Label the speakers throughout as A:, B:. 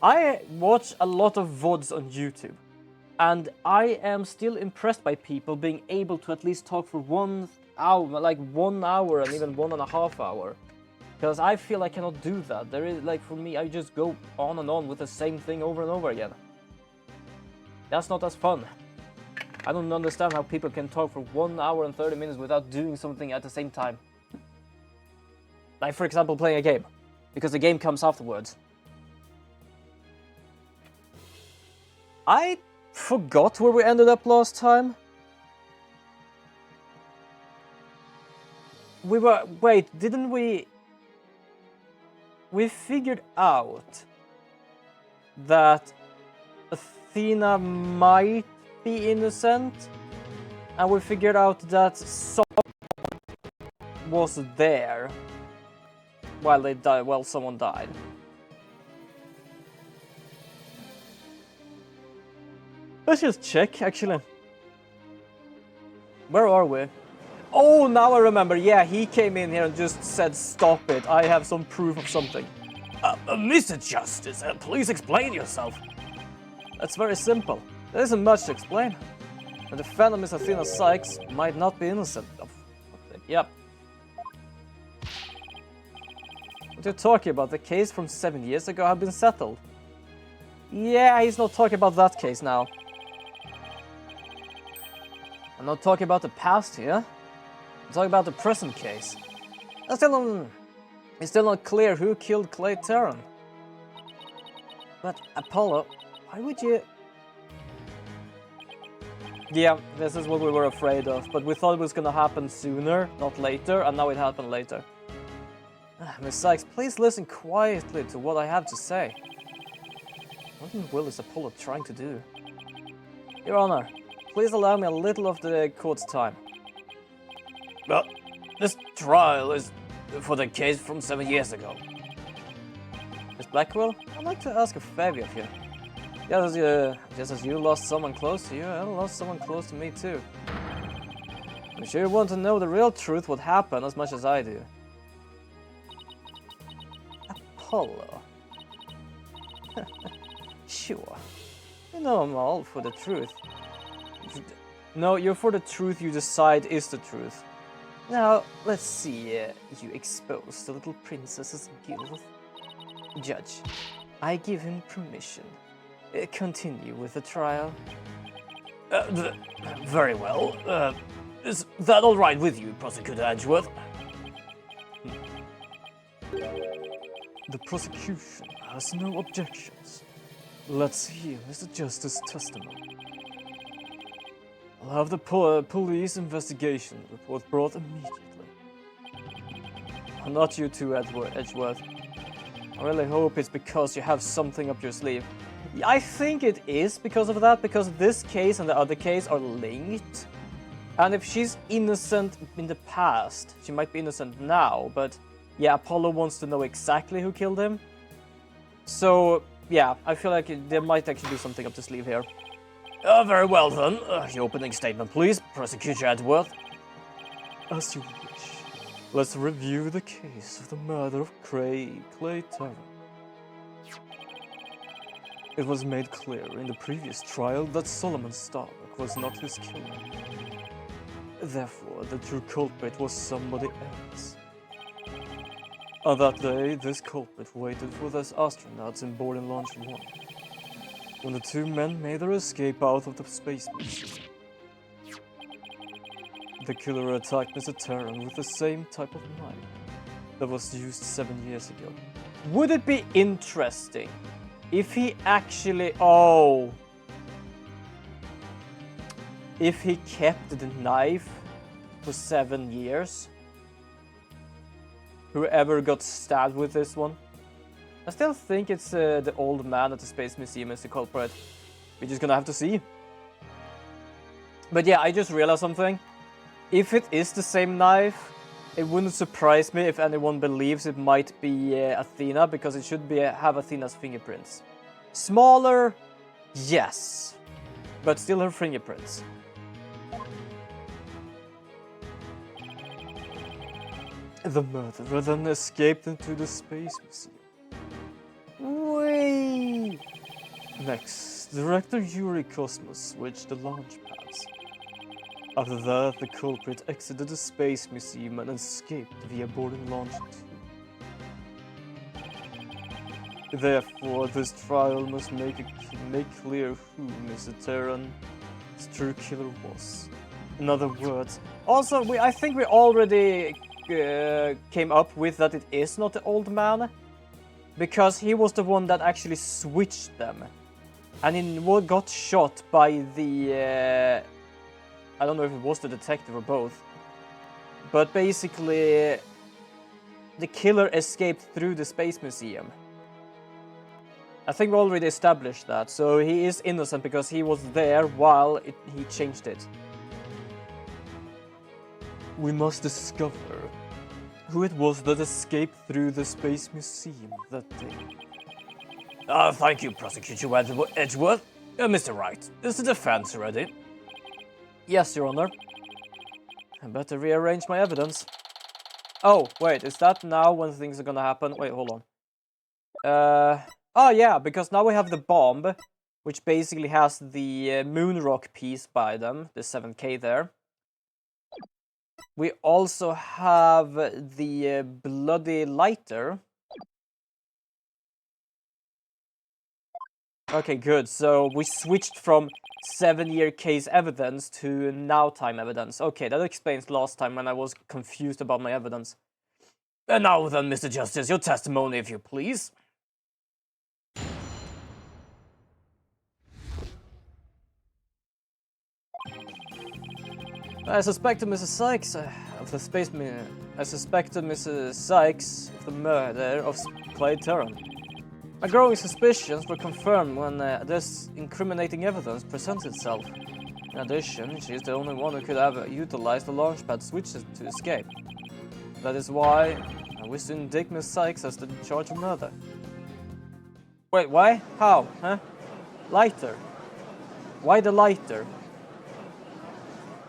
A: I watch a lot of VODs on YouTube, and I am still impressed by people being able to at least talk for 1 hour, like 1 hour and even 1.5 hours. Because I feel I cannot do that. There is, like, for me, I just go on and on with the same thing over and over again. That's not as fun. I don't understand how people can talk for 1 hour and 30 minutes without doing something at the same time. Like, for example, playing a game. Because the game comes afterwards. I forgot where we ended up last time. We were... Wait, didn't we... We figured out that Athena might be innocent, and we figured out that someone was there while they died, while someone died. Let's just check, actually. Where are we? Oh, now I remember. Yeah, he came in here and just said, "Stop it. I have some proof of something." Mr. Justice, please explain yourself. That's very simple. There isn't much to explain. The defendant, Miss Athena Sykes, might not be innocent of something. Yep. What you're talking about, the case from 7 years ago had been settled. Yeah, he's not talking about that case now. I'm not talking about the past here. I'm talking about the present case. It's still not clear who killed Clay Terran. But Apollo, why would you... Yeah, this is what we were afraid of, but we thought it was gonna happen sooner, not later, and now it happened later. Miss Sykes, please listen quietly to what I have to say. What in the will is Apollo trying to do? Your Honor, please allow me a little of the court's time. Well, this trial is for the case from 7 years ago. Miss Blackwell, I'd like to ask a favor of you. Just as you lost someone close to you, I lost someone close to me too. I'm sure you want to know the real truth, what happened, as much as I do. Apollo. Sure. You know I'm all for the truth. No, you're for the truth you decide is the truth. Now, let's see you expose the little princess's guilt. Judge, I give him permission. Continue with the trial. Very well. Is that all right with you, Prosecutor Edgeworth? The prosecution has no objections. Let's hear Mr. Justice's testimony. I'll have the police investigation report brought immediately. Not you too, Edgeworth. I really hope it's because you have something up your sleeve. I think it is because of that, because this case and the other case are linked. And if she's innocent in the past, she might be innocent now, but yeah, Apollo wants to know exactly who killed him. So, yeah, I feel like there might actually be something up the sleeve here. Very well then. Your opening statement, please, Prosecutor Edgeworth. As you wish. Let's review the case of the murder of Clay Terran. It was made clear in the previous trial that Solomon Starbuck was not his killer. Therefore, the true culprit was somebody else. On that day, this culprit waited for the astronauts in boarding launch 1. When the two men made their escape out of the space machine. The killer attacked Mr. Terran with the same type of knife that was used 7 years ago. Would it be interesting if he actually... Oh! If he kept the knife for 7 years? Whoever got stabbed with this one? I still think it's the old man at the Space Museum is the culprit. We're just gonna have to see. But yeah, I just realized something. If it is the same knife, it wouldn't surprise me if anyone believes it might be Athena, because it should be have Athena's fingerprints. Smaller, yes, but still her fingerprints. The murderer then escaped into the Space Museum. Wait! Next, Director Yuri Cosmos switched the launch pads. After that, the culprit exited the Space Museum and escaped via boarding launch 2. Therefore, this trial must make clear who Mr. Terran's true killer was. In other words, also, I think we already came up with that it is not the old man, because he was the one that actually switched them, and he got shot by the I don't know if it was the detective or both, but basically the killer escaped through the Space Museum. I think we already established that, so he is innocent because he was there while he changed it. We must discover who it was that escaped through the Space Museum that day. Thank you, Prosecutor Edgeworth. Mr. Wright, is the defense ready? Yes, Your Honor. I better rearrange my evidence. Oh, wait, is that now when things are gonna happen? Wait, hold on. Oh yeah, because now we have the bomb, which basically has the moon rock piece by them, the 7K there. We also have the bloody lighter. Okay, good. So we switched from 7-year case evidence to now time evidence. Okay, that explains last time when I was confused about my evidence. And now then, Mr. Justice, your testimony, if you please. I suspected Mrs. Sykes of the space. I suspected Mrs. Sykes of the murder of Clyde Terran. My growing suspicions were confirmed when this incriminating evidence presented itself. In addition, she is the only one who could have utilized the launchpad switches to escape. That is why I wish to indict Miss Sykes as the charge of murder. Wait, why? How? Huh? Lighter? Why the lighter?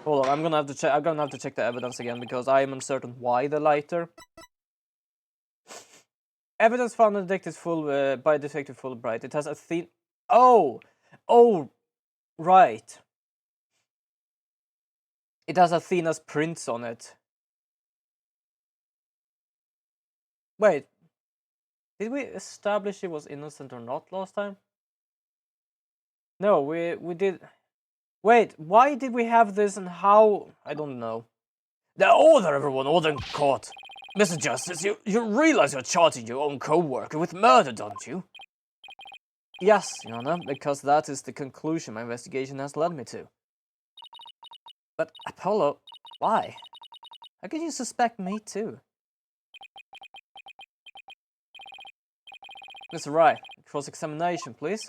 A: Hold on, I'm gonna have to check the evidence again because I am uncertain why the lighter. Evidence found in the by Detective Fulbright. It has a theme. Oh, right. It has Athena's prints on it. Wait, did we establish she was innocent or not last time? No, we did. Wait, why did we have this and how? I don't know. The order, everyone, order in court. Mr. Justice, you realize you're charging your own co-worker with murder, don't you? Yes, Your Honor, because that is the conclusion my investigation has led me to. But, Apollo, why? How could you suspect me too? Mr. Wright, cross-examination, please.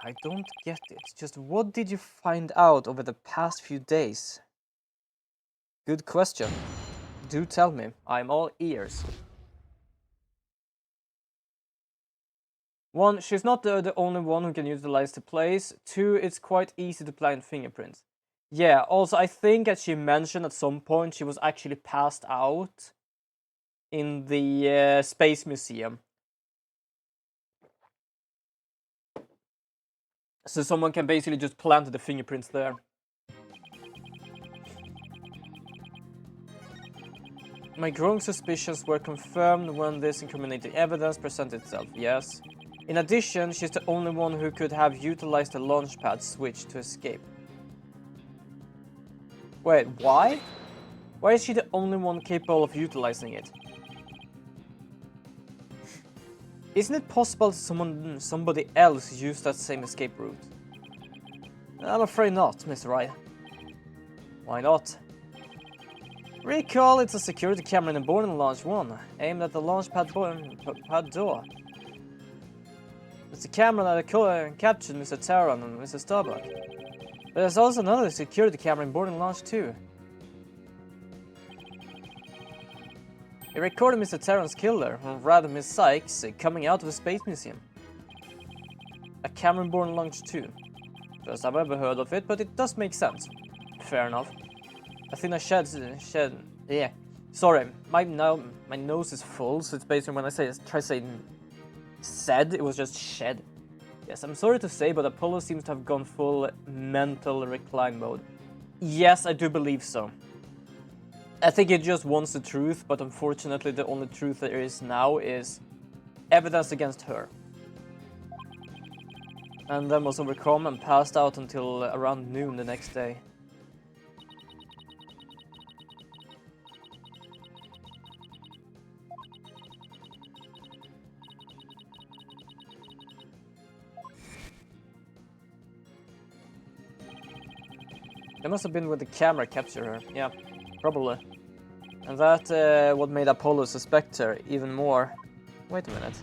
A: I don't get it. Just what did you find out over the past few days? Good question. Do tell me. I'm all ears. 1. She's not the only one who can utilize the place. 2. It's quite easy to plant fingerprints. Yeah, also I think as she mentioned at some point she was actually passed out in the Space Museum. So someone can basically just plant the fingerprints there. My growing suspicions were confirmed when this incriminating evidence presented itself, yes. In addition, she's the only one who could have utilized the launchpad switch to escape. Wait, why? Why is she the only one capable of utilizing it? Isn't it possible somebody else used that same escape route? I'm afraid not, Mr. Wright. Why not? Recall, it's a security camera in the boarding launch 1, aimed at the launchpad door. It's the camera that captured Mr. Terran and Mr. Starbuck. But there's also another security camera in boarding launch 2. It recorded Mr. Terran's killer, or rather Miss Sykes, coming out of the Space Museum. A camera in boarding launch 2. First I've ever heard of it, but it does make sense. Fair enough. Athena yeah. Sorry, my nose is full, so it's basically when I try saying said, it was just shed. Yes, I'm sorry to say, but Apollo seems to have gone full mental recline mode. Yes, I do believe so. I think he just wants the truth, but unfortunately the only truth there is now is evidence against her. And then was overcome and passed out until around noon the next day. It must have been when the camera captured her, yeah, probably. And that what made Apollo suspect her even more. Wait a minute.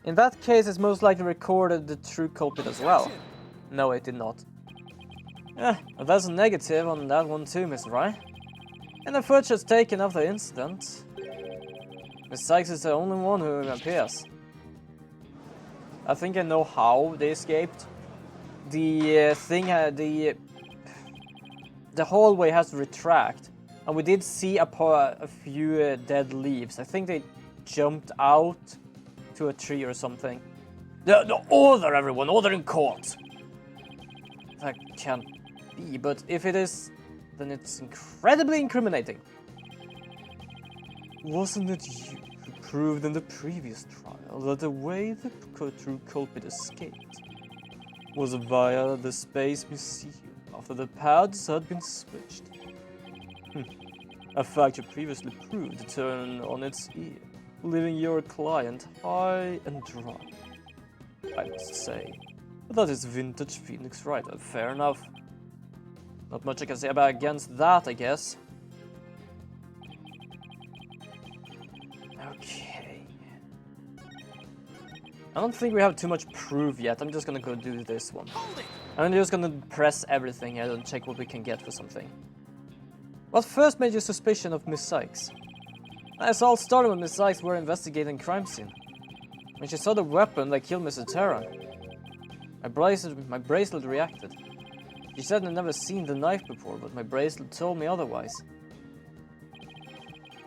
A: In that case, it's most likely recorded the true culprit as well. No, it did not. Yeah, but that's a negative on that one too, Miss Rye. And the footage is taken of the incident. Miss Sykes is the only one who appears. I think I know how they escaped. The hallway has to retract, and we did see a few dead leaves. I think they jumped out to a tree or something. The order, everyone! Order in court! That can't be, but if it is, then it's incredibly incriminating. Wasn't it you who proved in the previous trial that the way the true culprit escaped was via the Space Museum after the pads had been switched? A fact you previously proved to turn on its ear, leaving your client high and dry. I must say, that is vintage Phoenix Wright. Fair enough. Not much I can say about against that, I guess. Okay. I don't think we have too much proof yet. I'm just gonna go do this one. I'm just gonna press everything here and check what we can get for something. What first made you suspicion of Miss Sykes? It all started when Miss Sykes were investigating crime scene. When she saw the weapon that killed Mr. Terra, my bracelet reacted. She said I'd never seen the knife before, but my bracelet told me otherwise.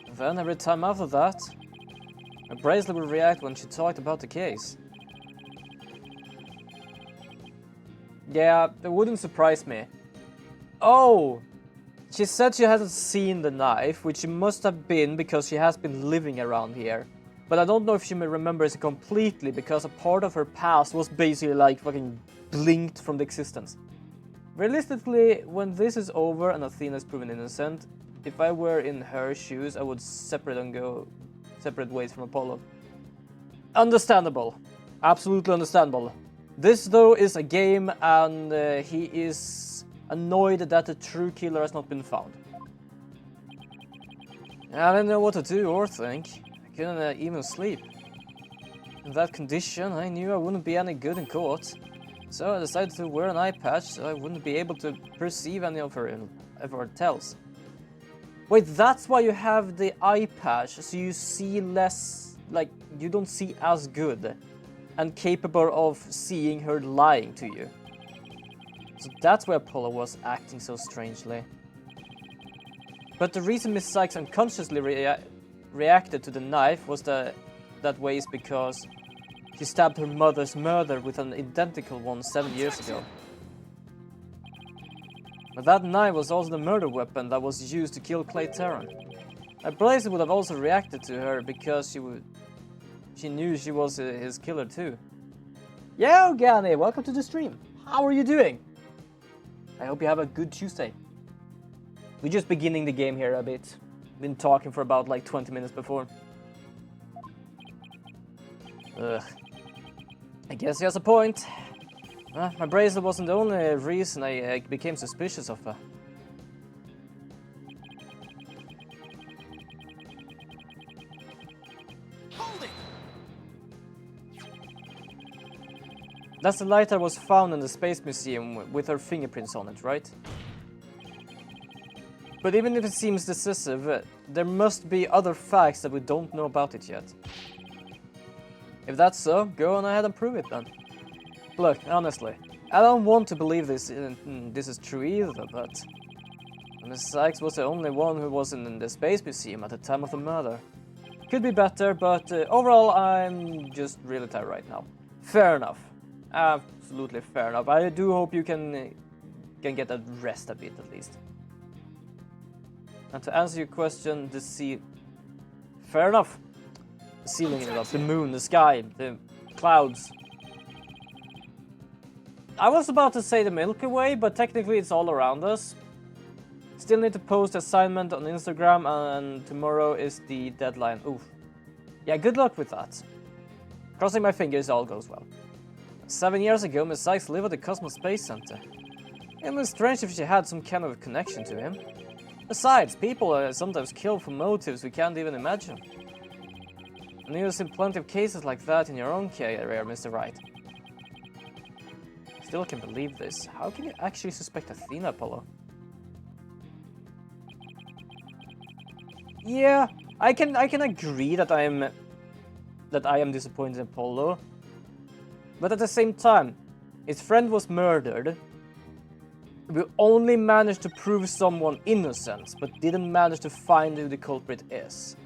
A: And then every time after that, my bracelet would react when she talked about the case. Yeah, that wouldn't surprise me. Oh! She said she hadn't seen the knife, which must have been because she has been living around here. But I don't know if she remembers it completely, because a part of her past was basically like fucking blinked from the existence. Realistically, when this is over and Athena is proven innocent, if I were in her shoes, I would separate and go separate ways from Apollo. Understandable. Absolutely understandable. This, though, is a game, and he is annoyed that the true killer has not been found. I didn't know what to do or think. I couldn't even sleep. In that condition, I knew I wouldn't be any good in court. So I decided to wear an eye patch so I wouldn't be able to perceive any of her tells. Wait, that's why you have the eye patch, so you see less, like, you don't see as good and capable of seeing her lying to you. So that's why Apollo was acting so strangely. But the reason Miss Sykes unconsciously reacted to the knife was that way is because she stabbed her mother's murder with an identical one 7 years ago. But that knife was also the murder weapon that was used to kill Clay Terran. I believe she would have also reacted to her because she knew she was his killer too. Yo, Gani, welcome to the stream. How are you doing? I hope you have a good Tuesday. We're just beginning the game here a bit. Been talking for about like 20 minutes before. Ugh. I guess he has a point. My bracelet wasn't the only reason I became suspicious of her. That's the light that was found in the Space Museum with her fingerprints on it, right? But even if it seems decisive, there must be other facts that we don't know about it yet. If that's so, go on ahead and prove it then. Look, honestly, I don't want to believe this is true either, but Miss Sykes was the only one who was in the Space Museum at the time of the murder. Could be better, but overall I'm just really tired right now. Fair enough. Absolutely fair enough. I do hope you can get a rest a bit at least. And to answer your question, the sea... Fair enough. The ceiling is up, the moon, the sky, the clouds. I was about to say the Milky Way, but technically it's all around us. Still need to post assignment on Instagram, and tomorrow is the deadline. Oof. Yeah, good luck with that. Crossing my fingers all goes well. 7 years ago, Miss Sykes lived at the Cosmos Space Center. It was strange if she had some kind of connection to him. Besides, people are sometimes killed for motives we can't even imagine. And you've seen plenty of cases like that in your own career, Mr. Wright. Still can't believe this. How can you actually suspect Athena, Apollo? Yeah, I can agree that I am disappointed in Apollo. But at the same time, his friend was murdered. We only managed to prove someone innocent, but didn't manage to find who the culprit is.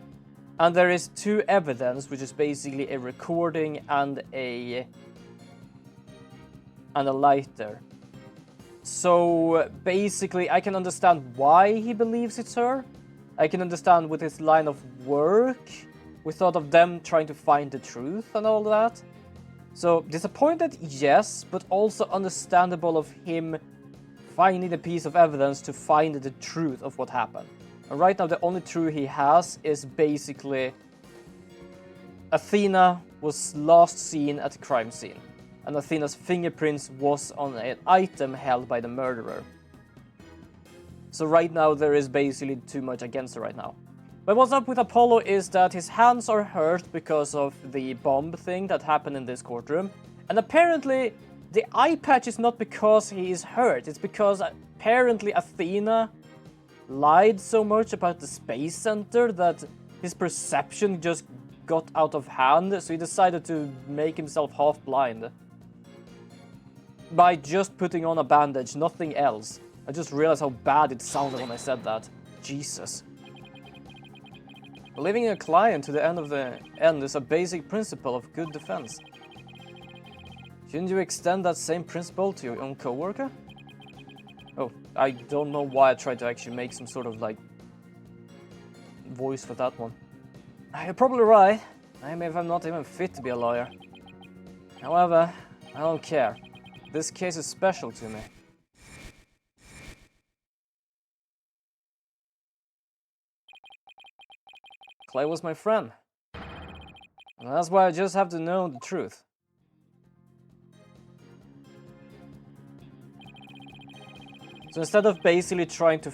A: And there is two evidence, which is basically a recording and a lighter. So basically, I can understand why he believes it's her. I can understand with his line of work, we thought of them trying to find the truth and all that. So disappointed, yes, but also understandable of him finding a piece of evidence to find the truth of what happened. And right now the only truth he has is basically Athena was last seen at the crime scene. And Athena's fingerprints was on an item held by the murderer. So right now there is basically too much against her right now. But what's up with Apollo is that his hands are hurt because of the bomb thing that happened in this courtroom. And apparently the eye patch is not because he is hurt, it's because apparently Athena lied so much about the space center that his perception just got out of hand, so he decided to make himself half blind. By just putting on a bandage, nothing else. I just realized how bad it sounded when I said that. Jesus. Believing a client to the end of the end is a basic principle of good defense. Shouldn't you extend that same principle to your own coworker? Oh, I don't know why I tried to actually make some sort of like voice for that one. You're probably right. I may have not even fit to be a lawyer. However, I don't care. This case is special to me. Clay was my friend. And that's why I just have to know the truth. So instead of basically trying to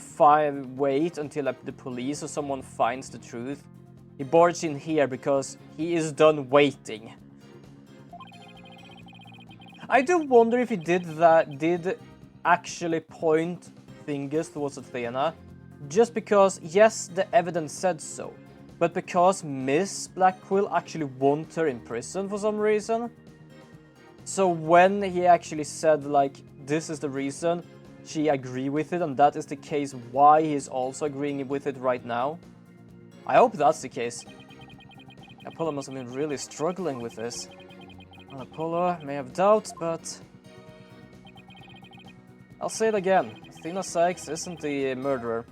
A: wait until the police or someone finds the truth, he barged in here because he is done waiting. I do wonder if he did actually point fingers towards Athena, just because, yes, the evidence said so, but because Miss Blackquill actually want her in prison for some reason. So when he actually said, like, this is the reason, she agreed with it, and that is the case why he is also agreeing with it right now. I hope that's the case. Apollo must have been really struggling with this. Well, Apollo may have doubts, but I'll say it again. Athena Sykes isn't the murderer.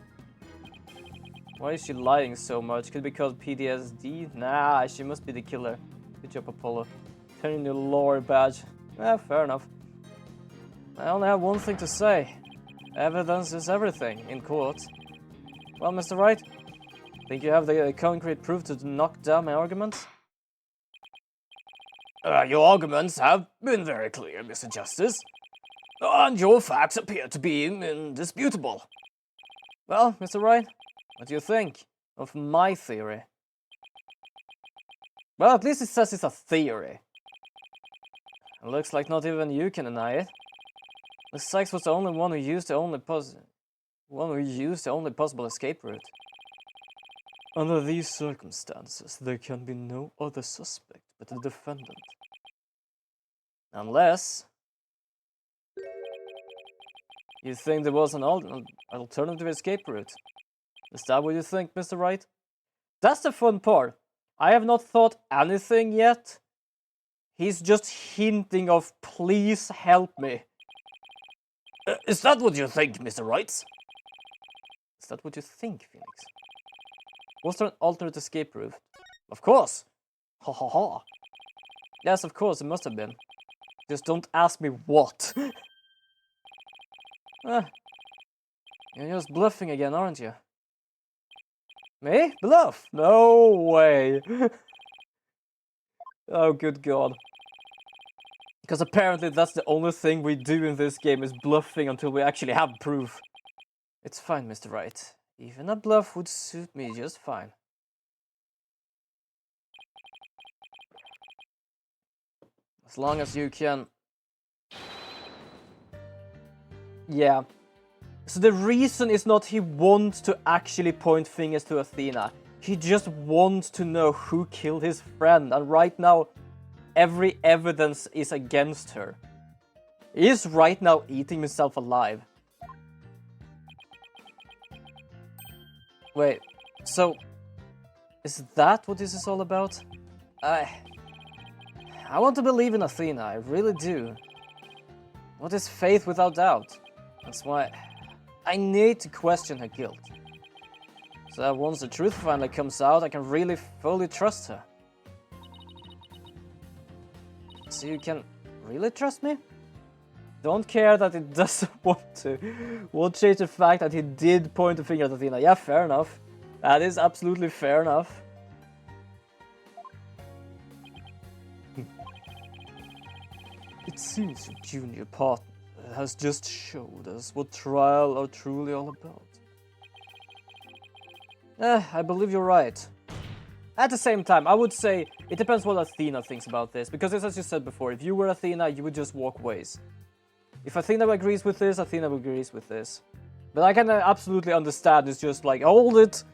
A: Why is she lying so much? Could it be called PTSD? Nah, she must be the killer. Good job, Apollo. Turning your lawyer badge. Fair enough. I only have one thing to say. Evidence is everything in court. Well, Mr. Wright, think you have the concrete proof to knock down my arguments? Your arguments have been very clear, Mr. Justice. And your facts appear to be indisputable. Well, Mr. Wright, what do you think of my theory? Well, at least it says it's a theory. It looks like not even you can deny it. The Sykes was the only one who used the only possible escape route. Under these circumstances, there can be no other suspect but the defendant. Unless you think there was an alternative escape route. Is that what you think, Mr. Wright? That's the fun part. I have not thought anything yet. He's just hinting of, please help me.
B: Is that what you think, Mr. Wright?
A: Is that what you think, Phoenix? Was there an alternate escape route? Of course! Ha ha ha! Yes, of course, it must have been. Just don't ask me what. You're just bluffing again, aren't you? Me? Bluff? No way! Oh, good god. Because apparently that's the only thing we do in this game is bluffing until we actually have proof. It's fine, Mr. Wright. Even a bluff would suit me just fine. As long as you can... Yeah. So the reason is not he wants to actually point fingers to Athena. He just wants to know who killed his friend. And right now, every evidence is against her. He is right now eating himself alive. Wait, so... is that what this is all about? I want to believe in Athena, I really do. What is faith without doubt? That's why I need to question her guilt. So that once the truth finally comes out, I can really fully trust her. So you can really trust me? Don't care that he doesn't want to. Won't change the fact that he did point the finger at Athena. Yeah, fair enough. That is absolutely fair enough. It seems your junior partner has just showed us what trial are truly all about. I believe you're right. At the same time, I would say it depends what Athena thinks about this, because as you said before, if you were Athena, you would just walk ways. If Athena agrees with this, Athena agrees with this. But I can absolutely understand, it's just like, hold it!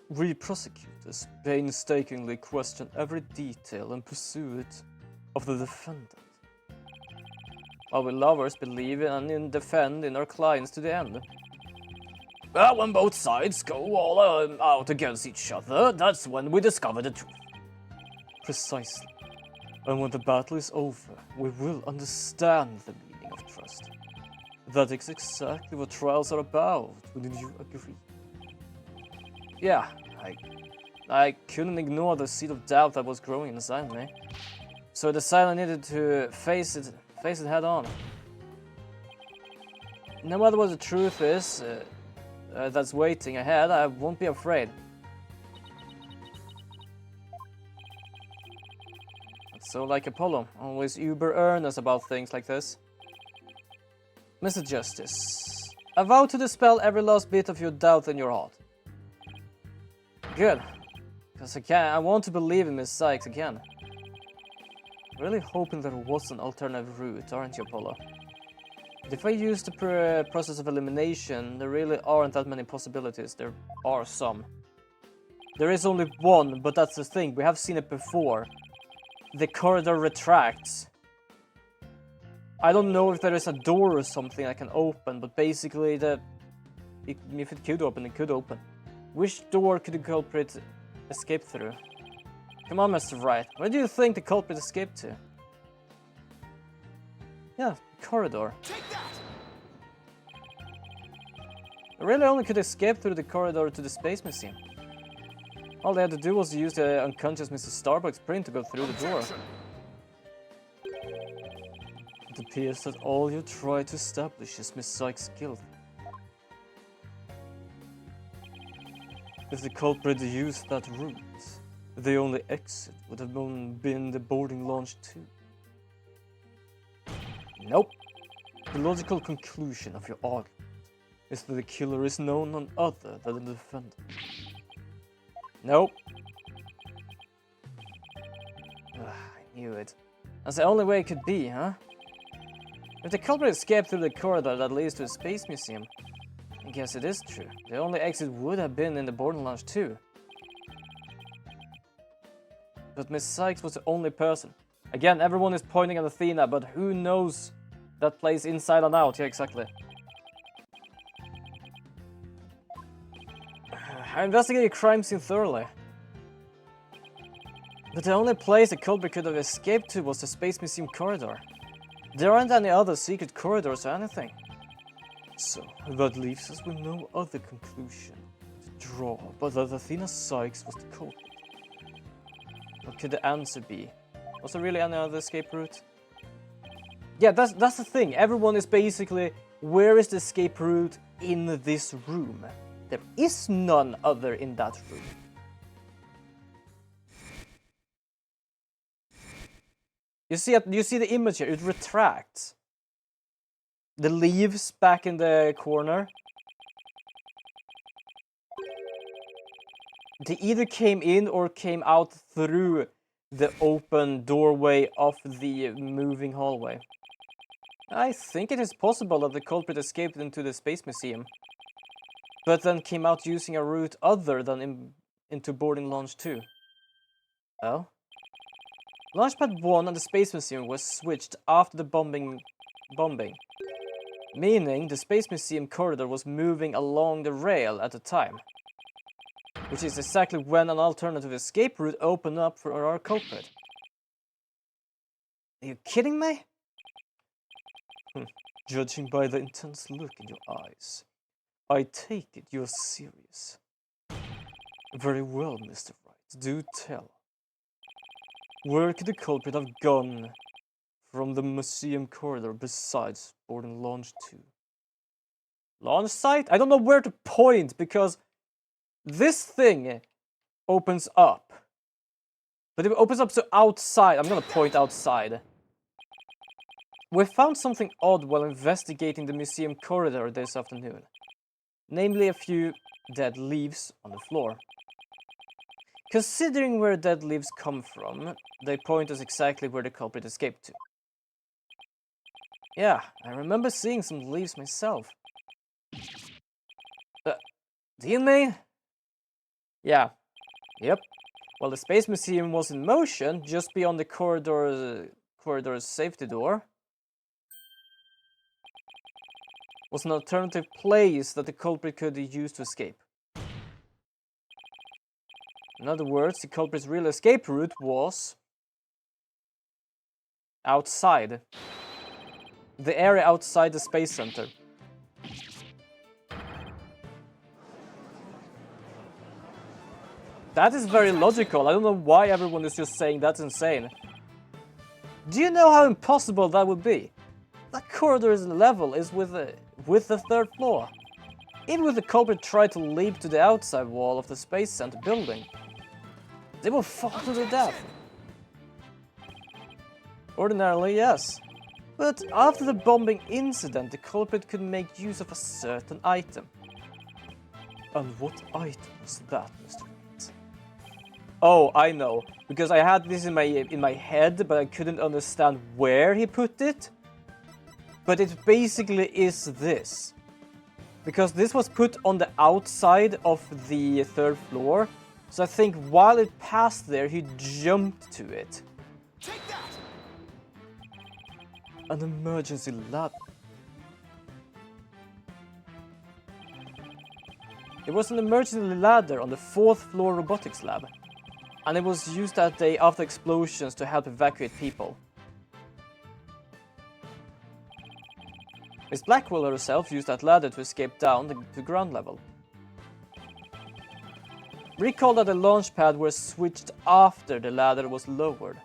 A: We prosecutors painstakingly question every detail and pursuit of the defendant. While we lovers believe in and defend in our clients to the end.
B: Well, when both sides go all out against each other, that's when we discover the truth.
A: Precisely. And when the battle is over, we will understand the meaning of trust. That is exactly what trials are about, wouldn't you agree? Yeah, I couldn't ignore the seed of doubt that was growing inside me. So I decided I needed to face it head on. No matter what the truth is that's waiting ahead, I won't be afraid. So like Apollo, always uber earnest about things like this. Mr. Justice, I vow to dispel every last bit of your doubt in your heart. Good, because I want to believe in Miss Sykes again. Really hoping there was an alternative route, aren't you, Apollo? But if I use the process of elimination, there really aren't that many possibilities. There are some. There is only one, but that's the thing. We have seen it before. The corridor retracts. I don't know if there is a door or something I can open, but basically if it could open, it could open. Which door could the culprit escape through? Come on, Mr. Wright. Where do you think the culprit escaped to? Yeah, corridor.
B: Take that!
A: They really only could escape through the corridor to the Space Museum. All they had to do was use the unconscious Mrs. Starbuck's print to go through the door. It appears that all you try to establish is Miss Sykes' guilt. If the culprit used that route, the only exit would have been the boarding launch too. Nope. The logical conclusion of your argument is that the killer is none other than the defendant. Nope. I knew it. That's the only way it could be, huh? If the culprit escaped through the corridor that leads to the Space Museum, I guess it is true. The only exit would have been in the boarding lounge too. But Miss Sykes was the only person. Again, everyone is pointing at Athena, but who knows that place inside and out? Yeah, exactly. I investigated the crime scene thoroughly. But the only place the culprit could have escaped to was the Space Museum corridor. There aren't any other secret corridors or anything. So, that leaves us with no other conclusion to draw but that Athena Sykes was the culprit. What could the answer be? Was there really any other escape route? Yeah, that's the thing. Everyone is basically, where is the escape route in this room? There is none other in that room. You see the image here, it retracts. The leaves back in the corner. They either came in or came out through the open doorway of the moving hallway. I think it is possible that the culprit escaped into the Space Museum, but then came out using a route other than into boarding Launch 2. Oh? Launchpad 1 and the Space Museum were switched after the bombing, meaning the Space Museum corridor was moving along the rail at the time, which is exactly when an alternative escape route opened up for our culprit. Are you kidding me? Judging by the intense look in your eyes, I take it you're serious. Very well, Mr. Wright, do tell. Where could the culprit have gone from the museum corridor besides boarding Launch 2? Launch site? I don't know where to point because this thing opens up. But it opens up to outside. I'm gonna point outside. We found something odd while investigating the museum corridor this afternoon. Namely a few dead leaves on the floor. Considering where dead leaves come from, they point us exactly where the culprit escaped to. Yeah, I remember seeing some leaves myself. Do you mean? Yeah. Yep. Well, the Space Museum was in motion just beyond the corridor's safety door. Was an alternative place that the culprit could use to escape. In other words, the culprit's real escape route was outside. The area outside the Space Center. That is very logical. I don't know why everyone is just saying that's insane. Do you know how impossible that would be? That corridor's level is with the third floor. Even if the culprit tried to leap to the outside wall of the Space Center building, they will fall to their death. Ordinarily, yes. But after the bombing incident, the culprit could make use of a certain item. And what item was that, Mr. Wright? Oh, I know. Because I had this in my head, but I couldn't understand where he put it. But it basically is this. Because this was put on the outside of the third floor. So I think while it passed there, he jumped to it.
C: Take that!
A: An emergency ladder. It was an emergency ladder on the 4th floor robotics lab. And it was used that day after explosions to help evacuate people. Miss Blackwell herself used that ladder to escape down to ground level. Recall that the launch pad was switched after the ladder was lowered.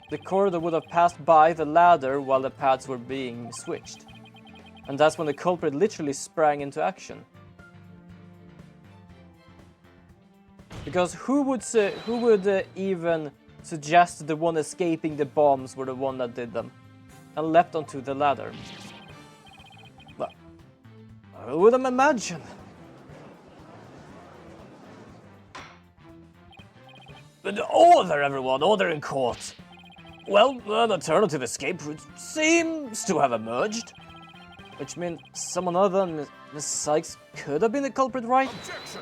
A: The corridor would have passed by the ladder while the pads were being switched. And that's when the culprit literally sprang into action. Because who would even suggest the one escaping the bombs were the one that did them and leapt onto the ladder? Well, who would have imagined?
B: But order, everyone, order in court. Well, an alternative escape route seems to have emerged.
A: Which means someone other than Miss Sykes could have been the culprit, right?
C: Objection!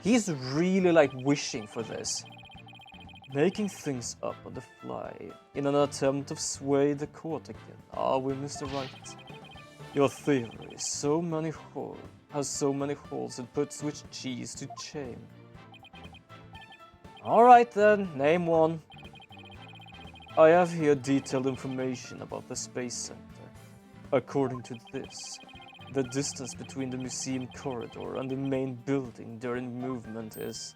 A: He's really like wishing for this. Making things up on the fly in an attempt to sway the court again. Are we, Mr. Wright? Your theory has so many holes it puts Swiss cheese to shame. Alright then, name one. I have here detailed information about the Space Center. According to this, the distance between the museum corridor and the main building during movement is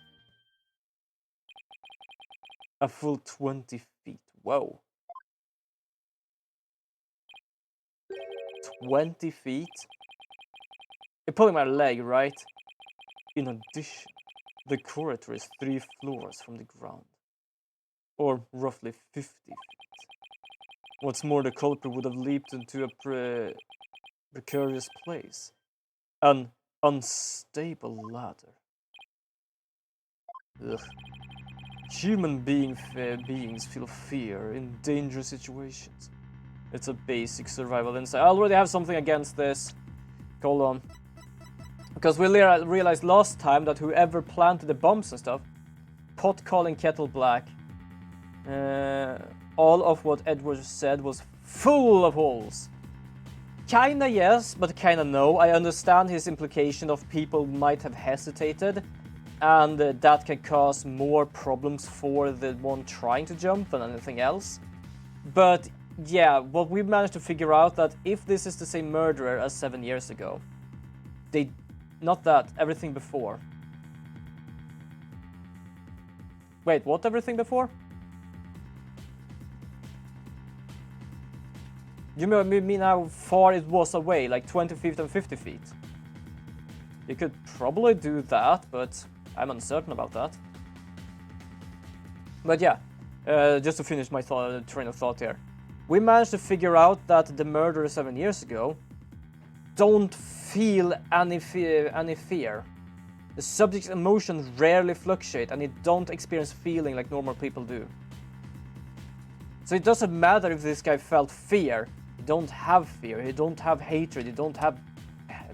A: a full 20 feet. Whoa. 20 feet? You're pulling my leg, right? In addition, the corridor is 3 floors from the ground, or roughly 50 feet. What's more, the culprit would have leaped into a precarious place, an unstable ladder. Ugh. Human beings feel fear in dangerous situations. It's a basic survival instinct. I already have something against this. Hold on. Because we realized last time that whoever planted the bombs and stuff, pot calling kettle black, all of what Edward said was full of holes. Kinda yes, but kinda no. I understand his implication of people might have hesitated, and that can cause more problems for the one trying to jump than anything else. But yeah, what we managed to figure out that if this is the same murderer as 7 years ago, everything before. Wait, what everything before? You mean how far it was away, like 20 feet and 50 feet? You could probably do that, but I'm uncertain about that. But yeah, just to finish my train of thought here. We managed to figure out that the murderer 7 years ago don't feel any fear. The subject's emotions rarely fluctuate and it don't experience feeling like normal people do. So it doesn't matter if this guy felt fear. He don't have fear, he don't have hatred, he don't have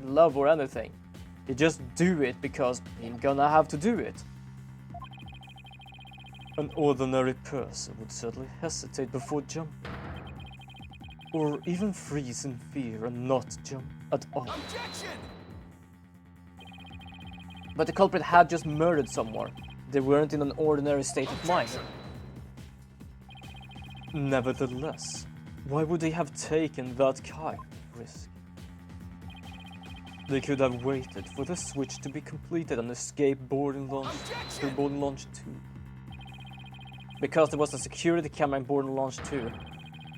A: love or anything. He just do it because he's gonna have to do it. An ordinary person would certainly hesitate before jumping. Or even freeze in fear and not jump at all. Objection! But the culprit had just murdered someone. They weren't in an ordinary state of mind. Nevertheless, why would they have taken that kind of risk? They could have waited for the switch to be completed and escape boarding launch 2. Because there was a security camera in boarding launch 2.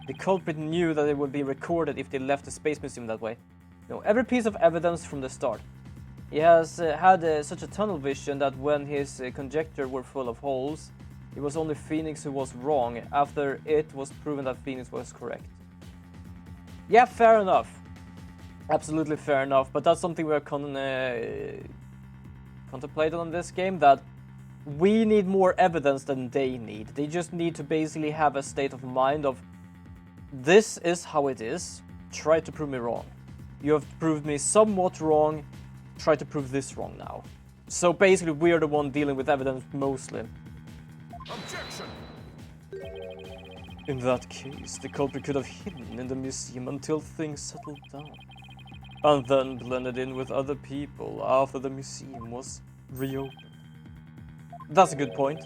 A: The culprit knew that it would be recorded if they left the Space Museum that way. No, every piece of evidence from the start. He has had such a tunnel vision that when his conjectures were full of holes, it was only Phoenix who was wrong after it was proven that Phoenix was correct. Yeah, fair enough. Absolutely fair enough, but that's something we're contemplating on this game, that we need more evidence than they need. They just need to basically have a state of mind of, this is how it is, try to prove me wrong. You have proved me somewhat wrong, try to prove this wrong now. So basically we're the one dealing with evidence mostly. Objection! In that case, the culprit could have hidden in the museum until things settled down, and then blended in with other people after the museum was reopened. That's a good point.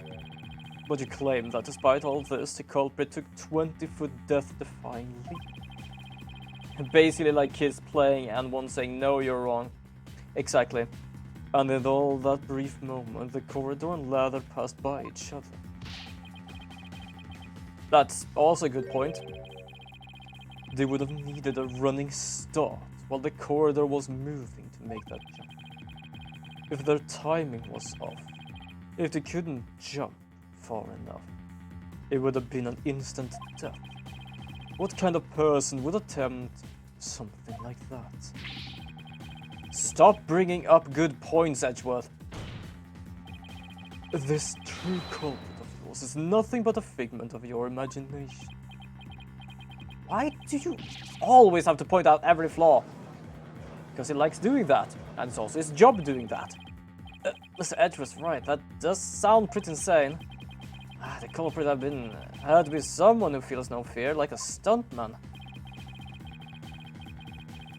A: But you claim that despite all this, the culprit took 20-foot death-defying leap. Basically like kids playing and one saying, no, you're wrong. Exactly. And in all that brief moment, the corridor and ladder passed by each other. That's also a good point. They would have needed a running start while the corridor was moving to make that jump. If their timing was off, if they couldn't jump far enough, it would have been an instant death. What kind of person would attempt something like that? Stop bringing up good points, Edgeworth. This true culprit of yours is nothing but a figment of your imagination. Why do you always have to point out every flaw? Because he likes doing that, and it's also his job doing that. Mr. Edgeworth's right, that does sound pretty insane. The culprit had to be someone who feels no fear, like a stuntman.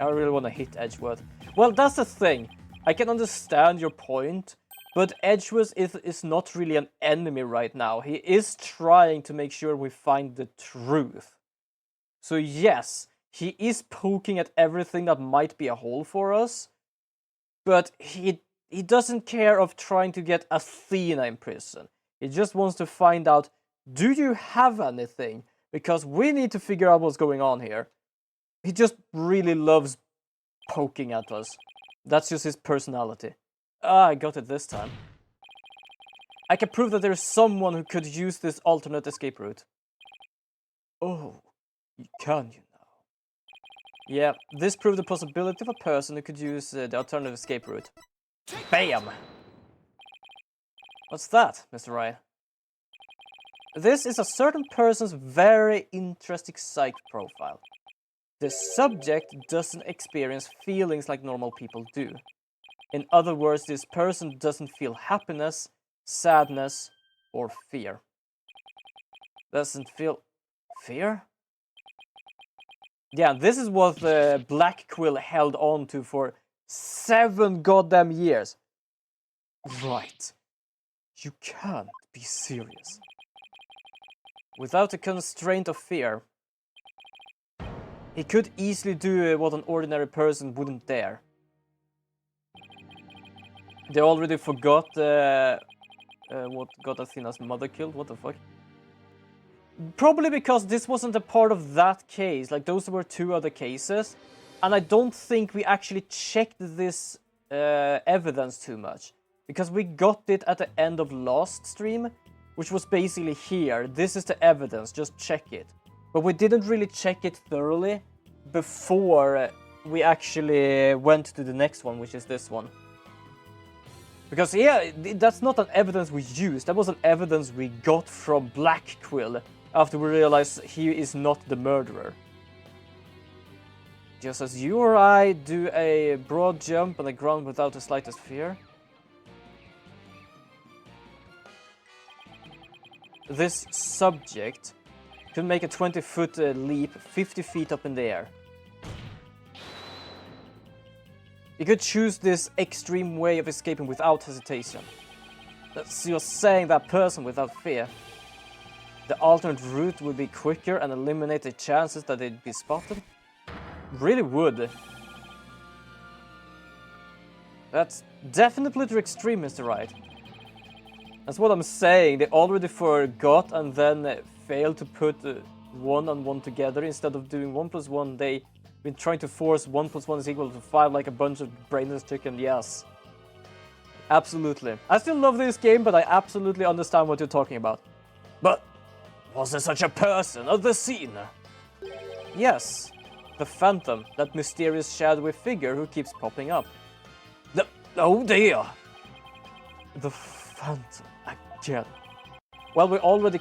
A: I really want to hit Edgeworth. Well, that's the thing. I can understand your point, but Edgeworth is not really an enemy right now. He is trying to make sure we find the truth. So yes, he is poking at everything that might be a hole for us, but he doesn't care of trying to get Athena in prison. He just wants to find out, do you have anything? Because we need to figure out what's going on here. He just really loves poking at us. That's just his personality. Ah, I got it this time. I can prove that there's someone who could use this alternate escape route. Oh, can you now? Yeah, this proved the possibility of a person who could use the alternative escape route. Bam! What's that, Mr. Ryan? This is a certain person's very interesting psych profile. The subject doesn't experience feelings like normal people do. In other words, this person doesn't feel happiness, sadness, or fear. Doesn't feel fear? Yeah, this is what the Black Quill held on to for 7 goddamn years. Right. You can't be serious. Without the constraint of fear, he could easily do what an ordinary person wouldn't dare. They already forgot what got Athena's mother killed. What the fuck? Probably because this wasn't a part of that case. Like, those were 2 other cases. And I don't think we actually checked this evidence too much. Because we got it at the end of last stream, which was basically here. This is the evidence, just check it. But we didn't really check it thoroughly before we actually went to the next one, which is this one. Because, yeah, that's not an evidence we used. That was an evidence we got from Black Quill after we realized he is not the murderer. Just as you or I do a broad jump on the ground without the slightest fear. This subject could make a 20-foot leap 50 feet up in the air. You could choose this extreme way of escaping without hesitation. So you're saying that person without fear. The alternate route would be quicker and eliminate the chances that they'd be spotted? Really would. That's definitely too extreme, Mr. Wright. That's what I'm saying. They already forgot and then failed to put 1 and 1 together. Instead of doing 1 plus 1, they've been trying to force 1 plus 1 is equal to 5 like a bunch of brainless chicken. Yes. Absolutely. I still love this game, but I absolutely understand what you're talking about.
B: But was there such a person at the scene?
A: Yes. The Phantom, that mysterious shadowy figure who keeps popping up.
B: Oh dear.
A: The Phantom again. Well, we already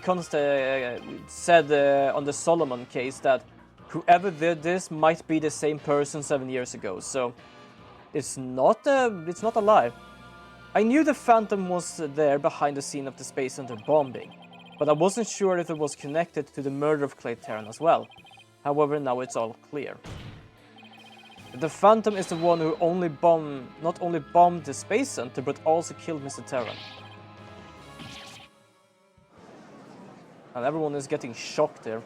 A: said on the Solomon case that whoever did this might be the same person 7 years ago, so it's not a lie. I knew the Phantom was there behind the scene of the Space Center bombing, but I wasn't sure if it was connected to the murder of Clay Terran as well. However, now it's all clear. The Phantom is the one who not only bombed the Space Center, but also killed Mr. Terran. And everyone is getting shocked here.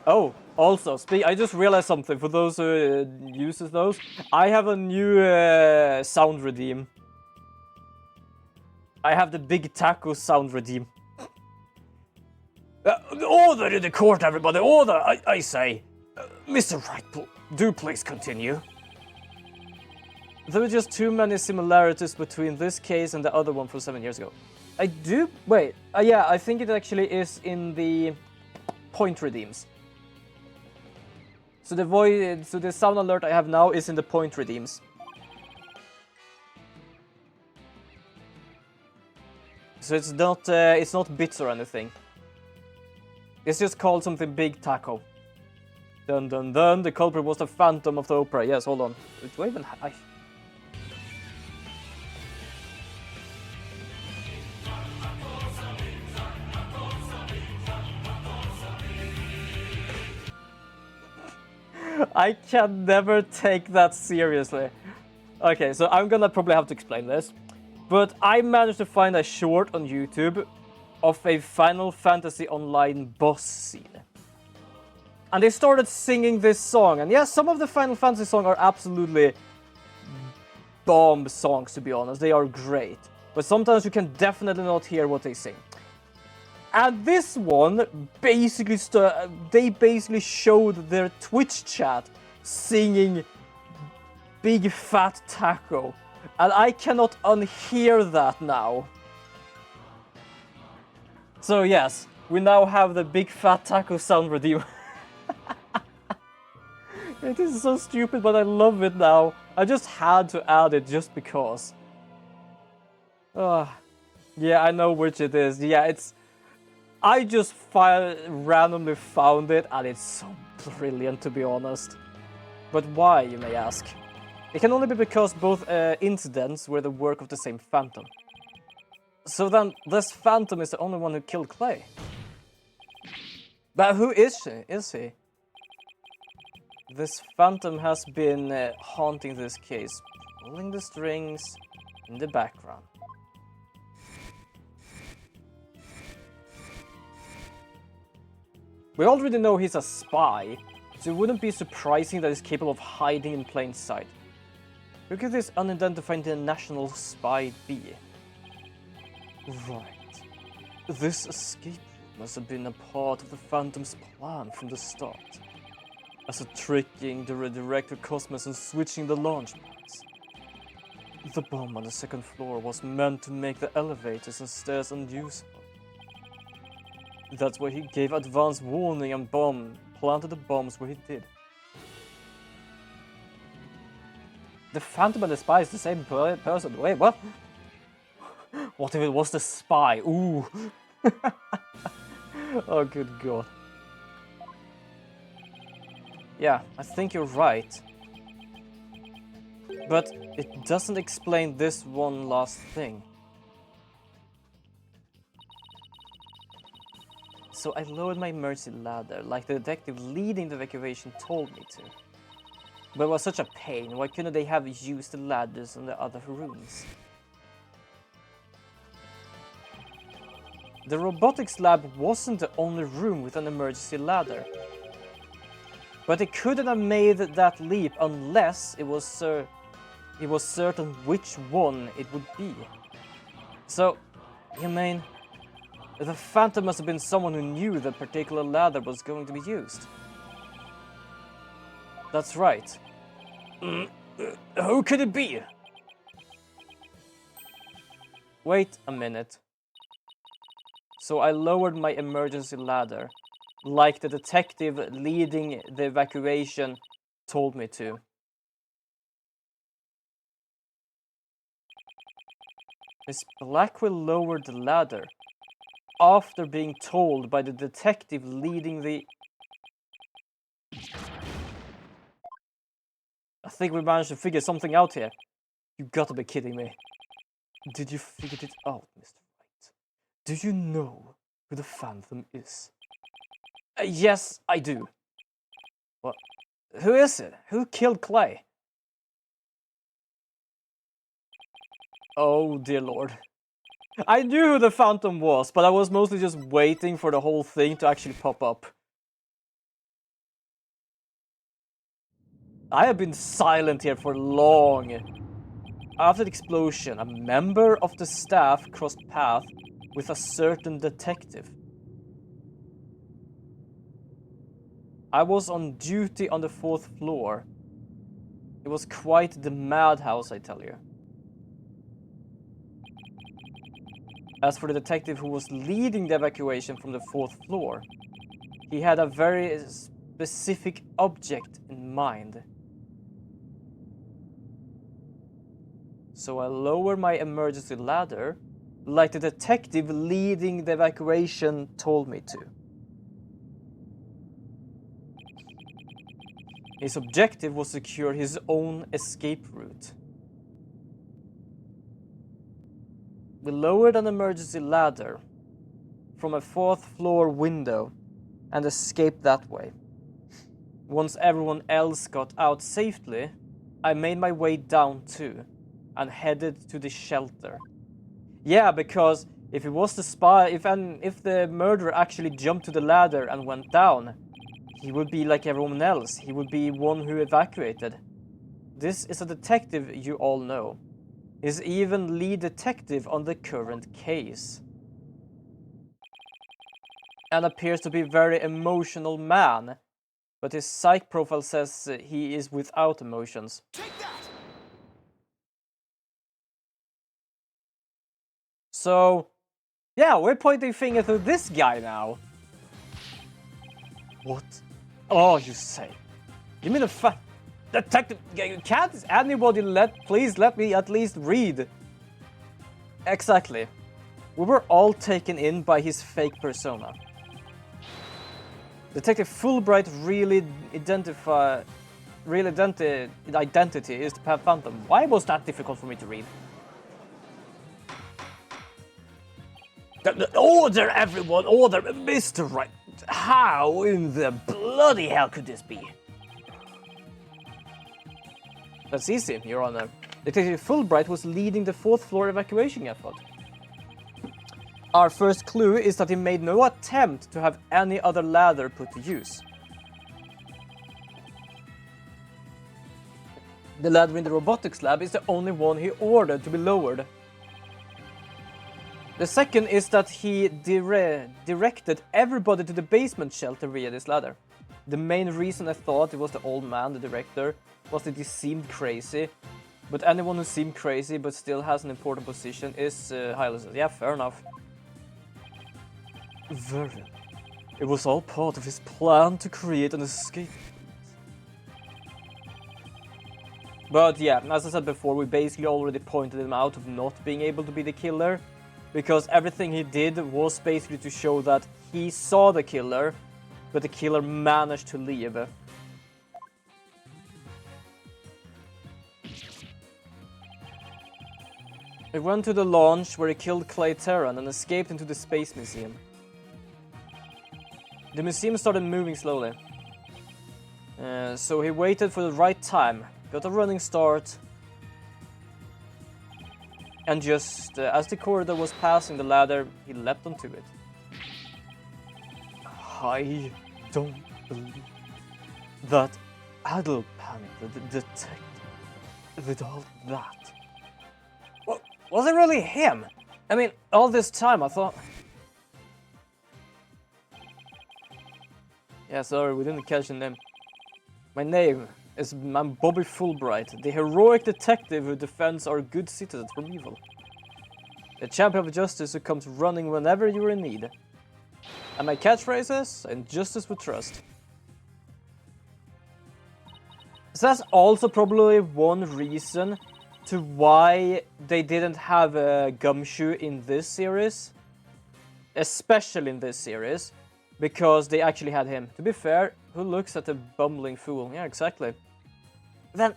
A: Oh, also, I just realized something. For those who uses those, I have a new sound redeem. I have the Big Taco sound redeem.
B: Order in the court, everybody! Order, I say! Mr. Wright, do please continue.
A: There are just too many similarities between this case and the other one from 7 years ago. Wait, yeah, I think it actually is in the point redeems. So the sound alert I have now is in the point redeems. So it's not bits or anything. It's just called something Big Taco. Dun dun dun, the culprit was the Phantom of the Opera. Yes, hold on. Do I even I can never take that seriously. Okay, so I'm gonna probably have to explain this. But I managed to find a short on YouTube of a Final Fantasy Online boss scene. And they started singing this song. And yes, some of the Final Fantasy songs are absolutely bomb songs, to be honest. They are great. But sometimes you can definitely not hear what they sing. And this one, basically, they basically showed their Twitch chat singing Big Fat Taco. And I cannot unhear that now. So yes, we now have the Big Fat Taco sound redeemer. It is so stupid, but I love it now. I just had to add it just because. Yeah, I know which it is. Yeah, it's... I just randomly found it, and it's so brilliant, to be honest. But why, you may ask? It can only be because both incidents were the work of the same Phantom. So then, this Phantom is the only one who killed Clay. But who is he? This Phantom has been haunting this case, pulling the strings in the background. We already know he's a spy, so it wouldn't be surprising that he's capable of hiding in plain sight. Who could this unidentified international spy be? Right. This escape route must have been a part of the Phantom's plan from the start. As a tricking the redirector Cosmos and switching the launch pads. The bomb on the second floor was meant to make the elevators and stairs unusable. That's why he gave advance warning and planted the bombs where he did. The Phantom and the spy is the same person. Wait, what? What if it was the spy? Ooh. Oh, good god. Yeah, I think you're right. But it doesn't explain this one last thing. So I lowered my emergency ladder, like the detective leading the evacuation told me to. But it was such a pain, why couldn't they have used the ladders in the other rooms? The robotics lab wasn't the only room with an emergency ladder. But they couldn't have made that leap unless it was certain which one it would be. So, you mean, the Phantom must have been someone who knew that particular ladder was going to be used. That's right. Who could it be? Wait a minute. So I lowered my emergency ladder, like the detective leading the evacuation told me to. Miss Blackwell lowered the ladder after being told by the detective leading the... I think we managed to figure something out here. You gotta be kidding me. Did you figure it out, Mr. Wright? Do you know who the Phantom is? Yes, I do. What? Who is it? Who killed Clay? Oh, dear lord. I knew who the Phantom was, but I was mostly just waiting for the whole thing to actually pop up. I have been silent here for long. After the explosion, a member of the staff crossed paths with a certain detective. I was on duty on the 4th floor. It was quite the madhouse, I tell you. As for the detective who was leading the evacuation from the 4th floor, he had a very specific object in mind. So I lowered my emergency ladder, like the detective leading the evacuation told me to. His objective was to secure his own escape route. We lowered an emergency ladder from a 4th floor window and escaped that way. Once everyone else got out safely, I made my way down too, and headed to the shelter. Yeah, because if it was the spy, if the murderer actually jumped to the ladder and went down, he would be like everyone else. He would be one who evacuated. This is a detective you all know. He's even lead detective on the current case. And appears to be a very emotional man, but his psych profile says he is without emotions. So, yeah, we're pointing fingers to this guy now. What? Oh, you say. Give me the detective. Can't anybody please let me at least read? Exactly. We were all taken in by his fake persona. Detective Fulbright identity is the Phantom. Why was that difficult for me to read?
B: Order, everyone! Order! Mr. Right! How in the bloody hell could this be?
A: That's easy, Your Honor. Detective Fulbright was leading the 4th floor evacuation effort. Our first clue is that he made no attempt to have any other ladder put to use. The ladder in the robotics lab is the only one he ordered to be lowered. The second is that he directed everybody to the basement shelter via this ladder. The main reason I thought it was the old man, the director, was that he seemed crazy. But anyone who seemed crazy but still has an important position is highly... Yeah, fair enough. Very. It was all part of his plan to create an escape. But yeah, as I said before, we basically already pointed him out of not being able to be the killer, because everything he did was basically to show that he saw the killer, but the killer managed to leave. He went to the launch where he killed Clay Terran and escaped into the Space Museum. The museum started moving slowly. So he waited for the right time, got a running start, and just as the corridor was passing the ladder, he leapt onto it. I don't believe that Adel panicked the detective with all that. Well, was it really him? I mean, all this time I thought... Yeah, sorry, we didn't catch the name. My name is I'm Bobby Fulbright, the heroic detective who defends our good citizens from evil. The champion of justice who comes running whenever you're in need. And my catchphrase is, injustice with trust. So that's also probably one reason to why they didn't have a Gumshoe in this series. Especially in this series. Because they actually had him. To be fair, who looks at a bumbling fool? Yeah, exactly. Then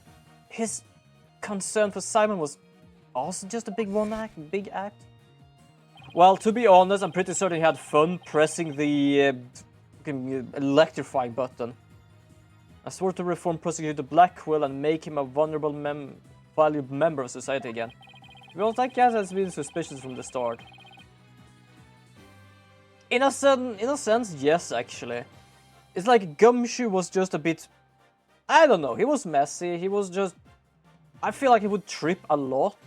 A: his concern for Simon was also just a big act. Well, to be honest, I'm pretty certain he had fun pressing the electrifying button. I swore to reform Prosecutor Blackwell and make him a vulnerable valued member of society again. Well, that guy has been suspicious from the start. In a sense, yes, actually. It's like Gumshoe was just a bit... I don't know, he was messy, he was just... I feel like he would trip a lot.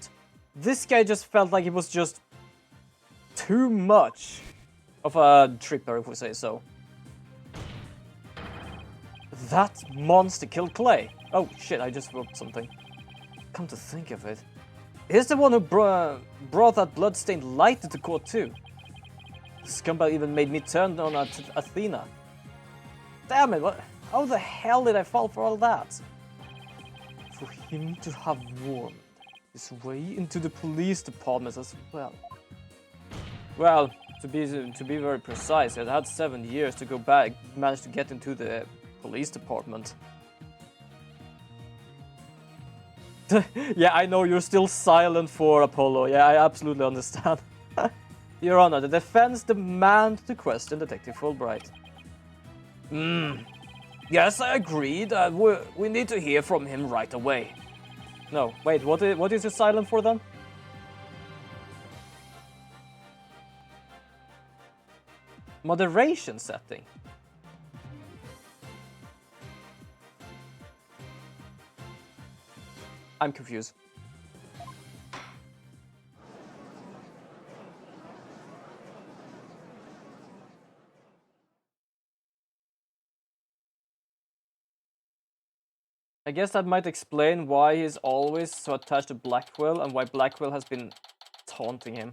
A: This guy just felt like he was just... too much of a tripper, if we say so. That monster killed Clay. Oh shit, I just wrote something. Come to think of it. He's the one who brought that bloodstained light into court too. The scumbag even made me turn on Athena. Damn it, how the hell did I fall for all that? For him to have wormed his way into the police department as well. Well, to be very precise, it had 7 years to go back, managed to get into the police department. Yeah, I know you're still silent for Apollo. Yeah, I absolutely understand. Your Honor, the defense demands to question Detective Fulbright.
B: Yes, I agreed. We need to hear from him right away.
A: No, wait, what is it silent for then? Moderation setting. I'm confused. I guess that might explain why he's always so attached to Blackwell and why Blackwell has been taunting him.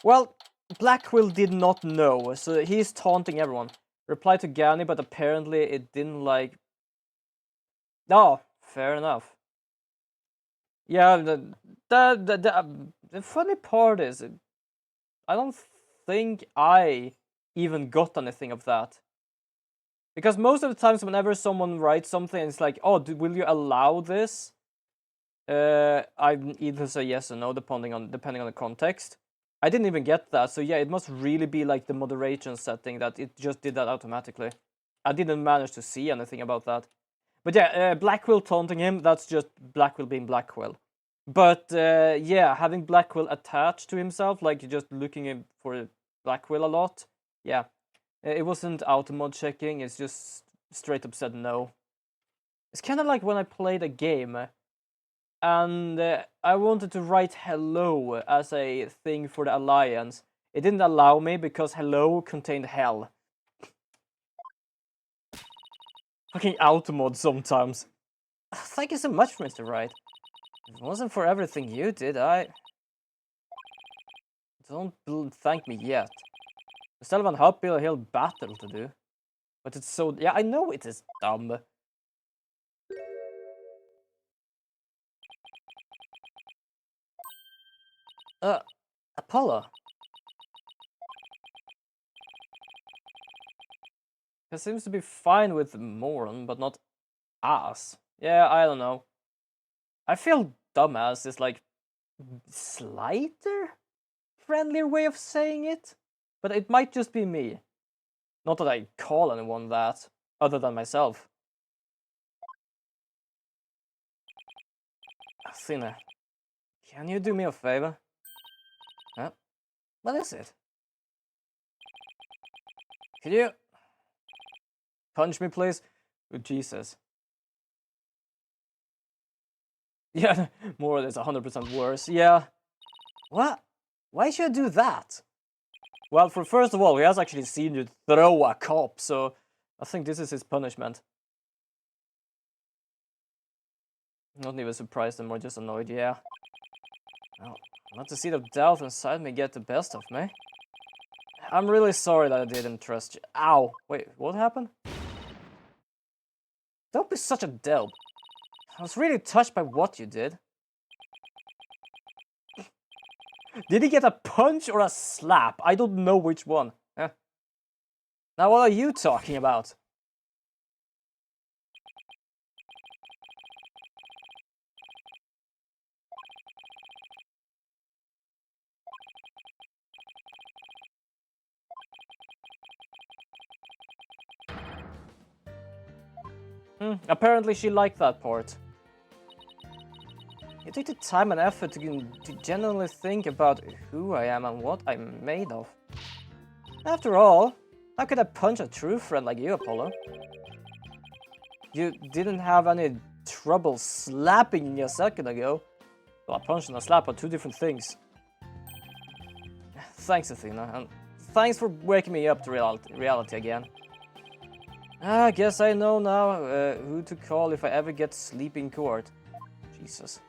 A: Well, Blackwell did not know, so he's taunting everyone. Replied to Gani, but apparently it didn't like... Oh, fair enough. Yeah, the funny part is, I don't think I even got anything of that. Because most of the times whenever someone writes something, it's like, oh, will you allow this? I either say yes or no, depending on the context. I didn't even get that, so yeah, it must really be like the moderation setting that it just did that automatically. I didn't manage to see anything about that. But yeah, Blackwell taunting him, that's just Blackwell being Blackwell. But yeah, having Blackwell attached to himself, like just looking for Blackwell a lot, yeah. It wasn't auto-mod checking, it's just straight up said no. It's kind of like when I played a game and I wanted to write hello as a thing for the Alliance. It didn't allow me because hello contained hell. Fucking auto-mod sometimes. Thank you so much, Mr. Wright. If it wasn't for everything you did, Don't thank me yet. I still have an uphill hill battle to do. But it's so... Yeah, I know it is dumb. Apollo. He seems to be fine with Moron, but not ass. Yeah, I don't know. I feel dumbass is like... slighter? Friendlier way of saying it? But it might just be me. Not that I call anyone that, other than myself. Athena, can you do me a favor? Huh? What is it? Could you... punch me, please? Oh, Jesus. Yeah, more or less 100% worse. Yeah. What? Why should I do that? Well, first of all, he has actually seen you throw a cop, so I think this is his punishment. Not even surprised, I'm more just annoyed, yeah. Well, let the seed of doubt inside me get the best of me. I'm really sorry that I didn't trust you. Ow! Wait, what happened? Don't be such a delp. I was really touched by what you did. Did he get a punch or a slap? I don't know which one. Now what are you talking about? Apparently she liked that part. You took the time and effort to genuinely think about who I am and what I'm made of. After all, how could I punch a true friend like you, Apollo? You didn't have any trouble slapping me a second ago. Well, a punch and a slap are two different things. Thanks, Athena, and thanks for waking me up to reality again. I guess I know now who to call if I ever get sleep in court. Jesus.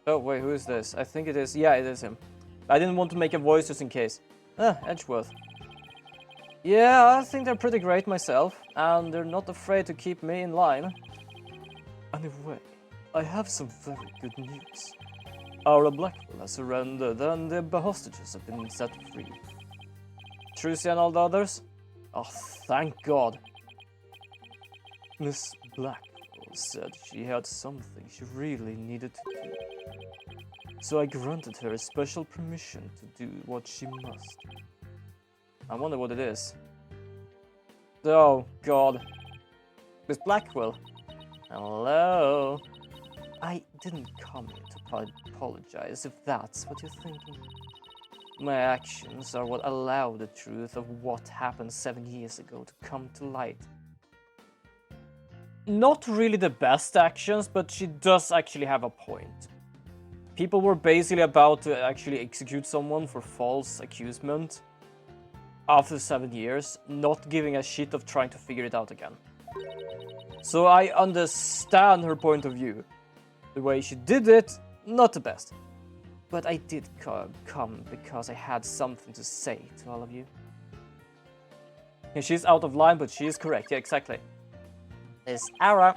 A: Oh, wait, who is this? I think it is... yeah, it is him. I didn't want to make a voice just in case. Edgeworth. Yeah, I think they're pretty great myself, and they're not afraid to keep me in line. Anyway, I have some very good news. Our Blackwell has surrendered, and the hostages have been set free. Trucy and all the others? Oh, thank God. Miss Blackwell said she had something she really needed to do. So I granted her a special permission to do what she must. I wonder what it is. Oh, God. Miss Blackwell. Hello? I didn't come here to apologize, if that's what you're thinking. My actions are what allow the truth of what happened 7 years ago to come to light. Not really the best actions, but she does actually have a point. People were basically about to actually execute someone for false accusation after 7 years, not giving a shit of trying to figure it out again. So I understand her point of view. The way she did it, not the best. But I did come because I had something to say to all of you. And she's out of line, but she is correct. Yeah, exactly. Miss Ara.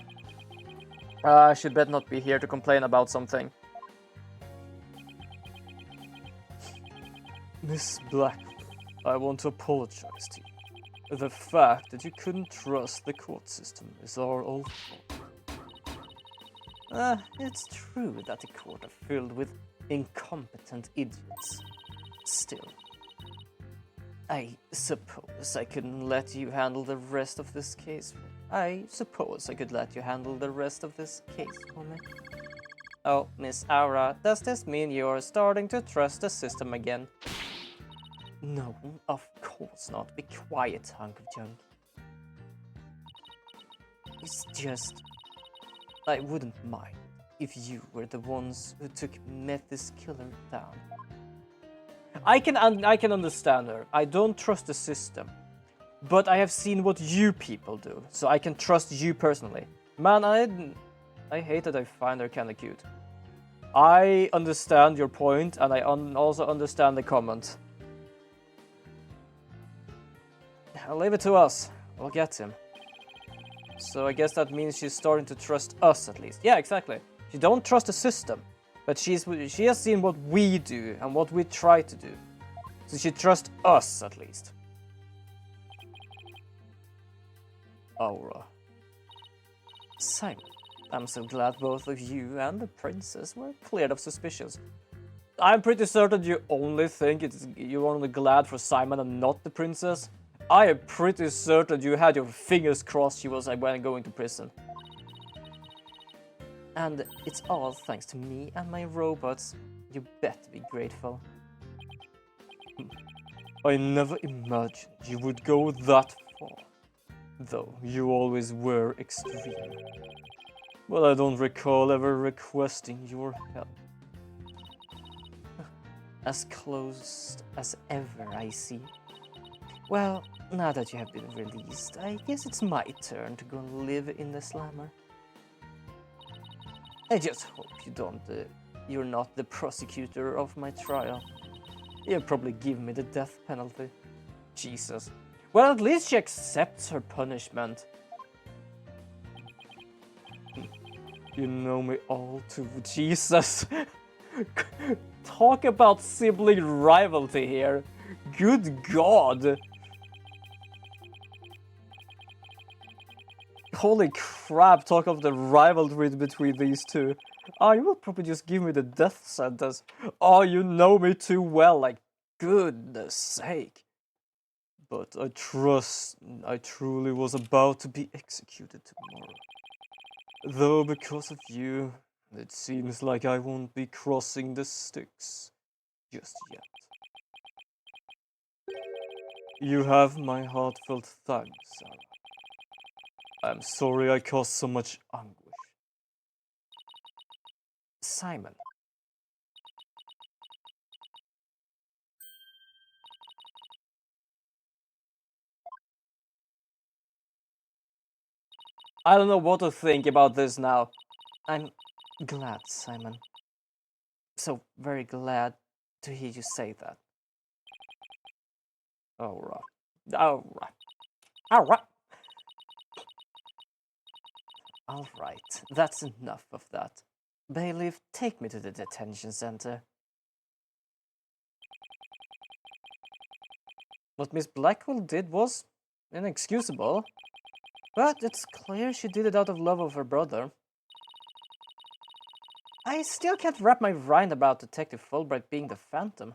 A: I should bet not be here to complain about something. Miss Blackwell, I want to apologize to you. The fact that you couldn't trust the court system is our own fault. It's true that the court are filled with incompetent idiots. Still, I suppose I couldn't let you handle the rest of this case. I suppose I could let you handle the rest of this case for me. Oh, Miss Aura, does this mean you're starting to trust the system again? No, of course not. Be quiet, hunk of junk. It's just... I wouldn't mind if you were the ones who met this killer down. I can understand her. I don't trust the system. But I have seen what you people do, so I can trust you personally. Man, I hate that I find her kinda cute. I understand your point, and I also understand the comment. I'll leave it to us. We'll get him. So I guess that means she's starting to trust us at least. Yeah, exactly. She don't trust the system, but she has seen what we do and what we try to do. So she trusts us at least. Aura. Simon, I'm so glad both of you and the princess were cleared of suspicions. I'm pretty certain you only think you're only glad for Simon and not the princess. I am pretty certain you had your fingers crossed she was going to prison. And it's all thanks to me and my robots. You better be grateful. I never imagined you would go that far. Though you always were extreme. But I don't recall ever requesting your help. As close as ever, I see. Well, now that you have been released, I guess it's my turn to go and live in the slammer. I just hope you're not the prosecutor of my trial. You'll probably give me the death penalty. Jesus. Well, at least she accepts her punishment. You know me all too, Jesus. Talk about sibling rivalry here. Good God. Holy crap, talk of the rivalry between these two. Oh, you will probably just give me the death sentence. Oh, you know me too well, like, goodness sake. But I truly was about to be executed tomorrow. Though because of you, it seems like I won't be crossing the Styx just yet. You have my heartfelt thanks, Sarah. I'm sorry I caused so much anguish. Simon. I don't know what to think about this now. I'm glad, Simon. So very glad to hear you say that. Alright. Alright. Alright. Alright, that's enough of that. Bailiff, take me to the detention center. What Miss Blackwell did was inexcusable. But it's clear she did it out of love of her brother. I still can't wrap my mind about Detective Fulbright being the Phantom.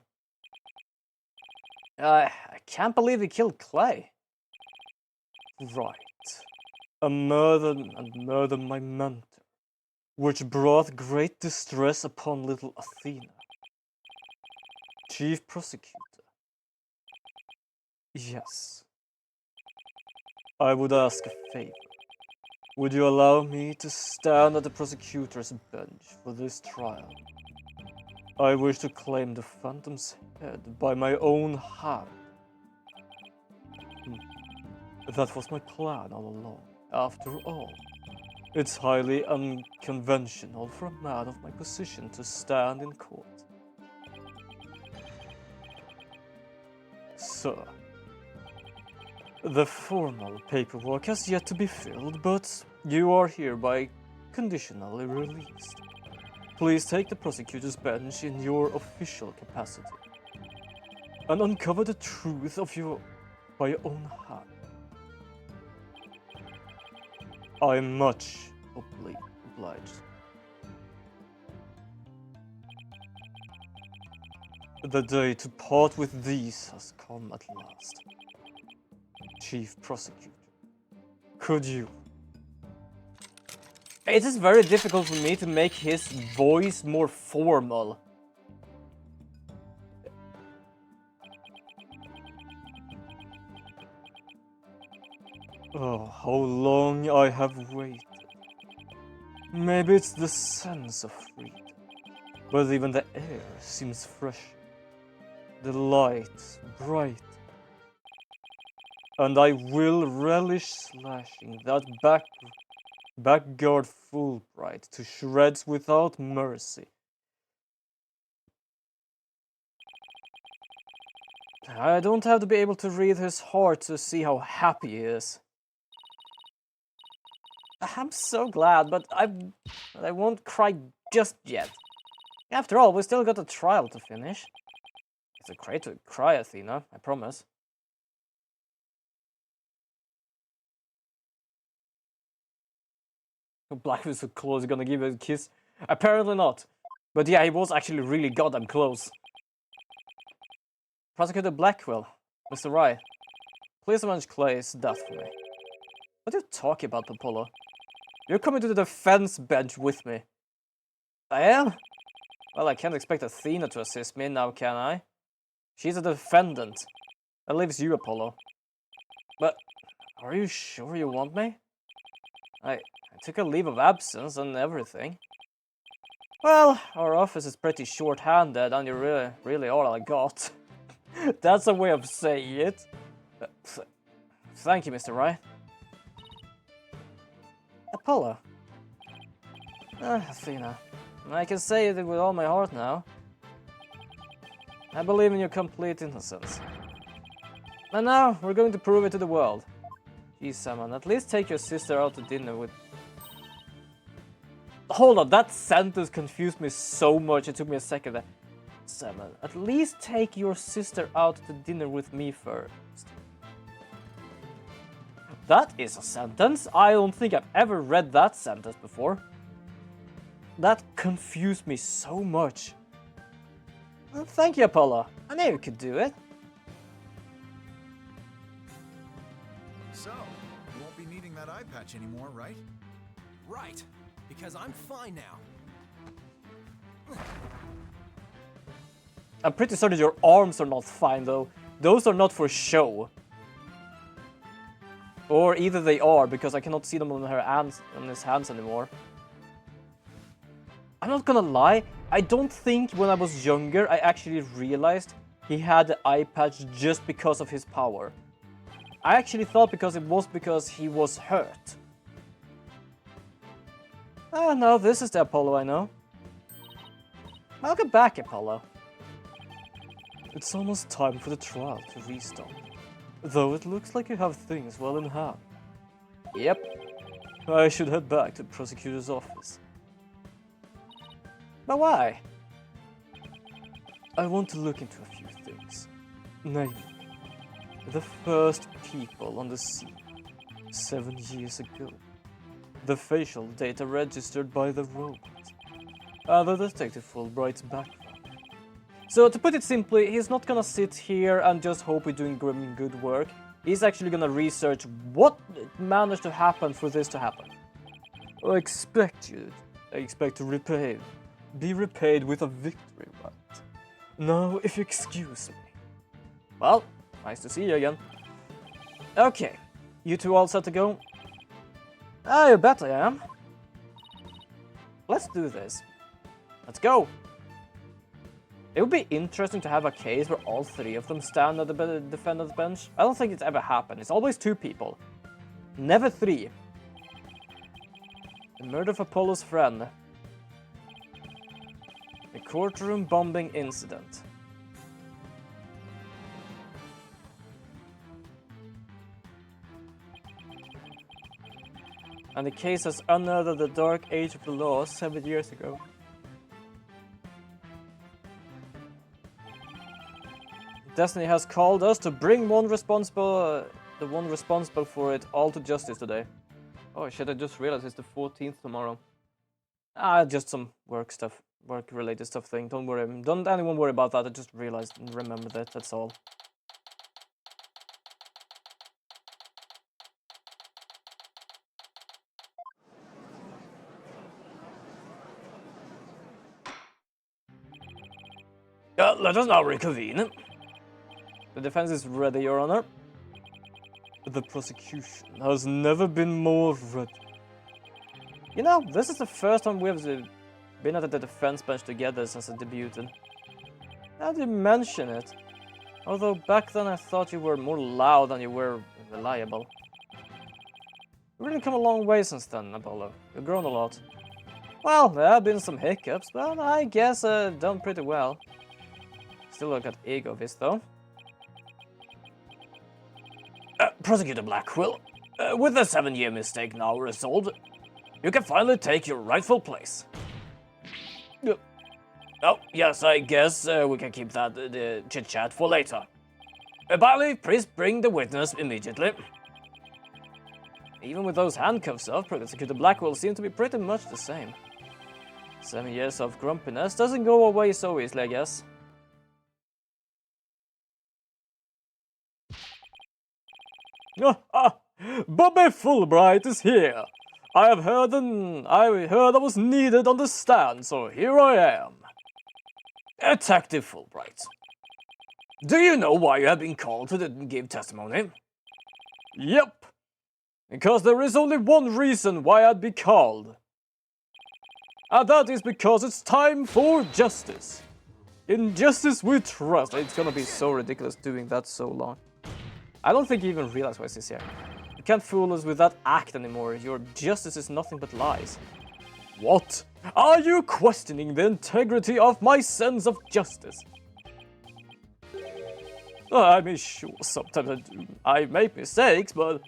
A: I can't believe he killed Clay. Right. A murder and murder my mentor, which brought great distress upon little Athena. Chief Prosecutor. Yes. I would ask a favor. Would you allow me to stand at the prosecutor's bench for this trial? I wish to claim the Phantom's head by my own hand. That was my plan all along. After all, it's highly unconventional for a man of my position to stand in court. Sir, the formal paperwork has yet to be filled, but you are hereby conditionally released. Please take the prosecutor's bench in your official capacity and uncover the truth by your own hand. I am much obliged. The day to part with these has come at last. Chief Prosecutor, could you? It is very difficult for me to make his voice more formal. Oh, how long I have waited. Maybe it's the sense of freedom, but even the air seems fresh. The light bright. And I will relish slashing that backguard Fulbright to shreds without mercy. I don't have to be able to read his heart to see how happy he is. I'm so glad, but I won't cry just yet. After all, we still got a trial to finish. It's okay to cry, Athena, I promise. Black was so close, gonna give her a kiss? Apparently not. But yeah, he was actually really goddamn close. Prosecutor Blackwell, Mr. Rye, please avenge Clay's death for me. What are you talking about, Apollo? You're coming to the defense bench with me. I am? Well, I can't expect Athena to assist me now, can I? She's a defendant. That leaves you, Apollo. But, are you sure you want me? I took a leave of absence and everything. Well, our office is pretty short-handed and you really all I got. That's a way of saying it. Thank you, Mr. Rye. Apollo. Athena. I can say it with all my heart now. I believe in your complete innocence. And now, we're going to prove it to the world. Geez, Salmon, at least take your sister out to dinner with... Hold on, that sentence confused me so much, it took me a second. Salmon, at least take your sister out to dinner with me first. That is a sentence. I don't think I've ever read that sentence before. That confused me so much. Well, thank you, Apollo. I knew you could do it.
C: So, you won't be needing that eye patch anymore, right?
D: Right, because I'm fine now.
A: I'm pretty certain your arms are not fine, though. Those are not for show. Or either they are, because I cannot see them on his hands anymore. I'm not gonna lie, I don't think when I was younger I actually realized he had the eye patch just because of his power. I actually thought because he was hurt. Ah, no, this is the Apollo I know. Welcome back, Apollo. It's almost time for the trial to restart. Though it looks like you have things well in hand. Yep. I should head back to the prosecutor's office. But why? I want to look into a few things. Namely, the first people on the scene 7 years ago. The facial data registered by the robot. And the Detective Fulbright's background. So to put it simply, he's not gonna sit here and just hope we're doing good work. He's actually gonna research what managed to happen for this to happen. I expect to be repaid with a victory, right? Now, if you excuse me. Well, nice to see you again. Okay, you two all set to go? Ah, you bet I am. Let's do this. Let's go. It would be interesting to have a case where all three of them stand at the defendant's bench. I don't think it's ever happened. It's always two people. Never three. The murder of Apollo's friend. The courtroom bombing incident. And the case has unearthed the dark age of the law 7 years ago. Destiny has called us to bring the one responsible for it all to justice today. Oh shit, I just realized it's the 14th tomorrow. Ah, just some work-related stuff thing. Don't worry, don't anyone worry about that. I just realized and remembered it, that's all.
B: Let us now reconvene.
A: The defense is ready, Your Honor. The prosecution has never been more ready. You know, this is the first time we've been at the defense bench together since I debuted. Now that you mention it. Although back then I thought you were more loud than you were reliable. You've really come a long way since then, Apollo. You've grown a lot. Well, there have been some hiccups, but I guess I've done pretty well. Still got ego of this, though.
B: Prosecutor Blackwell, with the 7-year mistake now resolved, you can finally take your rightful place. Oh, yes, I guess we can keep that chit-chat for later. Bailey, please bring the witness immediately.
A: Even with those handcuffs off, Prosecutor Blackwell seems to be pretty much the same. 7 years of grumpiness doesn't go away so easily, I guess.
E: Bobby Fulbright is here. I heard I was needed on the stand, so here I am.
B: Detective Fulbright, do you know why you have been called to give testimony?
E: Yep. Because there is only one reason why I'd be called. And that is because it's time for justice. In justice we trust.
A: It's gonna be so ridiculous doing that so long. I don't think you even realize why he's here. You can't fool us with that act anymore. Your justice is nothing but lies.
E: What? Are you questioning the integrity of my sense of justice? I mean, sure, sometimes I make mistakes, but...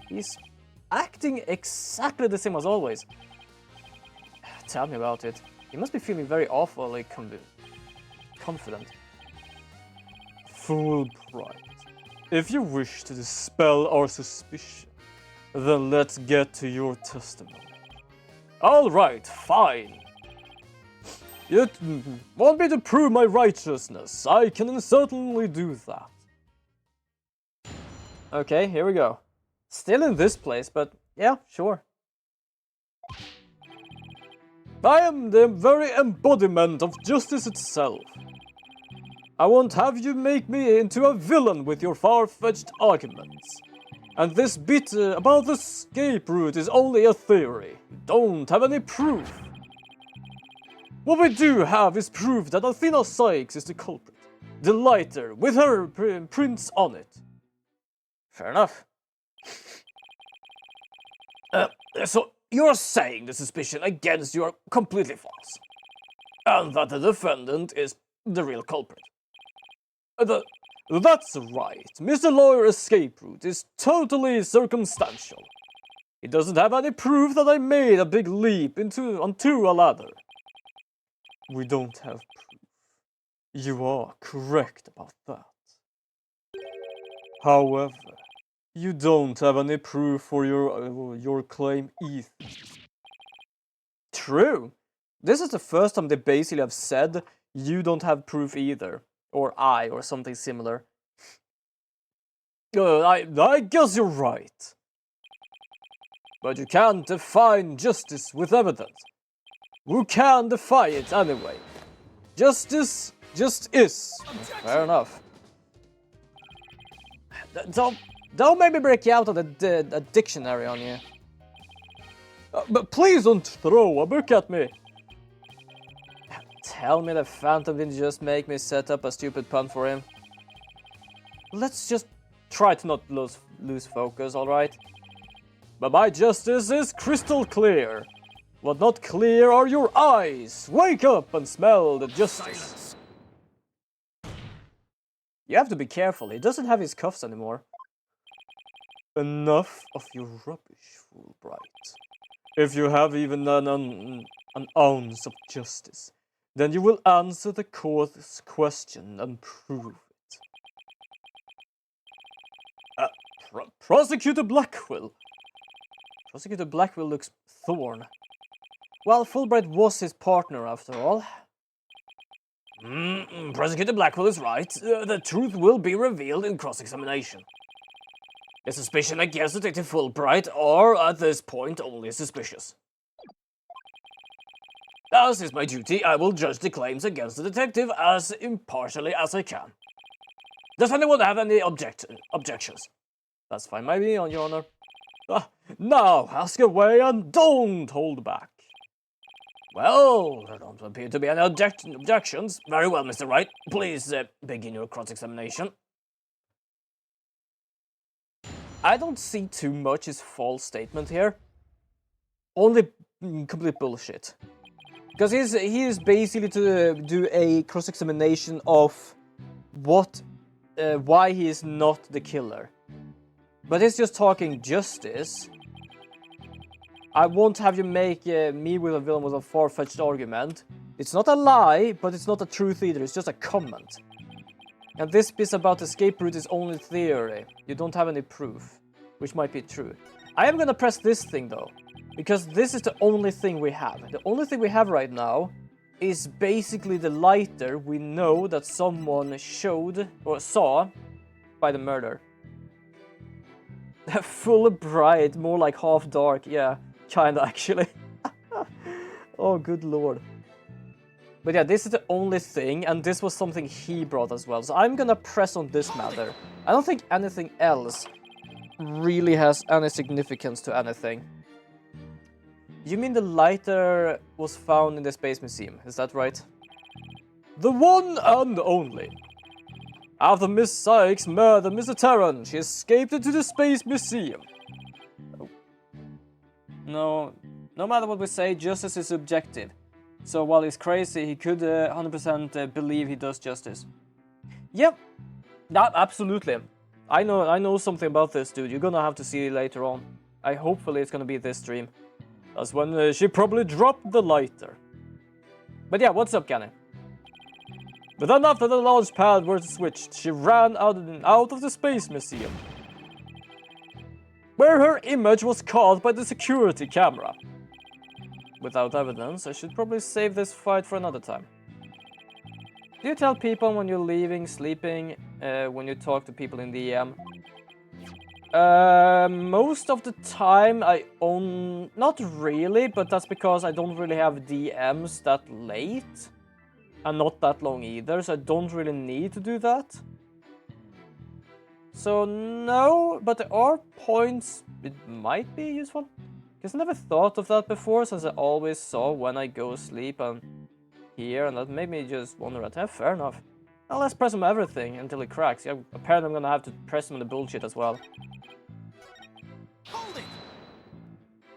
A: He's acting exactly the same as always. Tell me about it. He must be feeling very awfully confident.
E: Fulbright, if you wish to dispel our suspicion, then let's get to your testimony. All right, fine. You want me to prove my righteousness? I can certainly do that.
A: Okay, here we go. Still in this place, but yeah, sure.
E: I am the very embodiment of justice itself. I won't have you make me into a villain with your far-fetched arguments. And this bit about the escape route is only a theory. You don't have any proof. What we do have is proof that Athena Sykes is the culprit. The lighter, with her prints on it.
A: Fair enough.
B: So you're saying the suspicion against you are completely false, and that the defendant is the real culprit?
E: That's right. Mr. Lawyer escape route is totally circumstantial. It doesn't have any proof that I made a big leap onto a ladder. We don't have proof. You are correct about that. However, you don't have any proof for your claim either.
A: True. This is the first time they basically have said you don't have proof either. Or I, or something similar.
E: I guess you're right. But you can't define justice with evidence. You can defy it anyway. Justice just is.
A: Fair enough. Don't make me break you out of the dictionary on you.
E: But please don't throw a book at me.
A: Tell me the Phantom didn't just make me set up a stupid pun for him. Let's just try to not lose focus, alright?
E: But my justice is crystal clear. What not clear are your eyes. Wake up and smell the justice.
A: You have to be careful, he doesn't have his cuffs anymore.
E: Enough of your rubbish, Fulbright. If you have even an ounce of justice, then you will answer the court's question and prove it. Prosecutor Blackwell.
A: Prosecutor Blackwell looks Thorn. Well, Fulbright was his partner after all.
B: Prosecutor Blackwell is right. The truth will be revealed in cross-examination. The suspicion against Detective Fulbright are, at this point, only suspicious. As is my duty, I will judge the claims against the detective as impartially as I can. Does anyone have any objections?
A: That's fine by me, Your Honor.
E: Now, ask away and don't hold back.
B: Well, there don't appear to be any objections. Very well, Mr. Wright. Please begin your cross-examination.
A: I don't see too much as false statement here. Only complete bullshit. Because he is basically to do a cross-examination of why he is not the killer. But he's just talking justice. I won't have you make me with a villain with a far-fetched argument. It's not a lie, but it's not a truth either, it's just a comment. And this piece about escape route is only theory. You don't have any proof, which might be true. I am gonna press this thing though, because this is the only thing we have. The only thing we have right now is basically the lighter we know that someone showed or saw by the murder. Full bright, more like half dark, yeah, kinda actually. Oh, good lord. But yeah, this is the only thing, and this was something he brought as well. So I'm gonna press on this matter. I don't think anything else really has any significance to anything. You mean the lighter was found in the Space Museum, is that right?
E: The one and only. After Miss Sykes murdered Mr. Terran, she escaped into the Space Museum.
A: No matter what we say, justice is subjective. So while he's crazy, he could 100% believe he does justice. Yep, absolutely. I know something about this, dude. You're gonna have to see it later on. Hopefully it's gonna be this stream.
E: That's when she probably dropped the lighter.
A: But yeah, what's up, Kenny?
E: But then after the launch pad was switched, she ran out of the Space Museum, where her image was caught by the security camera.
A: Without evidence, I should probably save this fight for another time. Do you tell people when you're leaving, sleeping, when you talk to people in the EM? Most of the time I own... Not really, but that's because I don't really have DMs that late. And not that long either, so I don't really need to do that. So no, but there are points it might be useful. Because I never thought of that before, since I always saw when I go sleep and here, and that made me just wonder at, fair enough. Now let's press him everything until it cracks. Yeah, apparently I'm gonna have to press him on the bullshit as well.
D: Hold it!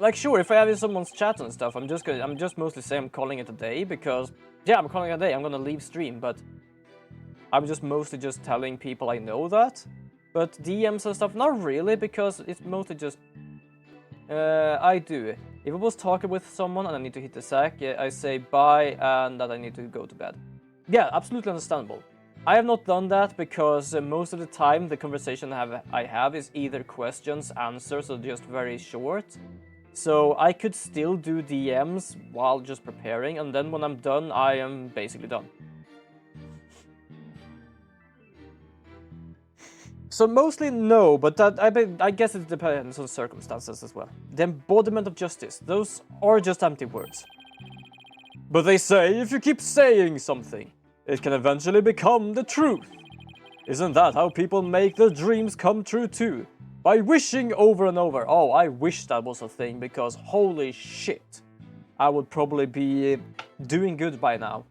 A: Like sure, if I have in someone's chat and stuff, I'm just mostly saying I'm calling it a day, because yeah, I'm calling it a day, I'm gonna leave stream, but I'm just mostly just telling people I know that. But DMs and stuff, not really, because it's mostly just I do. If I was talking with someone and I need to hit the sack, I say bye and that I need to go to bed. Yeah, absolutely understandable. I have not done that because most of the time the conversation I have is either questions, answers, or just very short. So I could still do DMs while just preparing, and then when I'm done, I am basically done. So mostly no, but I guess it depends on circumstances as well. The embodiment of justice, those are just empty words. But they say if you keep saying something, it can eventually become the truth. Isn't that how people make their dreams come true too? By wishing over and over. Oh, I wish that was a thing, because holy shit. I would probably be doing good by now.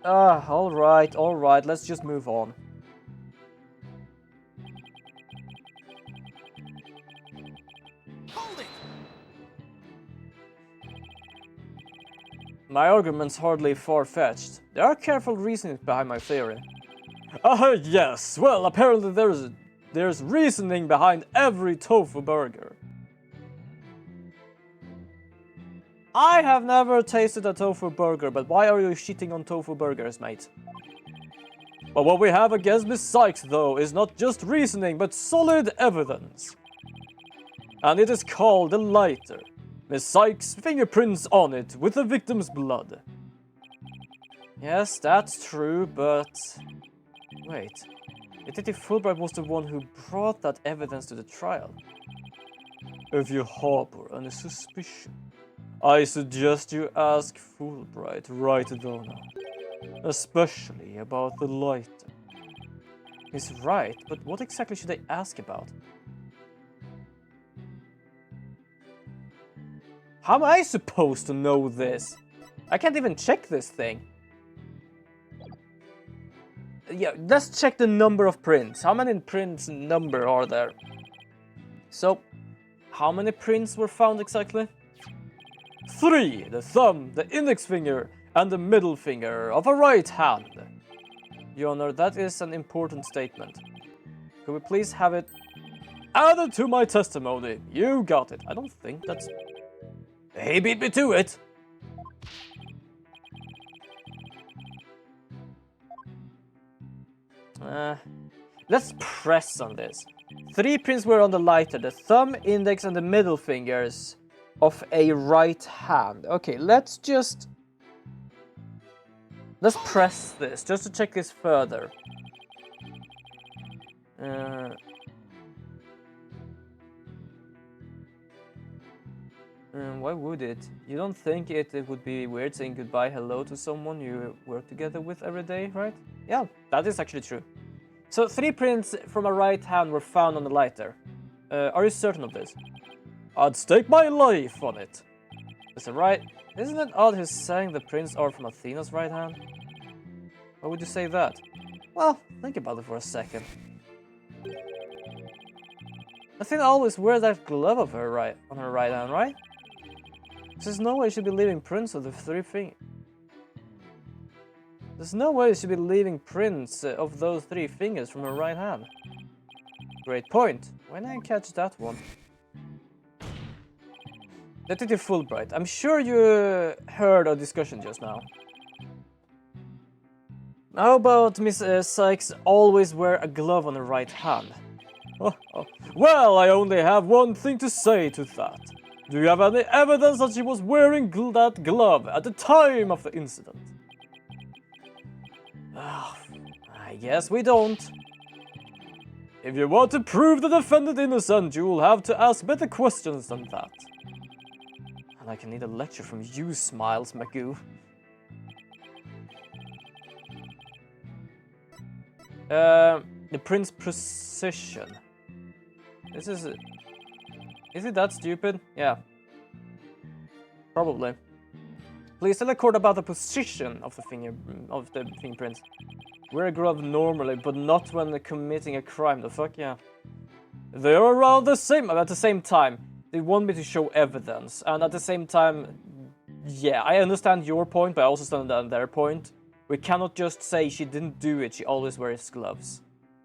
A: Alright, let's just move on.
D: Hold it!
A: My argument's hardly far-fetched. There are careful reasonings behind my theory. Yes, well, apparently there's reasoning behind every tofu burger. I have never tasted a tofu burger, but why are you shitting on tofu burgers, mate? But what we have against Miss Sykes, though, is not just reasoning, but solid evidence. And it is called the lighter. Miss Sykes' fingerprints on it, with the victim's blood. Yes, that's true, but... Wait. Detective Fulbright was the one who brought that evidence to the trial. If you harbor any suspicion, I suggest you ask Fulbright right down now. Especially about the lighter. He's right, but what exactly should I ask about? How am I supposed to know this? I can't even check this thing. Yeah, let's check the number of prints. How many prints number are there? So, how many prints were found exactly? 3! The thumb, the index finger, and the middle finger of a right hand. Your Honor, that is an important statement. Could we please have it added to my testimony? You got it. I don't think that's... He beat me to it! Let's press on this. 3 prints were on the lighter, the thumb, index, and the middle fingers of a right hand. Okay, let's press this, just to check this further. Why would it? You don't think it would be weird saying goodbye, hello to someone you work together with every day, right? Yeah, that is actually true. So 3 prints from a right hand were found on the lighter. Are you certain of this? I'd stake my life on it. Is it right? Isn't it odd he's saying the prints are from Athena's right hand? Why would you say that? Well, think about it for a second. Athena always wears that glove of her on her right hand, right? There's no way she'd be leaving prints of the 3 fingers. There's no way she'd be leaving prints of those 3 fingers from her right hand. Great point. Why didn't I catch that one? Detective Fulbright, I'm sure you heard our discussion just now. How about Miss Sykes always wear a glove on her right hand? Well, I only have one thing to say to that. Do you have any evidence that she was wearing that glove at the time of the incident? I guess we don't. If you want to prove the defendant innocent, you will have to ask better questions than that. And I can need a lecture from you, Smiles Magoo. The print's precision. This is it. Is it that stupid? Yeah. Probably. Please tell the court about the position of the fingerprints. Wear a glove normally, but not when committing a crime. The fuck, yeah. They are around the same, at the same time. They want me to show evidence, and at the same time, yeah, I understand your point, but I also understand their point. We cannot just say she didn't do it, she always wears gloves.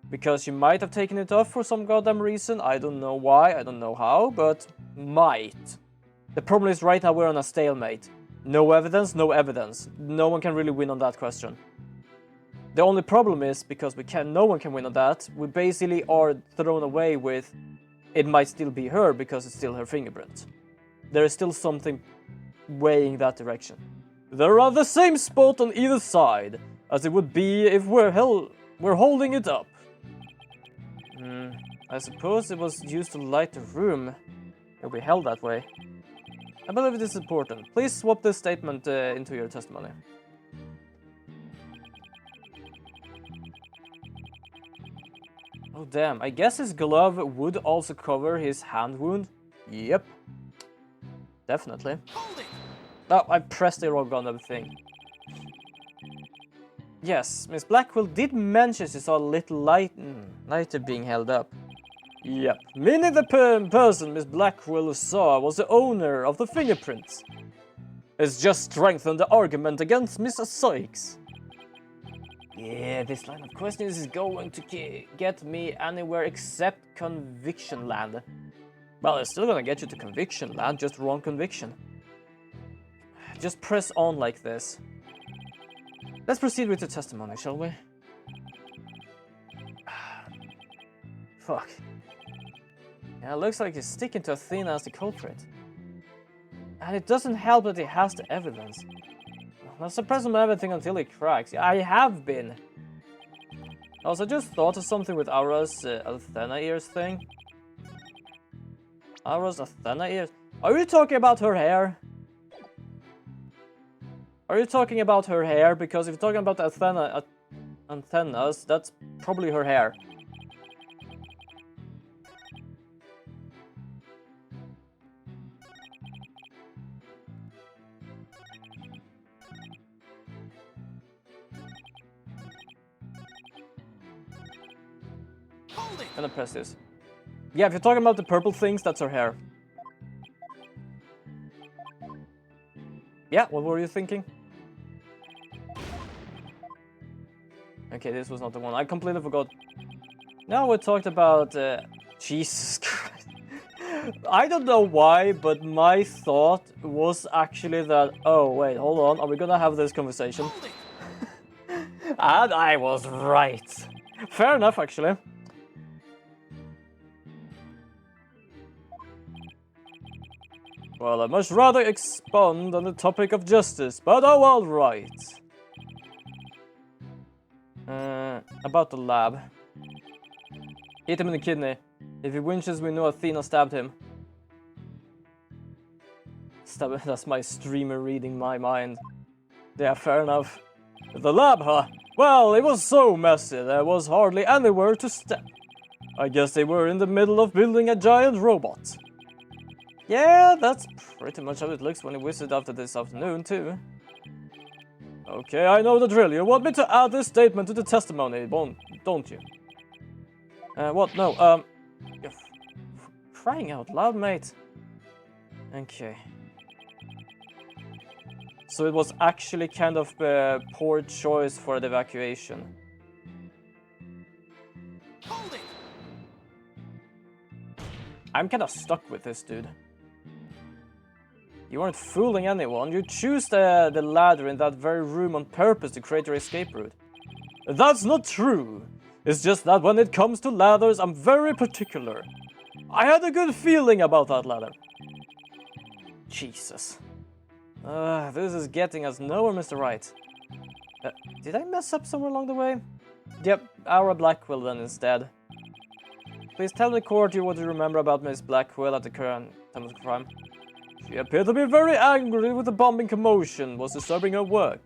A: Because she might have taken it off for some goddamn reason, I don't know why, I don't know how, but might. The problem is right now we're on a stalemate. No evidence, no evidence. No one can really win on that question. The only problem is, because no one can win on that, we basically are thrown away with it might still be her because it's still her fingerprint. There is still something weighing that direction. They're on the same spot on either side, as it would be if we're We're holding it up. I suppose it was used to light the room. It'll be held that way. I believe it is important. Please swap this statement into your testimony. Oh damn, I guess his glove would also cover his hand wound. Yep. Definitely.
D: Hold it!
A: Oh, I pressed the wrong on the thing. Yes, Miss Blackwell did mention she saw a little lighter being held up. Yep, meaning the person Miss Blackwell saw was the owner of the fingerprints. It's just strengthened the argument against Miss Sykes. Yeah, this line of questions is going to get me anywhere except conviction land. Well, it's still gonna get you to conviction land, just wrong conviction. Just press on like this. Let's proceed with the testimony, shall we? Fuck. Yeah, it looks like he's sticking to Athena as the culprit. And it doesn't help that he has the evidence. Now suppress him everything until he cracks. Yeah, I have been. Also, I just thought of something with Aura's Athena ears thing. Aura's Athena ears? Are you talking about her hair? Are you talking about her hair? Because if you're talking about Athena antennas, that's probably her hair.
D: Hold it!
A: I'm gonna press this. Yeah, if you're talking about the purple things, that's her hair. Yeah, what were you thinking? Okay, this was not the one. I completely forgot. Now we talked about... Jesus Christ. I don't know why, but my thought was actually that... Oh, wait, hold on. Are we gonna have this conversation?
D: Hold it!
A: And I was right. Fair enough, actually. Well, I much rather expound on the topic of justice, but oh, all right. About the lab. Hit him in the kidney. If he winches, we know Athena stabbed him. That's my streamer reading my mind. Yeah, fair enough. The lab, huh? Well, it was so messy, there was hardly anywhere to step. I guess they were in the middle of building a giant robot. Yeah, that's pretty much how it looks when we visit after this afternoon, too. Okay, I know the drill. You want me to add this statement to the testimony, don't you? What? No, you're crying out loud, mate. Okay. So it was actually kind of a poor choice for the evacuation.
D: Hold it!
A: I'm kind of stuck with this, dude. You weren't fooling anyone. You choose the ladder in that very room on purpose to create your escape route. That's not true. It's just that when it comes to ladders, I'm very particular. I had a good feeling about that ladder. Jesus. This is getting us nowhere, Mr. Wright. Did I mess up somewhere along the way? Yep, Aura Blackwell then instead. Please tell the court what you remember about Miss Blackwell at the current time of the crime. She appeared to be very angry with the bombing commotion was disturbing her work.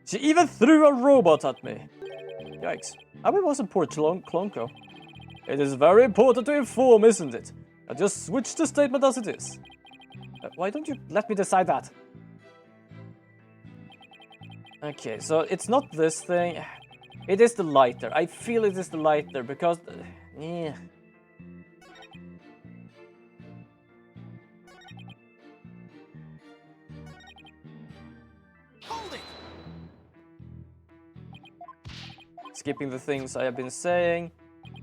A: She even threw a robot at me. Yikes. I mean, it was a poor Clonko. It is very important to inform, isn't it? I just switched the statement as it is. Why don't you let me decide that? Okay, so it's not this thing. It is the lighter. I feel it is the lighter because... yeah.
D: Hold it!
A: Skipping the things I have been saying.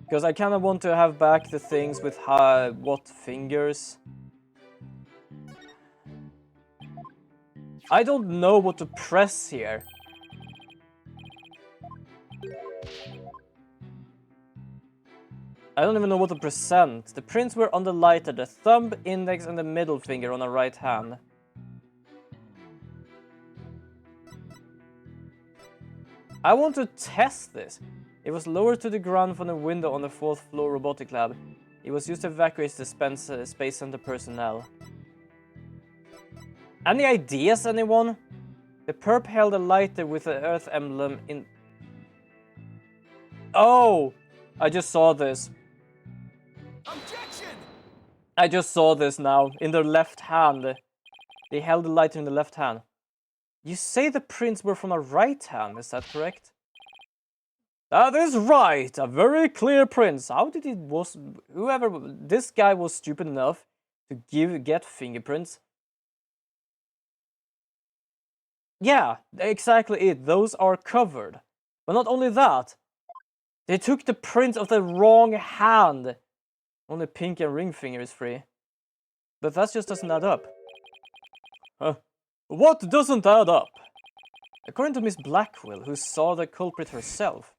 A: Because I kind of want to have back the things with what fingers. I don't know what to press here. I don't even know what to present. The prints were on the lighter, the thumb, index, and the middle finger on the right hand. I want to test this. It was lowered to the ground from a window on the 4th floor robotic lab. It was used to evacuate the Space Center personnel. Any ideas, anyone? The perp held a lighter with the Earth emblem in... Oh! I just saw this.
D: Objection!
A: I just saw this now, in their left hand. They held the lighter in the left hand. You say the prints were from a right hand, is that correct? That is right! A very clear print. How did it was... Whoever... This guy was stupid enough to get fingerprints. Yeah, exactly it. Those are covered. But not only that, they took the print of the wrong hand. Only pinky and ring finger is free. But that just doesn't add up. What doesn't add up? According to Miss Blackwell, who saw the culprit herself,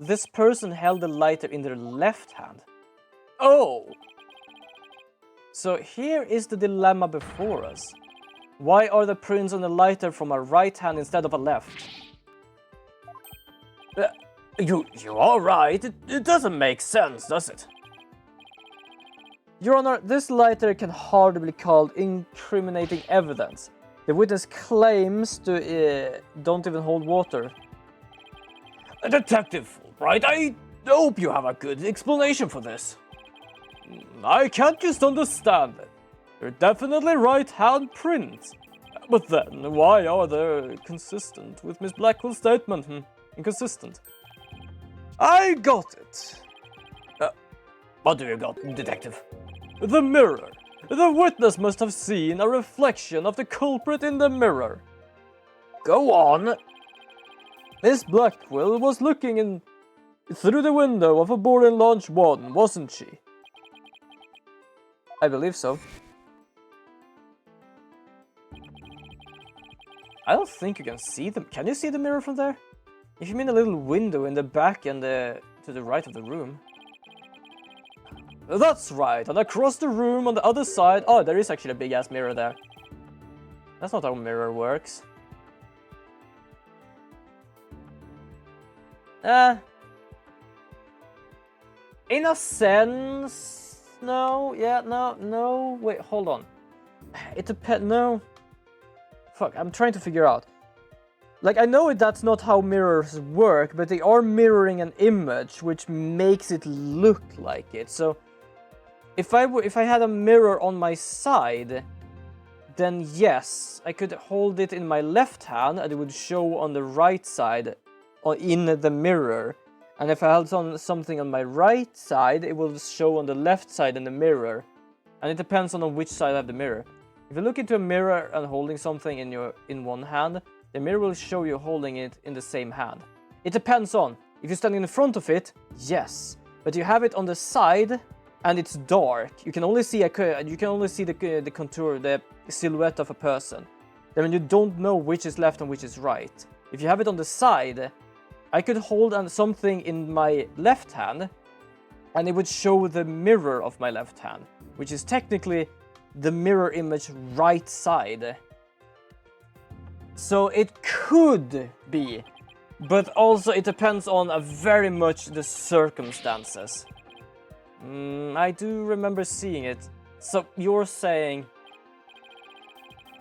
A: this person held the lighter in their left hand. Oh! So here is the dilemma before us. Why are the prints on the lighter from a right hand instead of a left? You are right. It doesn't make sense, does it? Your Honor, this lighter can hardly be called incriminating evidence. The witness claims to don't even hold water.
B: Detective Fulbright, I hope you have a good explanation for this.
E: I can't just understand it. They're definitely right-hand prints. But then, why are they consistent with Miss Blackwell's statement? Inconsistent. I got it.
B: What do you got, Detective?
E: The mirror. The witness must have seen a reflection of the culprit in the mirror.
B: Go on.
E: Miss Blackwell was looking in through the window of a boarding launch 1, wasn't she?
A: I believe so. I don't think you can see them. Can you see the mirror from there? If you mean a little window in the back and to the right of the room.
E: That's right, and across the room on the other side... Oh, there is actually a big-ass mirror there.
A: That's not how a mirror works. In a sense... No, yeah, no, wait, hold on. It depends, no. Fuck, I'm trying to figure out. Like, I know that's not how mirrors work, but they are mirroring an image, which makes it look like it. So, if I had a mirror on my side, then yes, I could hold it in my left hand, and it would show on the right side, in the mirror. And if I held something on my right side, it will show on the left side in the mirror. And it depends on which side I have the mirror. If you look into a mirror and holding something in one hand, the mirror will show you holding it in the same hand. It depends on. If you're standing in front of it, yes. But you have it on the side and it's dark. You can only see the contour, the silhouette of a person. Then you don't know which is left and which is right. If you have it on the side, I could hold something in my left hand and it would show the mirror of my left hand, which is technically the mirror image right side. So it could be, but also it depends on very much the circumstances. I do remember seeing it. So you're saying...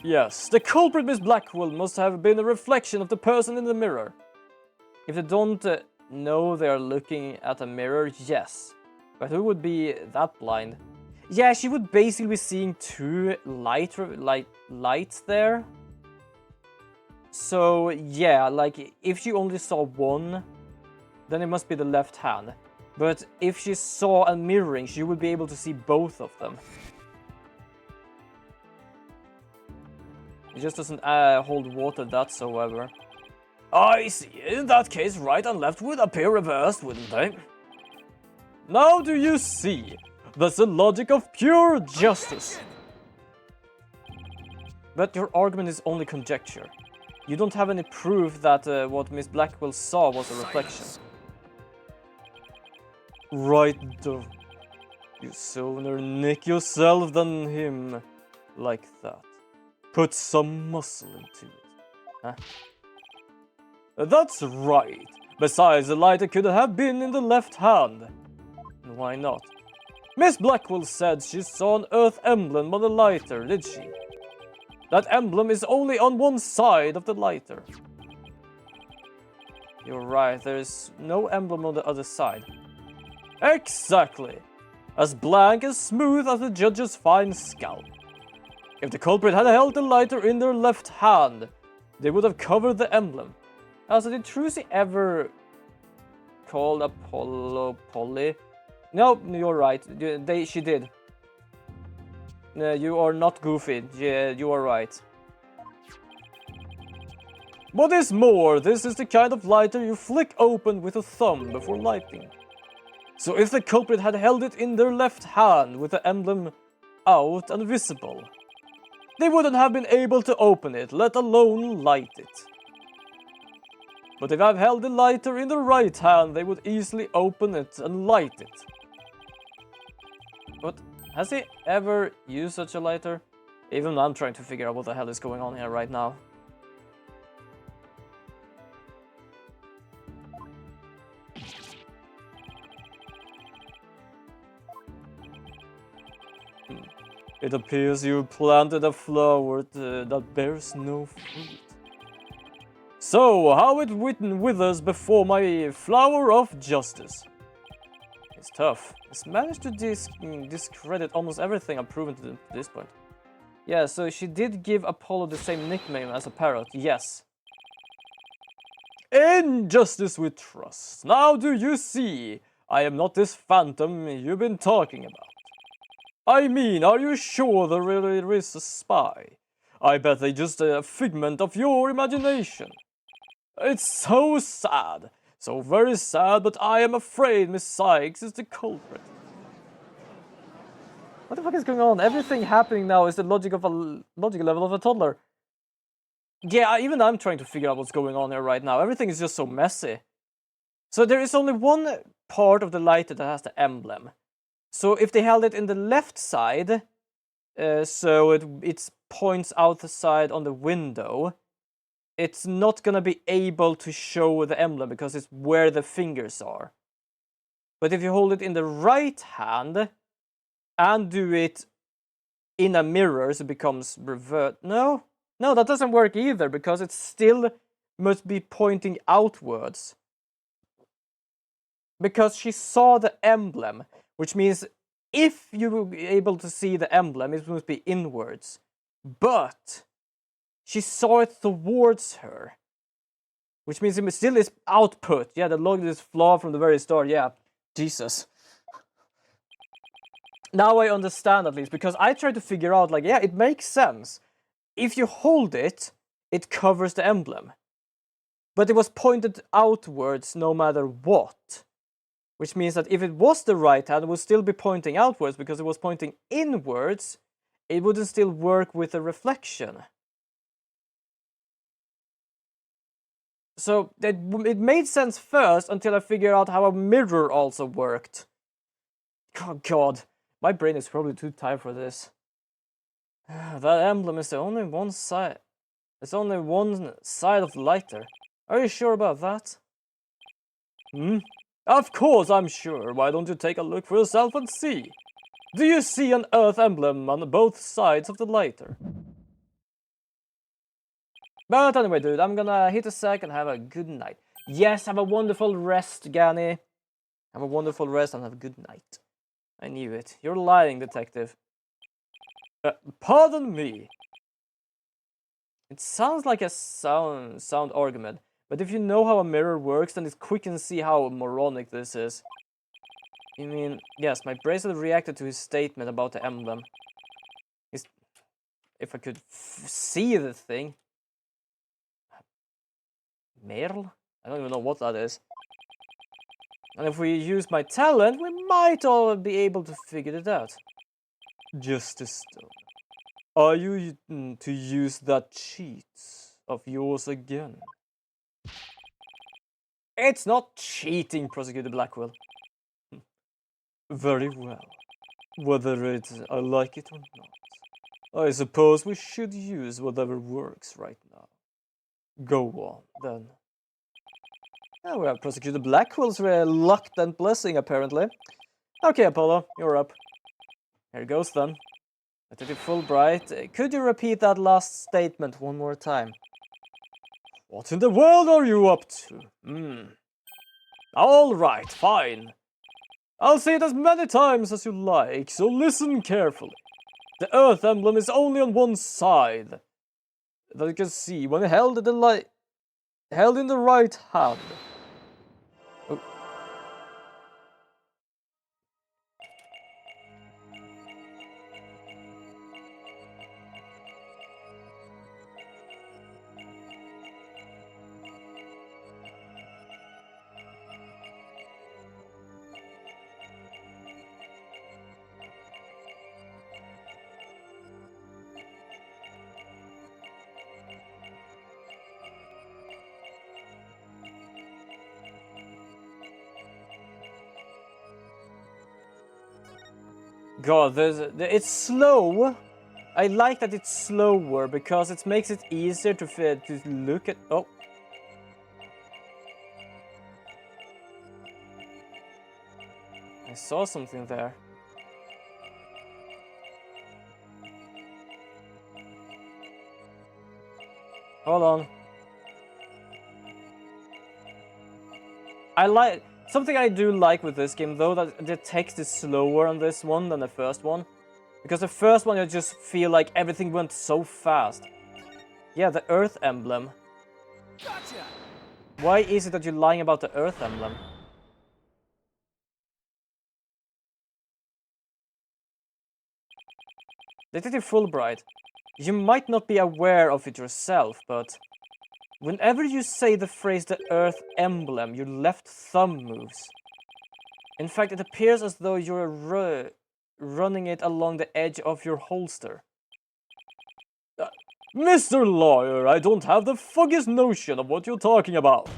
E: Yes, the culprit, Miss Blackwell, must have been a reflection of the person in the mirror.
A: If they don't know they are looking at a mirror, yes. But who would be that blind? Yeah, she would basically be seeing two lights there. So yeah, like if she only saw one, then it must be the left hand. But if she saw a mirroring, she would be able to see both of them. It just doesn't hold water whatsoever.
B: I see. In that case, right and left would appear reversed, wouldn't they?
E: Now do you see? That's the logic of pure justice.
A: But your argument is only conjecture. You don't have any proof that what Miss Blackwell saw was a reflection.
E: Right, though. You sooner nick yourself than him like that. Put some muscle into it. Huh? That's right. Besides, the lighter could have been in the left hand. Why not? Miss Blackwell said she saw an Earth emblem on the lighter, did she? That emblem is only on one side of the lighter. You're right, there's no emblem on the other side. Exactly! As blank and smooth as the judge's fine scalp. If the culprit had held the lighter in their left hand, they would have covered the emblem. Also, did Trucy ever call Apollo Polly? No, you're right. She did. You are not goofy. Yeah, you are right. What is more, this is the kind of lighter you flick open with a thumb before lighting. So if the culprit had held it in their left hand with the emblem out and visible, they wouldn't have been able to open it, let alone light it. But if I've held the lighter in the right hand, they would easily open it and light it. But has he ever used such a lighter? Even I'm trying to figure out what the hell is going on here right now. It appears you planted a flower that bears no fruit. So, how it withers before my flower of justice. It's tough. It's managed to discredit almost everything I've proven to this point. Yeah, so she did give Apollo the same nickname as a parrot, yes. In justice we trust. Now do you see? I am not this phantom you've been talking about. I mean, are you sure there really is a spy? I bet they just a figment of your imagination. It's so sad. So very sad, but I am afraid Miss Sykes is the culprit. What the fuck is going on? Everything happening now is the logical level of a toddler. Yeah, even I'm trying to figure out what's going on here right now. Everything is just so messy. So there is only one part of the lighter that has the emblem. So if they held it in the left side, so it points out the side on the window, it's not gonna be able to show the emblem because it's where the fingers are. But if you hold it in the right hand and do it in a mirror, so it becomes revert. No, that doesn't work either because it still must be pointing outwards. Because she saw the emblem, which means if you were able to see the emblem, it must be inwards. But she saw it towards her, which means it still is output. Yeah, the logic is flawed from the very start. Yeah, Jesus. Now I understand at least, because I tried to figure out, like, yeah, it makes sense. If you hold it, it covers the emblem. But it was pointed outwards no matter what. Which means that if it was the right hand, it would still be pointing outwards because it was pointing inwards. It wouldn't still work with the reflection. So it made sense first until I figured out how a mirror also worked. Oh God, my brain is probably too tired for this. That emblem is the only one side. It's only one side of the lighter. Are you sure about that? Of course I'm sure. Why don't you take a look for yourself and see? Do you see an Earth emblem on both sides of the lighter? But anyway, dude, I'm gonna hit a sec and have a good night. Yes, have a wonderful rest, Gani. Have a wonderful rest and have a good night. I knew it. You're lying, detective. Pardon me. It sounds like a sound argument, but if you know how a mirror works, then it's quick and see how moronic this is. You mean, yes, my bracelet reacted to his statement about the emblem. If I could see the thing. Merle? I don't even know what that is. And if we use my talent, we might all be able to figure it out. Justice Stone. Are you to use that cheat of yours again? It's not cheating, Prosecutor Blackwell. Very well. Whether I like it or not, I suppose we should use whatever works right now. Go on, then.
A: Oh, we have Prosecutor Blackwell's reluctant blessing, apparently. Okay, Apollo, you're up. Here goes then. Detective Fulbright, could you repeat that last statement one more time?
E: What in the world are you up to? Alright, fine. I'll say it as many times as you like, so listen carefully. The Earth emblem is only on one side that you can see when held in the right hand. Oh.
A: God, it's slow. I like that it's slower because it makes it easier to look at. Oh. I saw something there. Hold on. Something I do like with this game, though, that the text is slower on this one than the first one. Because the first one, you just feel like everything went so fast. Yeah, the Earth emblem.
D: Gotcha!
A: Why is it that you're lying about the Earth emblem? Detective Fulbright, you might not be aware of it yourself, but whenever you say the phrase the Earth emblem, your left thumb moves. In fact, it appears as though you're running it along the edge of your holster.
E: Mr. Lawyer, I don't have the foggiest notion of what you're talking about.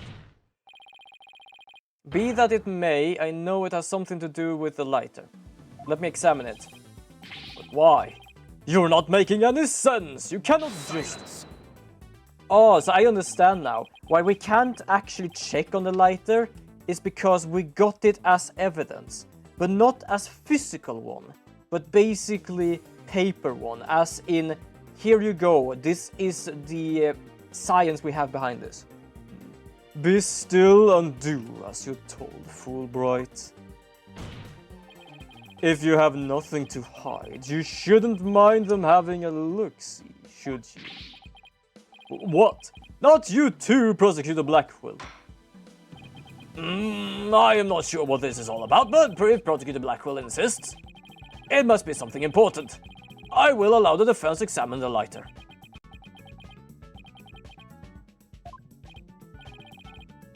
A: Be that it may, I know it has something to do with the lighter. Let me examine it.
E: But why? You're not making any sense. You cannot just...
A: Oh, so I understand now. Why we can't actually check on the lighter is because we got it as evidence, but not as physical one, but basically paper one, as in, here you go, this is the science we have behind this.
E: Be still and do as you're told, Fulbright. If you have nothing to hide, you shouldn't mind them having a look-see, should you? What? Not you too, Prosecutor Blackwell.
B: I am not sure what this is all about, but if Prosecutor Blackwell insists, it must be something important. I will allow the defense to examine the lighter.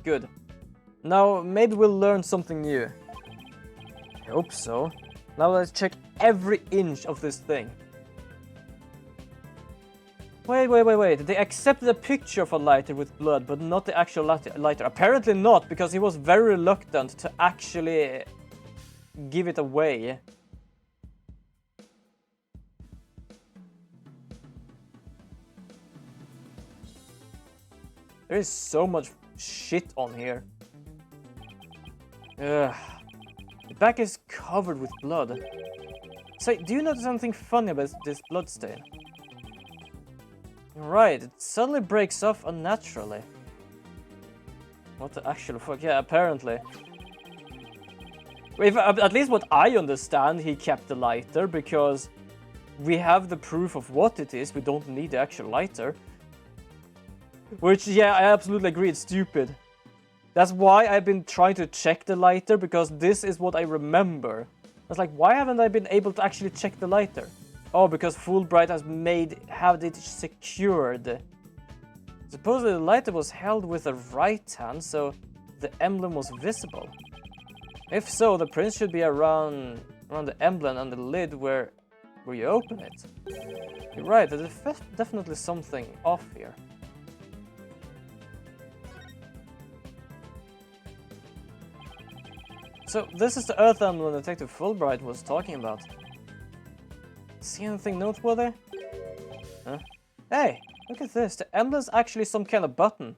A: Good. Now, maybe we'll learn something new. I hope so. Now let's check every inch of this thing. Wait. They accepted a picture of a lighter with blood, but not the actual lighter. Apparently not, because he was very reluctant to actually give it away. There is so much shit on here. Ugh. The back is covered with blood. Say, do you notice something funny about this blood stain? Right, it suddenly breaks off unnaturally. What the actual fuck? Yeah, apparently. At least what I understand, he kept the lighter, because we have the proof of what it is, we don't need the actual lighter. Which, yeah, I absolutely agree, it's stupid. That's why I've been trying to check the lighter, because this is what I remember. I was like, why haven't I been able to actually check the lighter? Oh, because Fulbright has had it secured. Supposedly the lighter was held with the right hand, so the emblem was visible. If so, the print should be around the emblem and the lid where you open it. You're right, there's definitely something off here. So this is the Earth emblem Detective Fulbright was talking about. See anything noteworthy? Huh? Hey, look at this. The emblem's actually some kind of button.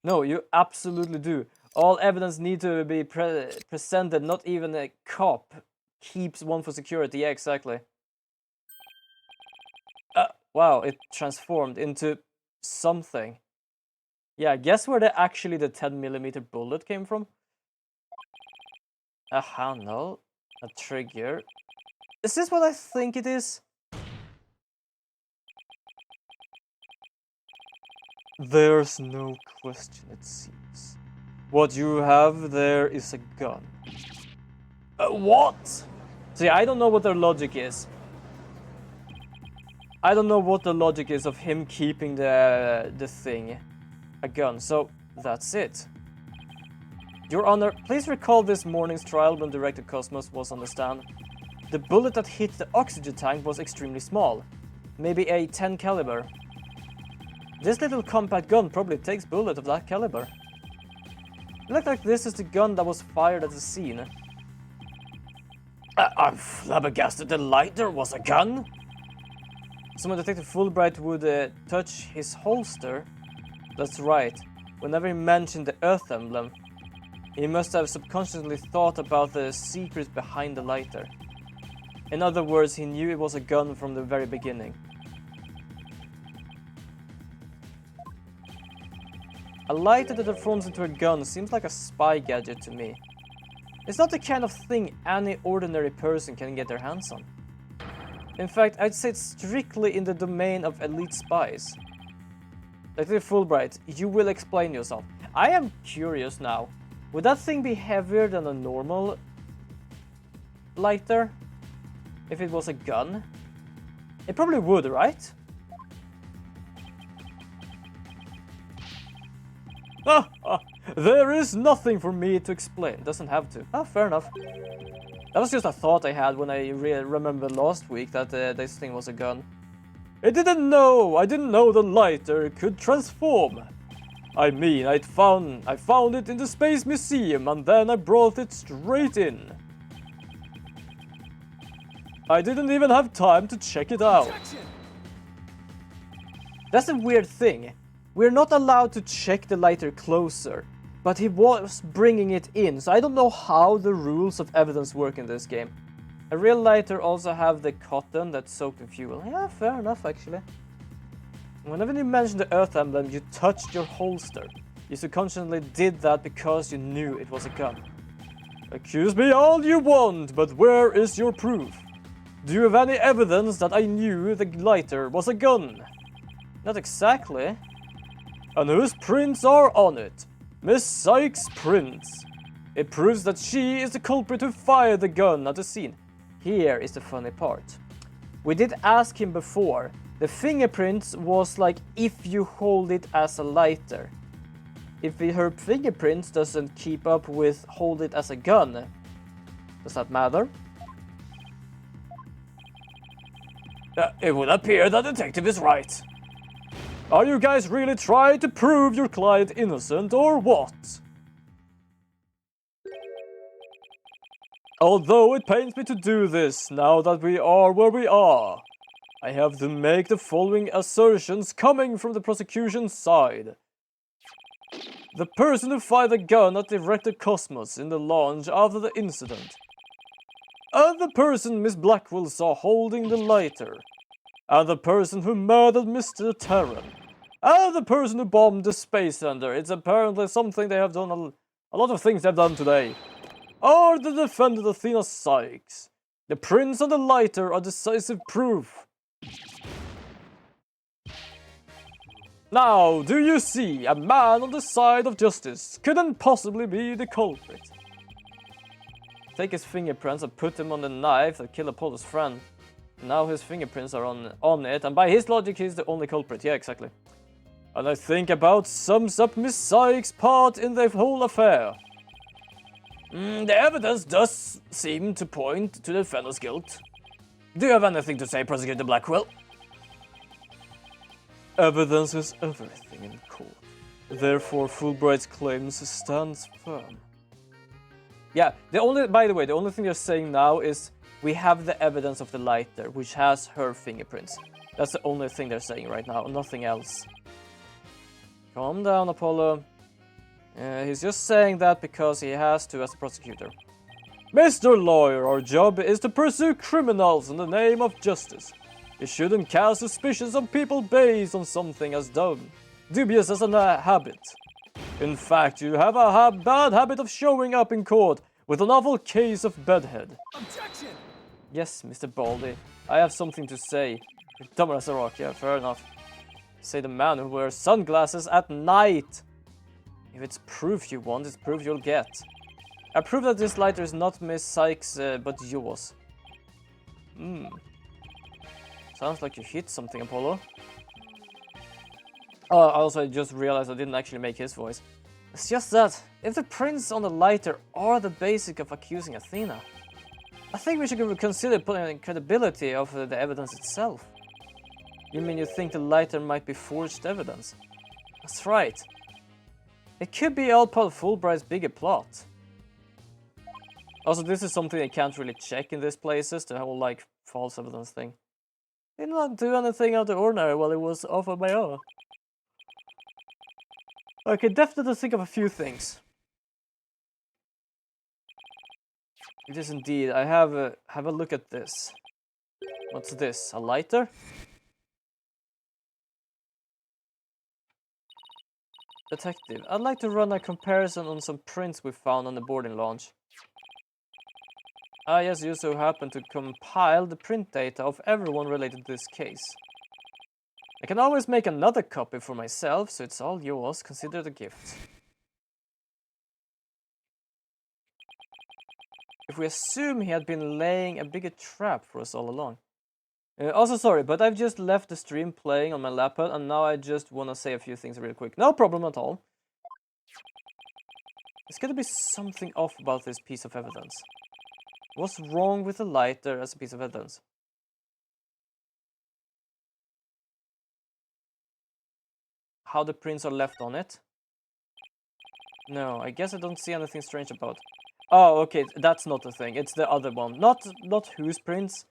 A: No, you absolutely do. All evidence need to be presented, not even a cop keeps one for security. Yeah, exactly. Wow, it transformed into something. Yeah, guess where actually the 10mm bullet came from? A handle, a trigger. Is this what I think it is? There's no question, it seems. What you have there is a gun. What? See, I don't know what their logic is. I don't know what the logic is of him keeping the thing. A gun, so that's it. Your Honor, please recall this morning's trial when Director Cosmos was on the stand. The bullet that hit the oxygen tank was extremely small. Maybe a 10 caliber. This little compact gun probably takes bullets of that caliber. It looks like this is the gun that was fired at the scene.
B: I'm flabbergasted the lighter was a gun?
A: So when Detective Fulbright would touch his holster, that's right, whenever he mentioned the Earth emblem, he must have subconsciously thought about the secret behind the lighter. In other words, he knew it was a gun from the very beginning. A lighter that transforms into a gun seems like a spy gadget to me. It's not the kind of thing any ordinary person can get their hands on. In fact, I'd say it's strictly in the domain of elite spies. Detective Fulbright, you will explain yourself. I am curious now. Would that thing be heavier than a normal lighter? If it was a gun? It probably would, right? There is nothing for me to explain. Doesn't have to. Oh, fair enough. That was just a thought I had when I remembered last week that this thing was a gun. I didn't know the lighter could transform. I mean, I found it in the Space Museum and then I brought it straight in. I didn't even have time to check it out. That's a weird thing. We're not allowed to check the lighter closer, but he was bringing it in, so I don't know how the rules of evidence work in this game. A real lighter also have the cotton that's soaked in fuel. Yeah, fair enough actually. Whenever you mentioned the Earth emblem, you touched your holster. You subconsciously did that because you knew it was a gun. Accuse me all you want, but where is your proof? Do you have any evidence that I knew the lighter was a gun? Not exactly. And whose prints are on it? Miss Sykes' prints. It proves that she is the culprit who fired the gun at the scene. Here is the funny part. We did ask him before. The fingerprints was like if you hold it as a lighter. If her fingerprints doesn't keep up with hold it as a gun, does that matter?
B: It would appear that the detective is right.
E: Are you guys really trying to prove your client innocent or what? Although it pains me to do this now that we are where we are, I have to make the following assertions coming from the prosecution's side. The person who fired the gun at Director Cosmos in the lounge after the incident. And the person Miss Blackwell saw holding the lighter. And the person who murdered Mr. Terran. And the person who bombed the Space Center. It's apparently something they have done, a lot of things they've done today. Are the defendant Athena Sykes. The prints on the lighter are decisive proof. Now, do you see a man on the side of justice couldn't possibly be the culprit? Take his fingerprints and put them on the knife that killed Apollo's friend. Now his fingerprints are on it, and by his logic he's the only culprit. Yeah, exactly. And I think about sums up Miss Sykes' part in the whole affair.
B: The evidence does seem to point to the defendant's guilt. Do you have anything to say, Prosecutor Blackwell?
E: Evidence is everything in court. Therefore, Fulbright's claims stands firm. Yeah, by the way, the only thing they're saying now is we have the evidence of the lighter, which has her fingerprints. That's the only thing they're saying right now, nothing else. Calm down, Apollo.
A: He's just saying that because he has to as a prosecutor.
E: Mr. Lawyer, our job is to pursue criminals in the name of justice. We shouldn't cast suspicions on people based on something as dubious as a habit. In fact, you have a bad habit of showing up in court with a novel case of bedhead.
D: Objection!
A: Yes, Mr. Baldy, I have something to say. Dumbass Rock, yeah, fair enough. Say the man who wears sunglasses at night. If it's proof you want, it's proof you'll get. I prove that this lighter is not Miss Sykes, but yours. Sounds like you hit something, Apollo. Oh, also I just realized I didn't actually make his voice. It's just that, if the prints on the lighter are the basic of accusing Athena, I think we should consider putting credibility of the evidence itself. You mean you think the lighter might be forged evidence? That's right. It could be all part of Fulbright's bigger plot. Also, this is something I can't really check in these places, the whole, like, false evidence thing. Did not do anything out of the ordinary while it was off of my own. I can definitely think of a few things. It is indeed. I have a look at this. What's this? A lighter? Detective, I'd like to run a comparison on some prints we found on the boarding launch. I just so happen to compile the print data of everyone related to this case. I can always make another copy for myself, so it's all yours. Consider it a gift. If we assume he had been laying a bigger trap for us all along. Also, sorry, but I've just left the stream playing on my laptop, and now I just want to say a few things real quick. No problem at all. There's gotta be something off about this piece of evidence. What's wrong with the lighter as a piece of evidence? How the prints are left on it? No, I guess I don't see anything strange about. Oh, okay, that's not the thing. It's the other one. Not whose prints,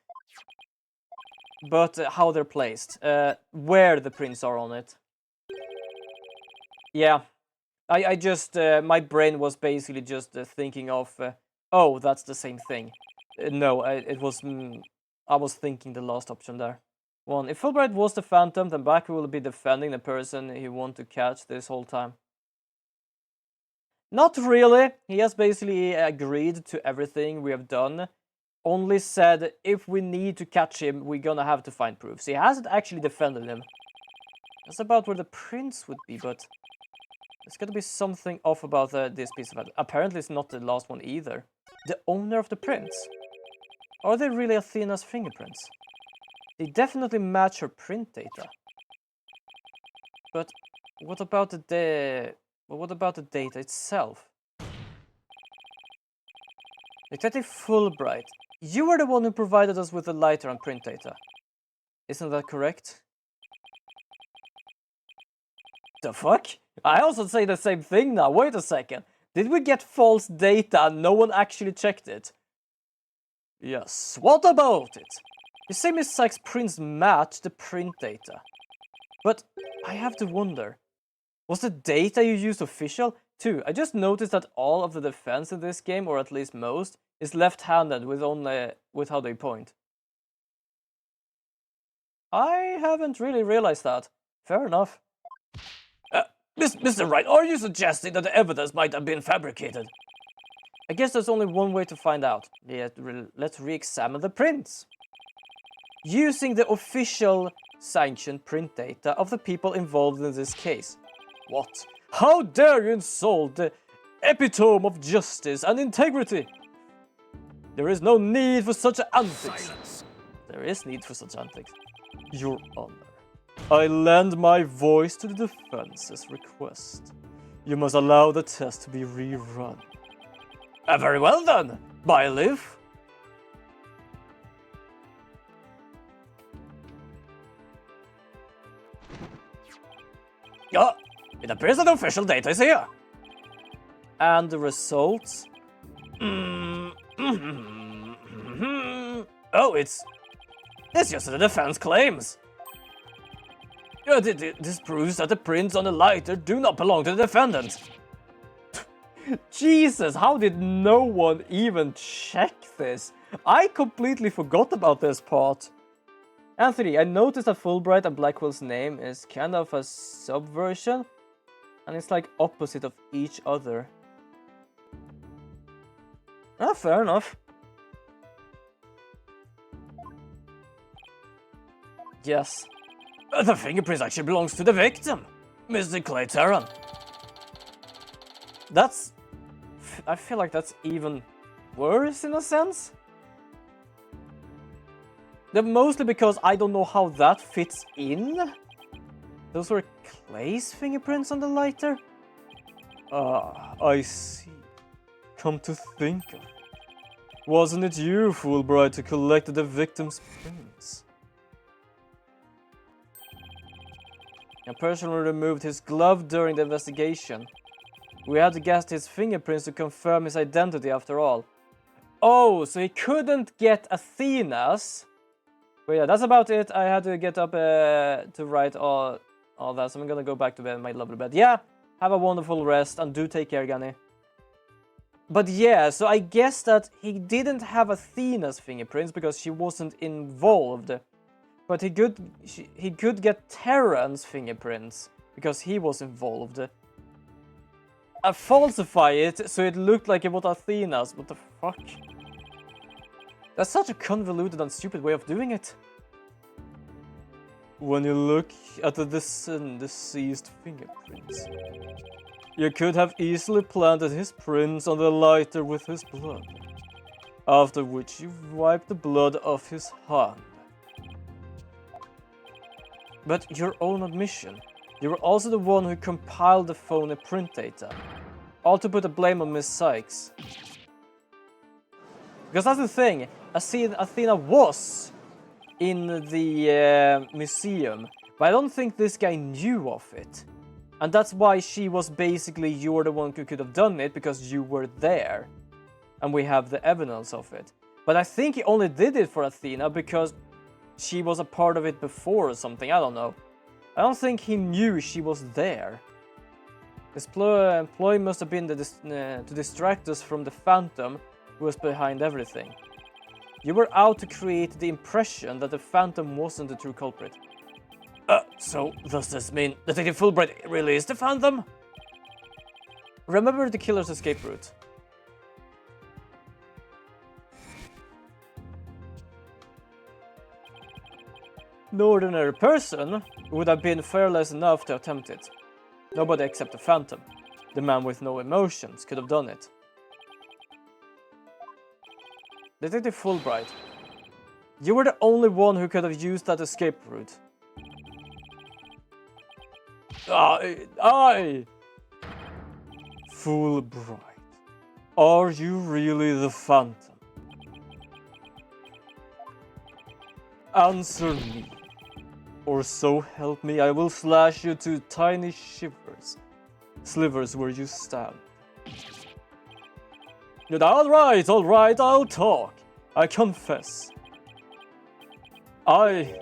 A: but how they're placed. Where the prints are on it. Yeah, I just my brain was basically just thinking of. Oh, that's the same thing. No, it was. I was thinking the last option there. One, if Fulbright was the Phantom, then Baku will be defending the person he wanted to catch this whole time. Not really. He has basically agreed to everything we have done. Only said if we need to catch him, we're gonna have to find proofs. He hasn't actually defended him. That's about where the prints would be, but there's gotta be something off about this piece of it. Apparently, it's not the last one either. The owner of the prints. Are they really Athena's fingerprints? They definitely match her print data. But what about the data itself? Detective Fulbright, you were the one who provided us with the lighter and print data. Isn't that correct? The fuck? I also say the same thing now. Wait a second. Did we get false data and no one actually checked it? Yes. What about it? You say Miss Sykes' prints match the print data. But I have to wonder. Was the data you used official? Too, I just noticed that all of the defense in this game, or at least most, is left-handed with how they point. I haven't really realized that. Fair enough.
B: Mr. Wright, are you suggesting that the evidence might have been fabricated?
A: I guess there's only one way to find out. Let's re-examine the prints. Using the official sanctioned print data of the people involved in this case. What? How dare you insult the epitome of justice and integrity? There is no need for such antics.
D: Silence.
A: There is need for such antics. Your Honor, I lend my voice to the defense's request. You must allow the test to be rerun.
B: Very well then, bailiff. Yeah, it appears that official data is here.
A: And the results?
B: Oh, it's just the defense claims. This proves that the prints on the lighter do not belong to the defendant.
A: Jesus, how did no one even check this? I completely forgot about this part. Anthony, I noticed that Fulbright and Blackwell's name is kind of a subversion, and it's like opposite of each other. Ah, fair enough. Yes.
B: The fingerprints actually belongs to the victim, Mr. Clay Terran.
A: That's... I feel like that's even worse in a sense. Mostly because I don't know how that fits in. Those were Clay's fingerprints on the lighter?
E: Ah, I see. Come to think of it. Wasn't it you, Fulbright, who collected the victim's prints?
A: A person removed his glove during the investigation. We had to guess his fingerprints to confirm his identity after all. Oh, so he couldn't get Athena's. But yeah, that's about it. I had to get up to write all that, so I'm gonna go back to bed, my lovely bed. Yeah, have a wonderful rest, and do take care, Gunny. But yeah, so I guess that he didn't have Athena's fingerprints because she wasn't involved. But he could get Terran's fingerprints because he was involved. I falsify it so it looked like it was Athena's. What the fuck? That's such a convoluted and stupid way of doing it.
E: When you look at the deceased fingerprints, you could have easily planted his prints on the lighter with his blood, after which you wiped the blood off his hand.
A: But your own admission, you were also the one who compiled the phony print data. All to put the blame on Miss Sykes. Because that's the thing, Athena was in the museum, but I don't think this guy knew of it. And that's why she was basically, you're the one who could have done it, because you were there. And we have the evidence of it. But I think he only did it for Athena because she was a part of it before or something, I don't know. I don't think he knew she was there. His employee must have been to distract us from the Phantom who was behind everything. You were out to create the impression that the Phantom wasn't the true culprit.
B: So does this mean Detective Fulbright really is the Phantom?
A: Remember the killer's escape route. No ordinary person would have been fearless enough to attempt it. Nobody except the Phantom, the man with no emotions, could have done it. Detective Fulbright, you were the only one who could have used that escape route.
E: Fulbright, are you really the Phantom? Answer me, or so help me, I will slash you to tiny slivers where you stand. All right, I'll talk. I confess. I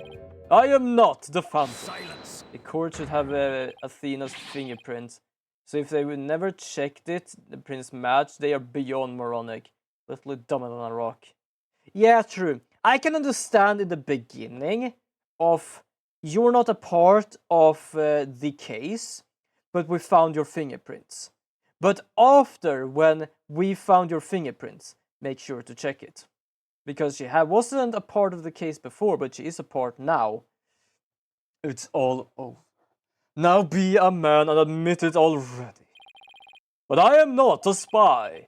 E: am not the Phantom.
C: Silence.
A: The court should have Athena's fingerprints. So if they would never checked it, the prints match, they are beyond moronic. Literally dumber than a rock. Yeah, true. I can understand in the beginning of you're not a part of the case, but we found your fingerprints. But after, when we found your fingerprints, make sure to check it. Because she wasn't a part of the case before, but she is a part now.
E: It's all over. Now be a man and admit it already. But I am not a spy.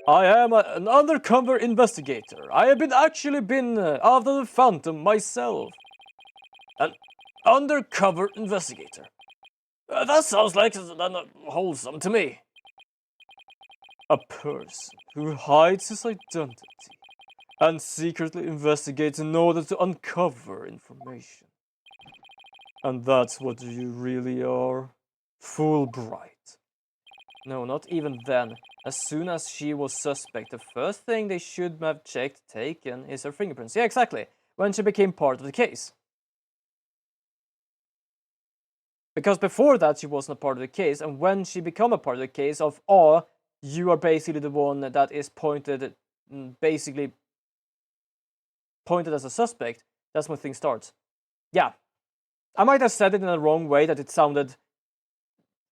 E: I am an undercover investigator. I have actually been after the Phantom myself.
B: An undercover investigator? That sounds like wholesome to me.
E: A person who hides his identity and secretly investigates in order to uncover information. And that's what you really are, Fulbright.
A: No, not even then. As soon as she was suspect, the first thing they should have taken is her fingerprints. Yeah, exactly. When she became part of the case. Because before that, she wasn't a part of the case, and when she become a part of the case of, you are basically the one that is basically pointed as a suspect, that's when things starts. Yeah. I might have said it in a wrong way, that it sounded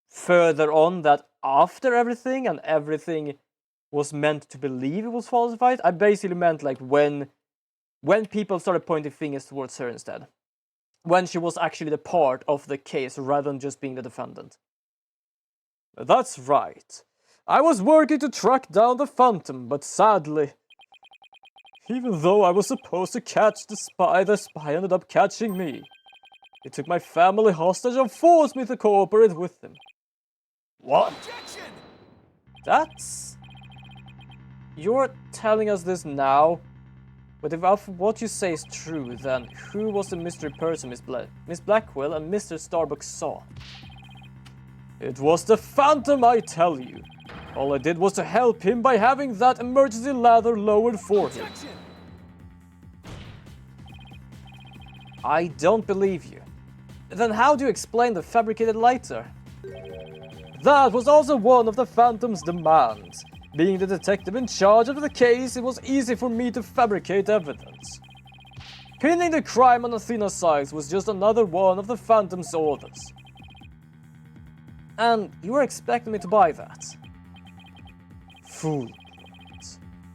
A: further on, that after everything, and everything was meant to believe it was falsified. I basically meant like when people started pointing fingers towards her instead. When she was actually the part of the case rather than just being the defendant. That's right. I was working to track down the Phantom, but sadly, even though I was supposed to catch the spy ended up catching me. He took my family hostage and forced me to cooperate with him.
B: What?
D: Objection!
A: That's... You're telling us this now? But if what you say is true, then who was the mystery person Miss Blackwell and Mr. Starbucks saw? It was the Phantom, I tell you. All I did was to help him by having that emergency ladder lowered for him.
D: Objection!
A: I don't believe you. Then how do you explain the fabricated lighter? That was also one of the Phantom's demands. Being the detective in charge of the case, it was easy for me to fabricate evidence. Pinning the crime on Athena Sykes was just another one of the Phantom's orders. And you were expecting me to buy that? Fool.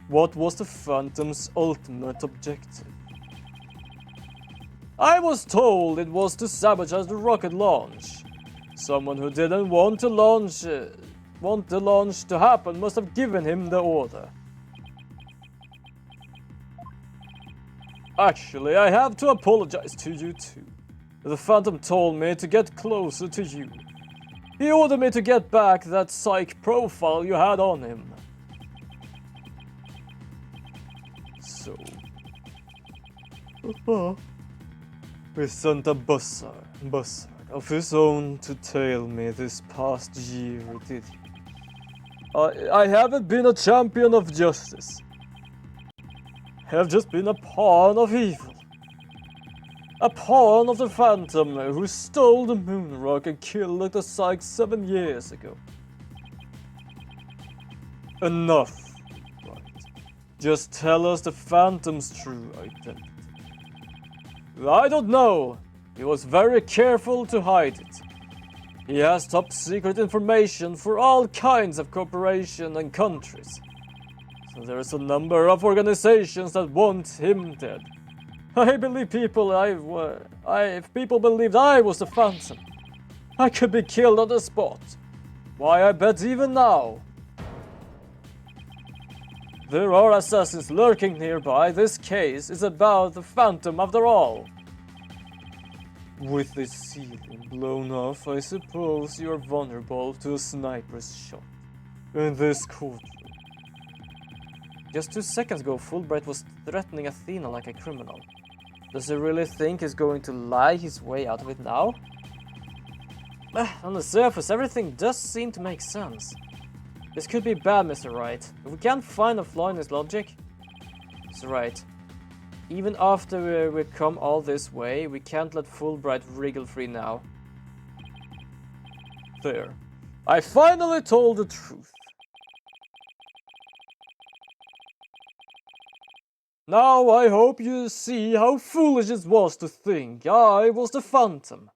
A: What was the Phantom's ultimate objective? I was told it was to sabotage the rocket launch. Someone who didn't want the launch to happen must have given him the order. Actually, I have to apologize to you too. The Phantom told me to get closer to you. He ordered me to get back that psych profile you had on him. So... we sent a buzzard of his own to tail me this past year, did you? I haven't been a champion of justice. I have just been a pawn of evil. A pawn of the Phantom who stole the moon rock and killed Dr. Sykes 7 years ago. Enough. Right. Just tell us the Phantom's true identity. I don't know. He was very careful to hide it. He has top secret information for all kinds of corporations and countries. So there's a number of organizations that want him dead. I believe if people believed I was the Phantom, I could be killed on the spot. Why, I bet even now. There are assassins lurking nearby. This case is about the Phantom after all. With the ceiling blown off, I suppose you are vulnerable to a sniper's shot. In this courtroom. Just 2 seconds ago, Fulbright was threatening Athena like a criminal. Does he really think he's going to lie his way out of it now? On the surface, everything does seem to make sense. This could be bad, Mr. Wright. If we can't find a flaw in his logic... Mr. Wright, even after we've come all this way, we can't let Fulbright wriggle free now. There. I finally told the truth. Now I hope you see how foolish it was to think I was the Phantom.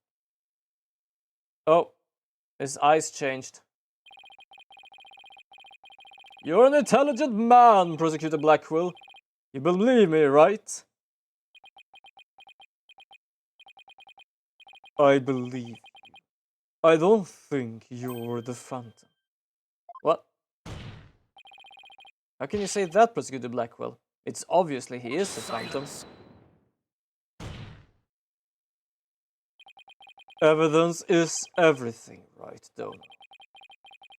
A: Oh, his eyes changed. You're an intelligent man, Prosecutor Blackwell. You believe me, right? I believe you. I don't think you're the Phantom. What? How can you say that, Prosecutor Blackwell? It's obviously he is the Phantom. Evidence is everything, right, Donald?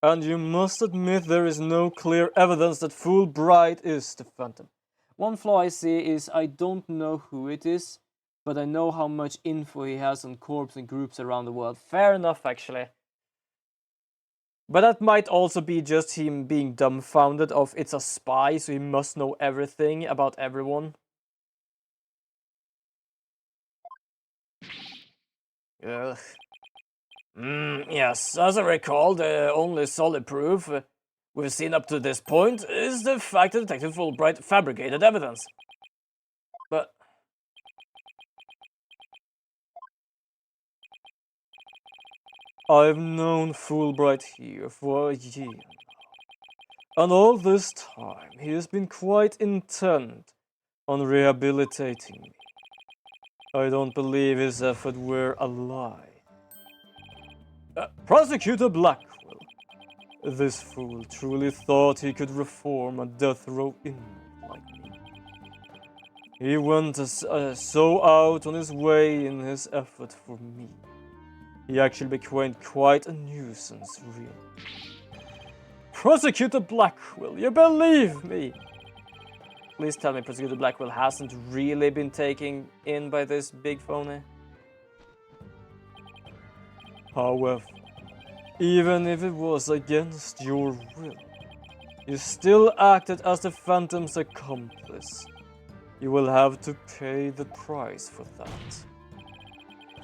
A: And you must admit there is no clear evidence that Fulbright is the Phantom. One flaw I see is I don't know who it is, but I know how much info he has on corps and groups around the world. Fair enough, actually. But that might also be just him being dumbfounded of it's a spy, so he must know everything about everyone. Ugh.
B: Yes, as I recall, the only solid proof we've seen up to this point is the fact that Detective Fulbright fabricated evidence. But...
E: I've known Fulbright here for a year now, and all this time he has been quite intent on rehabilitating me. I don't believe his effort were a lie. Prosecutor Blackwell, this fool truly thought he could reform a death row inmate like me. He went so out on his way in his effort for me. He actually became quite a nuisance, really. Prosecutor Blackwell, you believe me? Please tell me Prosecutor Blackwell hasn't really been taken in by this big phony. However, even if it was against your will, you still acted as the Phantom's accomplice. You will have to pay the price for that.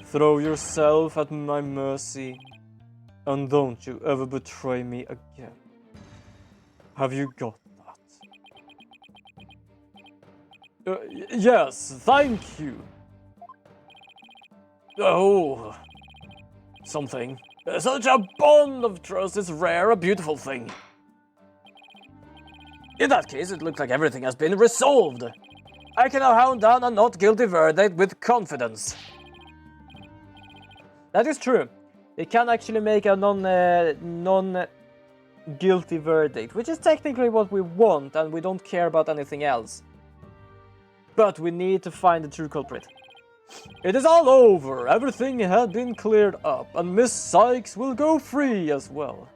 E: Throw yourself at my mercy, and don't you ever betray me again. Have you got that? Yes, thank you.
B: Oh... something. Such a bond of trust is rare, a beautiful thing. In that case, it looks like everything has been resolved. I can now hound down a not guilty verdict with confidence.
A: That is true. It can actually make a non-guilty verdict, which is technically what we want, and we don't care about anything else. But we need to find the true culprit.
E: It is all over. Everything had been cleared up, and Miss Sykes will go free as well.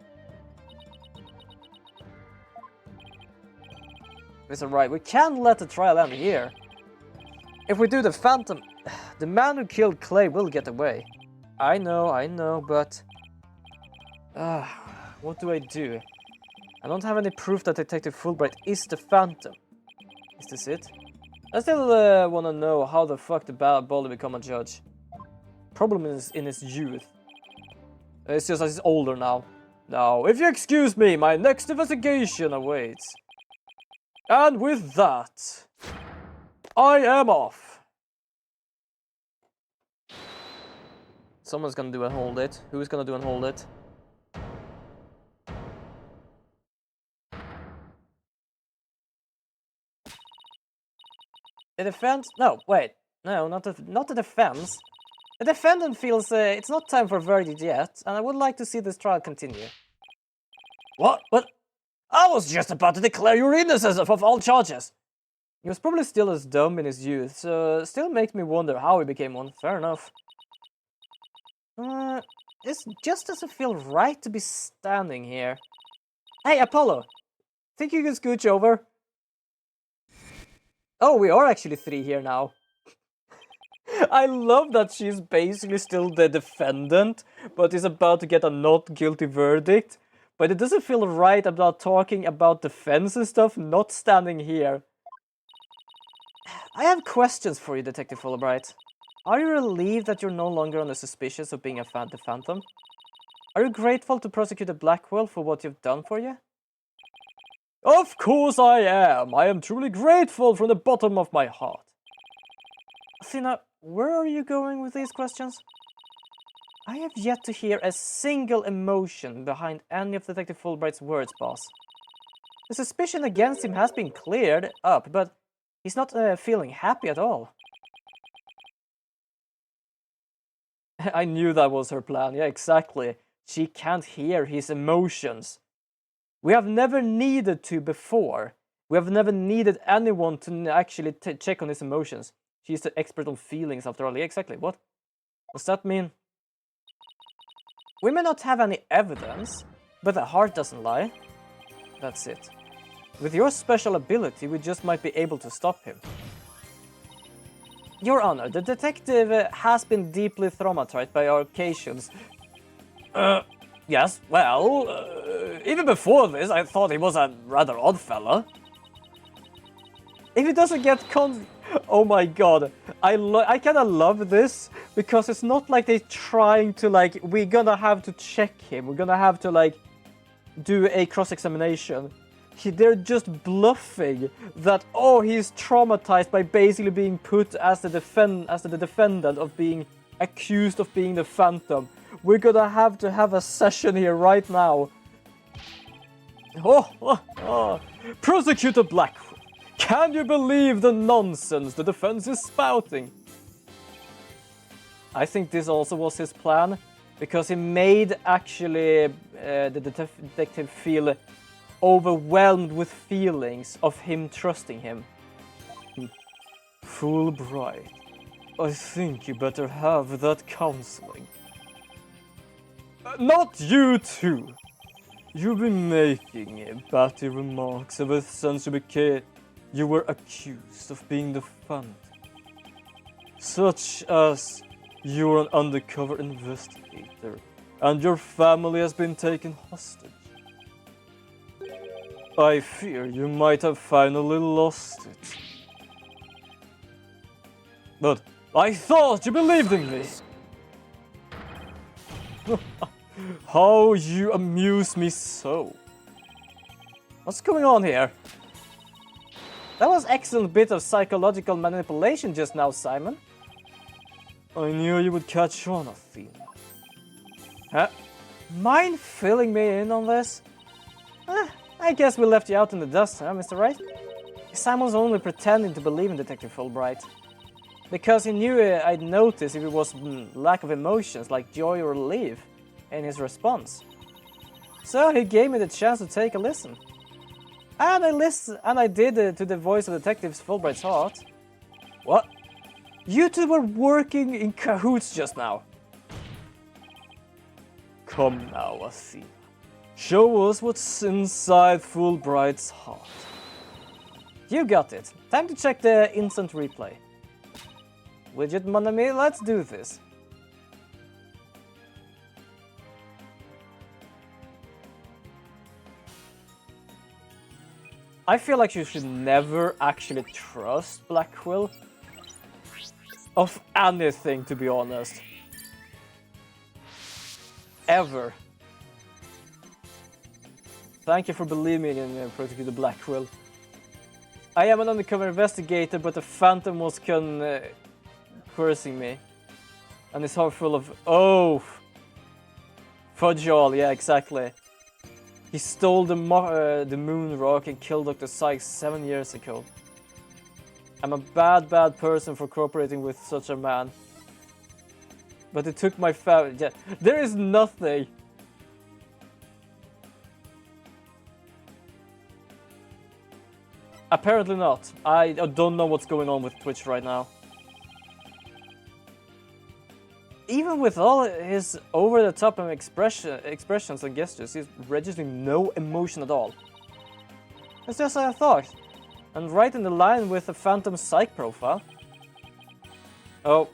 A: It's alright, we can't let the trial end here. If we do the Phantom, the man who killed Clay will get away. I know, but... what do I do? I don't have any proof that Detective Fulbright is the Phantom. Is this it? I still want to know how the fuck the Bully become a judge. Problem is in his youth. It's just that he's older now.
E: Now, if you excuse me, my next investigation awaits. And with that, I am off.
A: Someone's gonna do and hold it. Who's gonna do and hold it? The defense? No, wait. No, not the defense. The defendant feels it's not time for a verdict yet, and I would like to see this trial continue.
B: What? I was just about to declare your innocence of all charges.
A: He was probably still as dumb in his youth, so still makes me wonder how he became one. Fair enough. It just doesn't feel right to be standing here. Hey, Apollo! Think you can scooch over? Oh, we are actually 3 here now. I love that she's basically still the defendant, but is about to get a not guilty verdict. But it doesn't feel right about talking about defense and stuff, not standing here. I have questions for you, Detective Fulbright. Are you relieved that you're no longer under suspicion of being the Phantom? Are you grateful to Prosecutor Blackwell for what you've done for you?
E: Of course I am. I am truly grateful from the bottom of my heart.
A: Athena, where are you going with these questions? I have yet to hear a single emotion behind any of Detective Fulbright's words, boss. The suspicion against him has been cleared up, but he's not feeling happy at all. I knew that was her plan. Yeah, exactly. She can't hear his emotions. We have never needed to before. We have never needed anyone to actually check on his emotions. She's the expert on feelings after all. Yeah, exactly. What does that mean? We may not have any evidence, but the heart doesn't lie. That's it. With your special ability, we just might be able to stop him. Your Honor, the detective has been deeply traumatized by our occasions.
B: Yes, well, even before this, I thought he was a rather odd fella.
A: If he doesn't get oh my god, I kind of love this because it's not like they're trying to like we're gonna have to check him. We're gonna have to like do a cross-examination. They're just bluffing that oh he's traumatized by basically being put as the defendant of being accused of being the Phantom. We're gonna have to have a session here right now. Prosecutor Blackwood, can you believe the nonsense the defense is spouting? I think this also was his plan, because he made actually the detective feel overwhelmed with feelings of him trusting him. Fulbright, I think you better have that counseling. Not you too. You've been making batty remarks ever since you were accused of being the Phantom. Such as you're an undercover investigator and your family has been taken hostage. I fear you might have finally lost it. But I thought you believed in me. How you amuse me so. What's going on here? That was excellent bit of psychological manipulation just now, Simon. I knew you would catch on, Athena. Huh? Mind filling me in on this? I guess we left you out in the dust, huh, Mr. Wright? Simon's only pretending to believe in Detective Fulbright. Because he knew I'd notice if it was lack of emotions like joy or relief in his response. So he gave me the chance to take a listen. And I did to the voice of Detective Fulbright's heart. What? You two were working in cahoots just now. Come now, Athena. Show us what's inside Fulbright's heart. You got it. Time to check the instant replay. Widget mon ami, let's do this. I feel like you should never actually trust Blackquill. Of anything, to be honest. Ever. Thank you for believing in Prosecutor Blackquill. I am an undercover investigator, but the Phantom was cursing me. And his heart full of... Oh! Fudge all, yeah, exactly. He stole the moon rock and killed Dr. Sykes 7 years ago. I'm a bad person for cooperating with such a man. But it took my family... Yeah, there is nothing. Apparently not. I don't know what's going on with Twitch right now. Even with all his over-the-top expressions and gestures, he's registering no emotion at all. It's just like I thought. And right in the line with the Phantom Psych profile. Oh.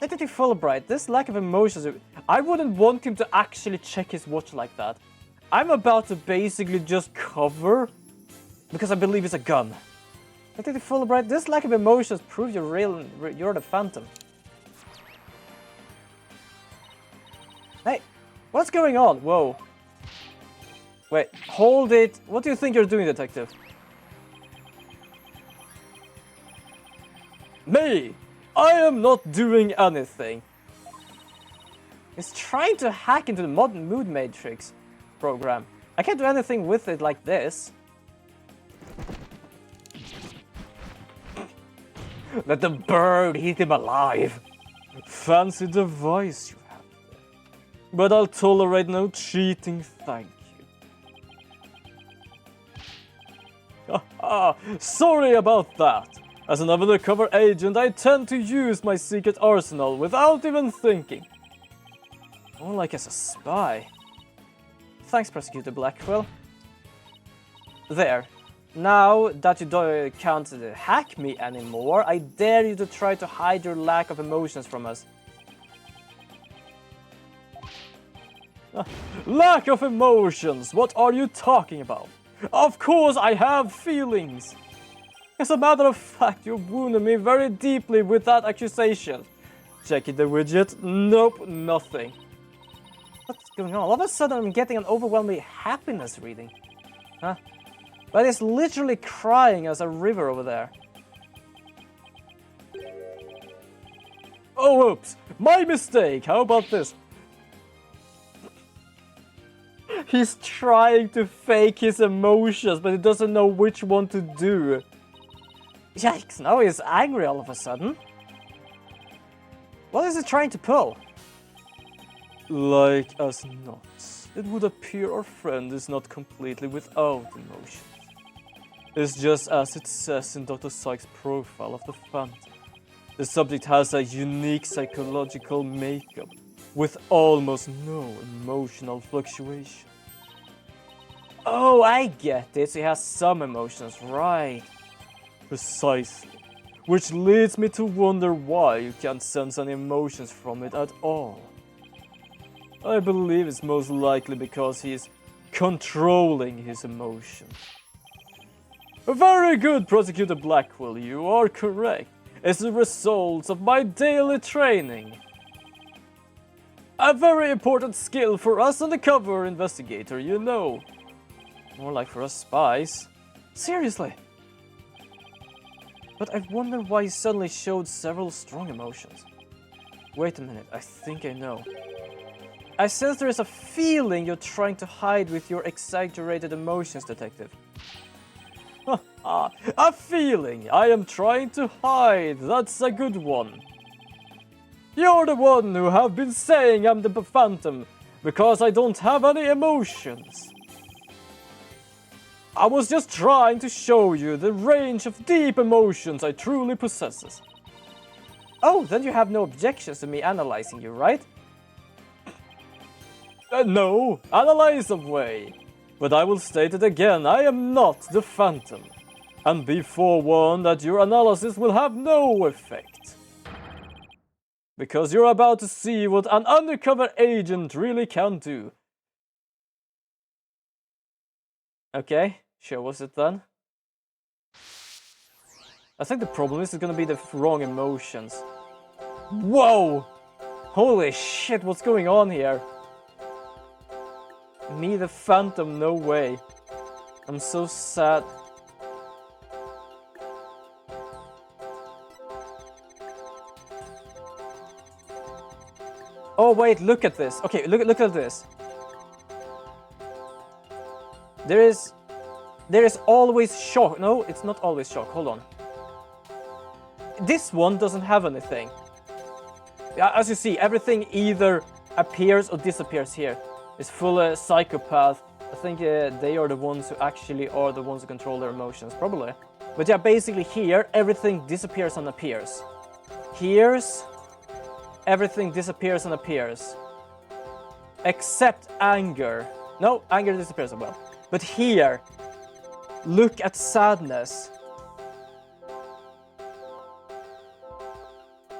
A: Detective Fulbright, this lack of emotions... I wouldn't want him to actually check his watch like that. I'm about to basically just cover because I believe it's a gun. Detective Fulbright, this lack of emotions proves you're the Phantom. Hey, what's going on? Whoa. Wait, hold it. What do you think you're doing, Detective? Me! I am not doing anything. He's trying to hack into the modern mood matrix program. I can't do anything with it like this. Let the bird eat him alive. Fancy device you have there. But I'll tolerate no cheating, thank you. Sorry about that. As an undercover agent, I tend to use my secret arsenal without even thinking. More like as a spy. Thanks, Prosecutor Blackquill. There. Now that you can't hack me anymore, I dare you to try to hide your lack of emotions from us. Lack of emotions? What are you talking about?
E: Of course I have feelings! As a matter of fact, you wounded me very deeply with that accusation. Checking the widget. Nope, nothing. What's going on? All of a sudden I'm getting an overwhelming happiness reading. Huh? But it's literally crying as a river over there. Oh, oops! My mistake! How about this? He's trying to fake his emotions, but he doesn't know which one to do. Yikes, now he's angry all of a sudden. What is he trying to pull? Like as not, it would appear our friend is not completely without emotions. It's just as it says in Dr. Sykes' profile of the Phantom. The subject has a unique psychological makeup with almost no emotional fluctuation. Oh, I get it. He has some emotions, right? Precisely. Which leads me to wonder why you can't sense any emotions from it at all. I believe it's most likely because he is controlling his emotions. Very good, Prosecutor Blackwell, you are correct. It's the result of my daily training. A very important skill for us undercover investigator, you know. More like for us spies. Seriously. But I wonder why he suddenly showed several strong emotions. Wait a minute, I think I know. I sense there is a feeling you're trying to hide with your exaggerated emotions, Detective. A feeling I am trying to hide, that's a good one. You're the one who have been saying I'm the Phantom because I don't have any emotions. I was just trying to show you the range of deep emotions I truly possess. Oh, then you have no objections to me analyzing you, right? No, analyze away. But I will state it again, I am not the Phantom. And be forewarned that your analysis will have no effect. Because you're about to see what an undercover agent really can do. Okay, show us it then. I think the problem is it's gonna be the wrong emotions. Whoa! Holy shit, what's going on here? Me the Phantom, no way. I'm so sad. Oh wait, look at this. Okay, look at this. There is always shock. No, it's not always shock. Hold on. This one doesn't have anything. As you see, everything either appears or disappears here. It's full psychopath. I think they are the ones who actually are the ones who control their emotions, probably. But yeah, basically here, everything disappears and appears. Here's... everything disappears and appears. Except anger. No, anger disappears as well. But here, look at sadness.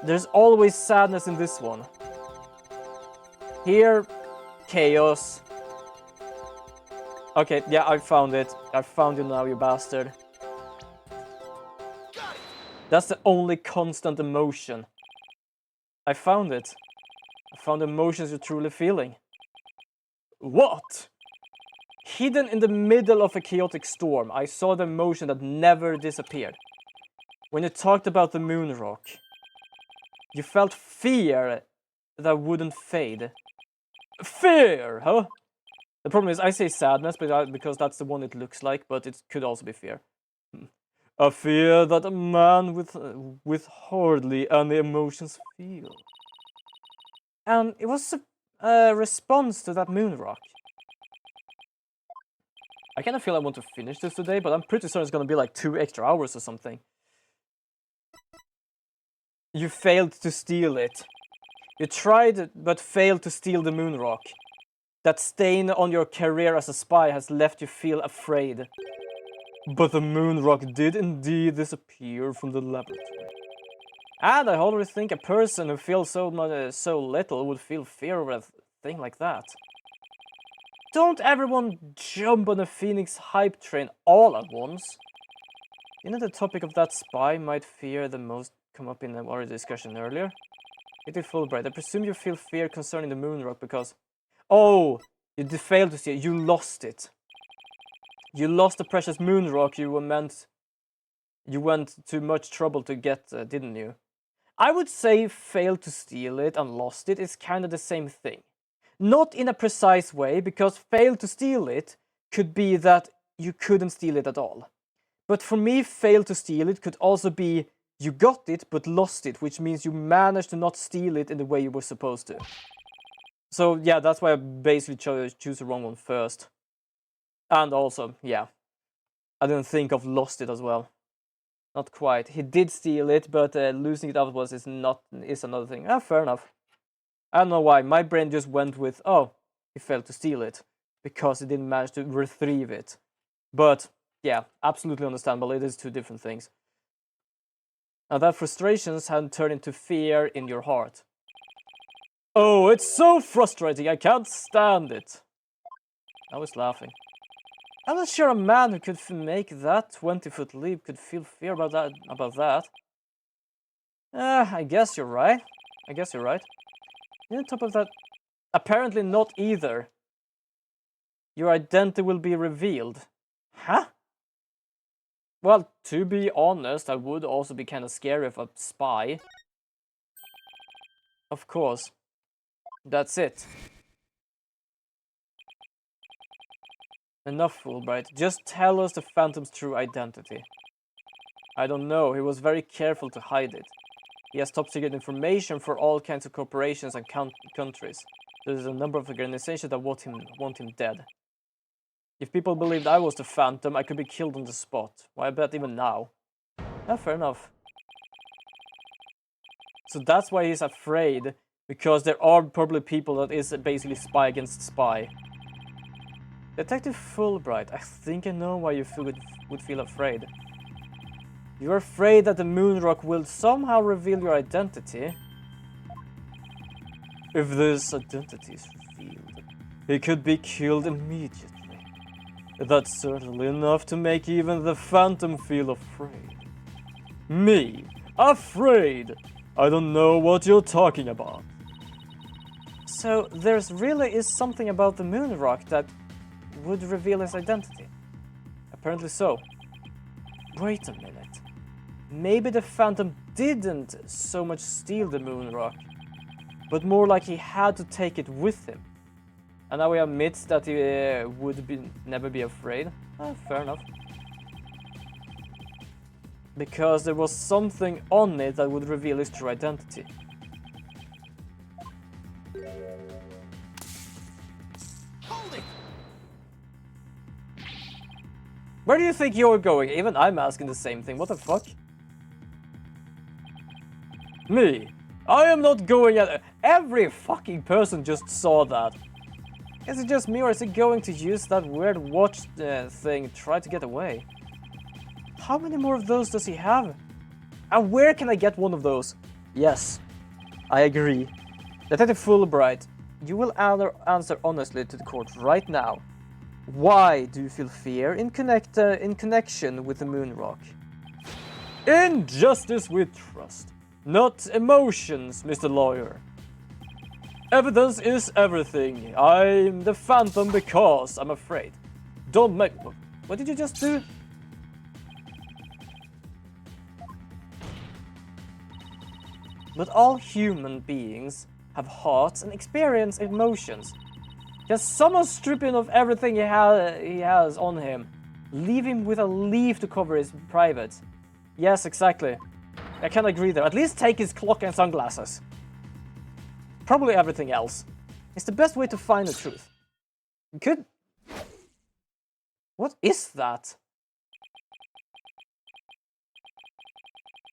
E: There's always sadness in this one. Here, chaos. Okay, yeah, I found it. I found you now, you bastard. That's the only constant emotion. I found it. I found emotions you're truly feeling. What? Hidden in the middle of a chaotic storm, I saw the emotion that never disappeared. When you talked about the moon rock, you felt fear that wouldn't fade. Fear, huh? The problem is I say sadness because that's the one it looks like, but it could also be fear. A fear that a man with hardly any emotions feel. And it was a response to that moon rock. I kind of feel I want to finish this today, but I'm pretty sure it's gonna be like 2 extra hours or something. You failed to steal it. You tried, but failed to steal the moon rock. That stain on your career as a spy has left you feel afraid. But the moon rock did indeed disappear from the laboratory. And I always think a person who feels so little would feel fear over a thing like that.
A: don't everyone jump on a Phoenix hype train all at once? You know the topic of that spy might fear the most come up in our discussion earlier? It is Fulbright. I presume you feel fear concerning the moon rock because... Oh! You failed to see it. You lost it. You lost the precious moon rock you went to much trouble to get, didn't you? I would say failed to steal it and lost it is kind of the same thing. Not in a precise way, because failed to steal it could be that you couldn't steal it at all. But for me, failed to steal it could also be you got it but lost it, which means you managed to not steal it in the way you were supposed to. So yeah, that's why I basically choose the wrong one first. And also, yeah, I didn't think of lost it as well. Not quite. He did steal it, but losing it afterwards is another thing. Ah, fair enough. I don't know why. My brain just went with, oh, he failed to steal it because he didn't manage to retrieve it. But yeah, absolutely understandable. It is two different things. Now that frustrations had turned into fear in your heart. Oh, it's so frustrating. I can't stand it. I was laughing. I'm not sure a man who could make that 20-foot leap could feel fear about that. I guess you're right. On top of that, apparently not either. Your identity will be revealed. Huh? Well, to be honest, I would also be kind of scary of a spy. Of course. That's it. Enough, Fulbright. Just tell us the Phantom's true identity. I don't know. He was very careful to hide it. He has top-secret information for all kinds of corporations and countries. There's a number of organizations that want him dead. If people believed I was the Phantom, I could be killed on the spot. Why, I bet even now. Yeah, fair enough. So that's why he's afraid, because there are probably people that is basically spy against spy. Detective Fulbright, I think I know why you would feel afraid. You're afraid that the moon rock will somehow reveal your identity. If this identity is revealed, he could be killed immediately. That's certainly enough to make even the Phantom feel afraid. Me? Afraid? I don't know what you're talking about. So there's really is something about the moon rock that would reveal his identity. Apparently so. Wait a minute. Maybe the Phantom didn't so much steal the moon rock, but more like he had to take it with him. And now he admits that he would never be afraid. Fair enough. Because there was something on it that would reveal his true identity. Where do you think you're going? Even I'm asking the same thing. What the fuck? Me? I am not going at... Every fucking person just saw that. Is it just me or is he going to use that weird watch thing try to get away? How many more of those does he have? And where can I get one of those? Yes, I agree. Detective Fulbright, you will answer honestly to the court right now. Why do you feel fear in connection with the moon rock? In justice we trust, not emotions, Mr. Lawyer. Evidence is everything. I'm the Phantom because I'm afraid. Don't make... What did you just do? But all human beings have hearts and experience emotions. Can someone strip him of everything he has on him? Leave him with a leaf to cover his private. Yes, exactly. I can agree there. At least take his clock and sunglasses. Probably everything else. It's the best way to find the truth. Good. What is that?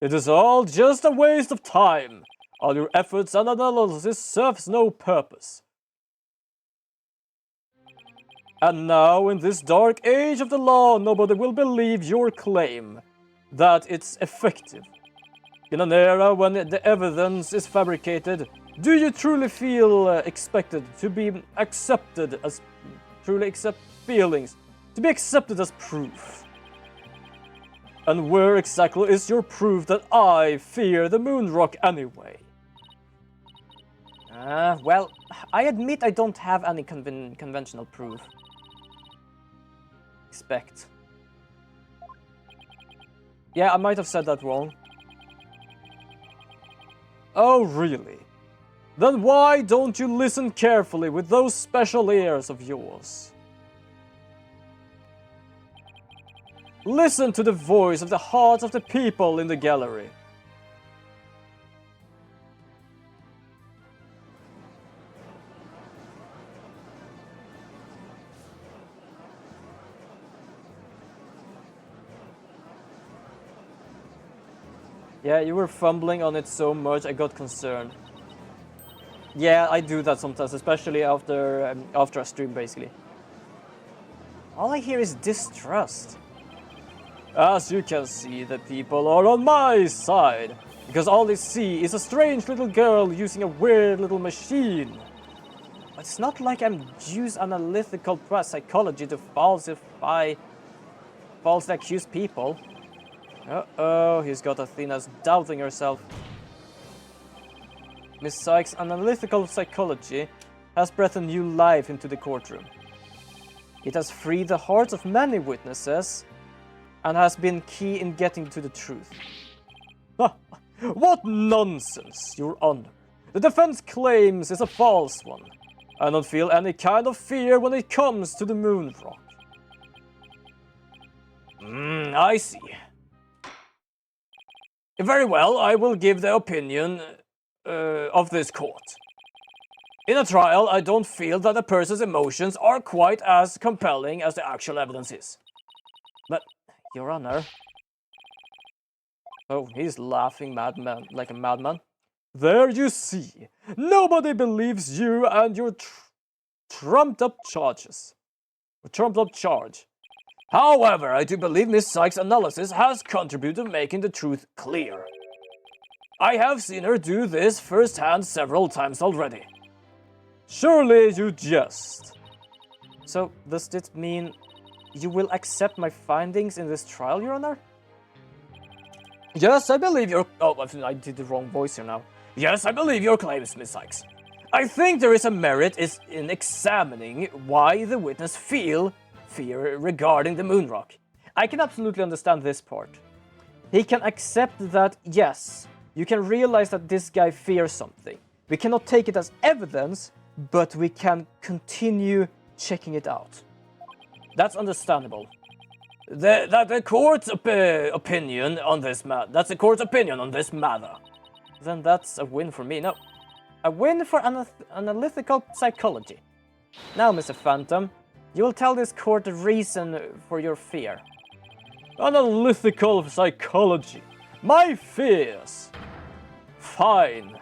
A: It is all just a waste of time. All your efforts and analysis serves no purpose. And now, in this dark age of the law, nobody will believe your claim that it's effective. In an era when the evidence is fabricated, do you truly feel expected to be accepted as
E: truly accept feelings to be accepted as proof? And where exactly is your proof that I fear the moon rock anyway?
A: Well, I admit I don't have any conventional proof. Expect. Yeah, I might have said that wrong.
E: Oh, really? Then why don't you listen carefully with those special ears of yours? Listen to the voice of the hearts of the people in the gallery.
A: Yeah, you were fumbling on it so much, I got concerned. Yeah, I do that sometimes, especially after a stream, basically. All I hear is distrust.
E: As you can see, the people are on my side, because all they see is a strange little girl using a weird little machine.
A: It's not like I'm use analytical psychology to falsely accuse people. Uh-oh, he's got Athena's doubting herself. Miss Sykes' analytical psychology has breathed a new life into the courtroom. It has freed the hearts of many witnesses and has been key in getting to the truth.
E: What nonsense, Your Honor. The defense claims is a false one. I don't feel any kind of fear when it comes to the moon rock.
B: I see. Very well, I will give the opinion of this court. In a trial, I don't feel that a person's emotions are quite as compelling as the actual evidence is.
A: But, Your Honor... Oh, he's laughing madman, like a madman.
E: There you see. Nobody believes you and your trumped-up charges. Trumped-up charge.
B: However, I do believe Miss Sykes' analysis has contributed to making the truth clear. I have seen her do this firsthand several times already.
E: Surely you jest.
A: So, does this mean you will accept my findings in this trial, Your Honor?
B: Yes, I believe your... Oh, I did the wrong voice here now. Yes, I believe your claims, Miss Sykes. I think there is a merit in examining why the witness fear regarding the moon rock.
A: I can absolutely understand this part. He can accept that, yes, you can realize that this guy fears something. We cannot take it as evidence, but we can continue checking it out. That's understandable.
B: The court's opinion on this matter. That's the court's opinion on this matter.
A: Then that's a win for me. No, a win for analytical psychology. Now, Mr. Phantom, you will tell this court the reason for your fear.
E: Analytical psychology. My fears. Fine.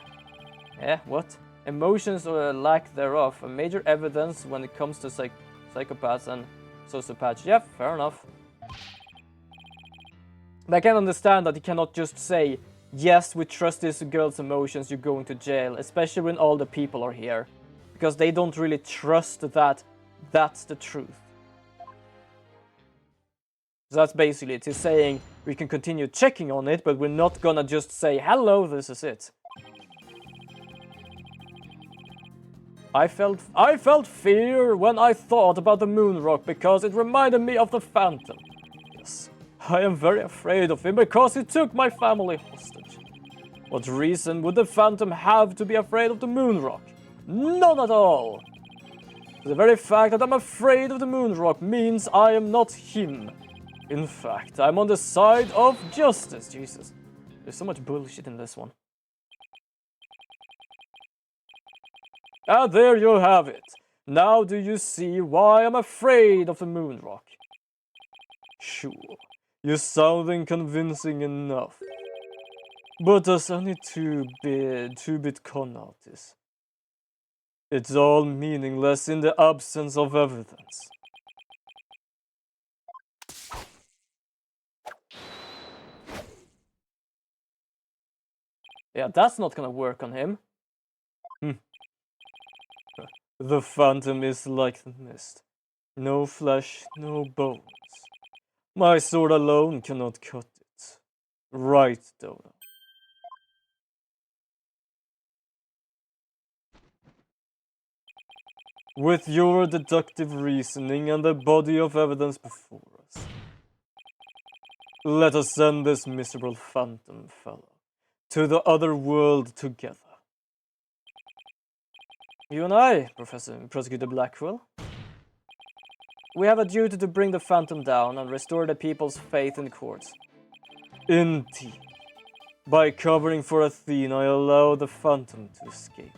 A: Eh, what? Emotions or lack thereof, a major evidence when it comes to psychopaths and sociopaths. Yeah, fair enough. But I can understand that you cannot just say, yes, we trust this girl's emotions, you're going to jail, especially when all the people are here. Because they don't really trust that that's the truth. So that's basically it. He's saying we can continue checking on it, but we're not gonna just say, hello, this is it.
E: I felt fear when I thought about the moon rock because it reminded me of the Phantom. Yes, I am very afraid of him because he took my family hostage. What reason would the Phantom have to be afraid of the moon rock? None at all. The very fact that I'm afraid of the moon rock means I am not him. In fact, I'm on the side of justice.
A: Jesus, there's so much bullshit in this one.
E: And there you have it. Now do you see why I'm afraid of the moon rock? Sure, you're sounding convincing enough. But as any two-bit con artist, it's all meaningless in the absence of evidence.
A: Yeah, that's not gonna work on him.
E: The Phantom is like the mist. No flesh, no bones. My sword alone cannot cut it. Right, Dodo. With your deductive reasoning and the body of evidence before us, let us send this miserable phantom fellow to the other world together. You and I, Prosecutor Blackwell, we have a duty to bring the phantom down and restore the people's faith in the courts. Indeed. By covering for Athena, I allowed the phantom to escape.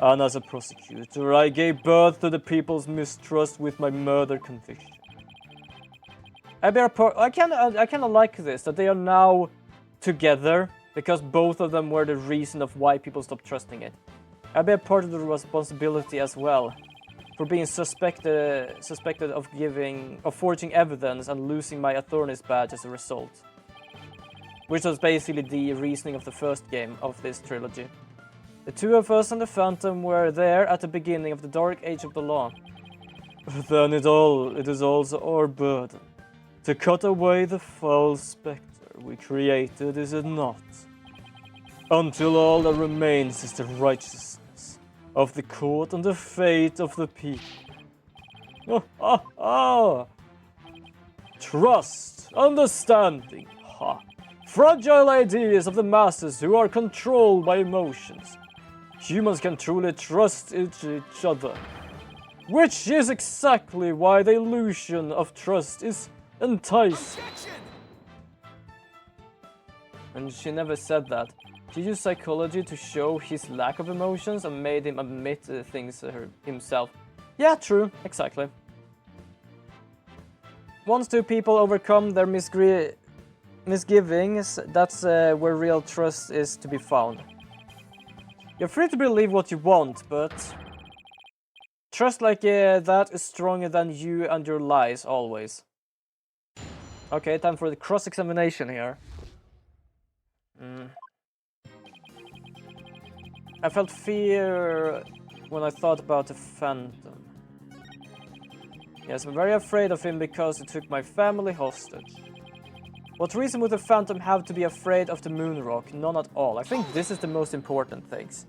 E: And as a prosecutor, I gave birth to the people's mistrust with my murder conviction. I kind of like this, that they are now together, because both of them were the reason of why people stopped trusting it. I bear part of the responsibility as well for being suspected of forging evidence and losing my attorney's badge as a result. Which was basically the reasoning of the first game of this trilogy. The two of us and the Phantom were there at the beginning of the Dark Age of the Law. But then it is also our burden to cut away the foul spectre we created, is it not? Until all that remains is the righteousness of the court and the fate of the people. Trust, understanding, fragile ideas of the masses who are controlled by emotions. Humans can truly trust each other, which is exactly why the illusion of trust is enticing.
D: Objection!
A: And she never said that. She used psychology to show his lack of emotions and made him admit things himself. Yeah, true, exactly. Once two people overcome their misgivings, that's where real trust is to be found. You're free to believe what you want, but trust like that is stronger than you and your lies, always. Okay, time for the cross-examination here. I felt fear when I thought about the Phantom. Yes, I'm very afraid of him because he took my family hostage. What reason would the Phantom have to be afraid of the moon rock? None at all. I think this is the most important things.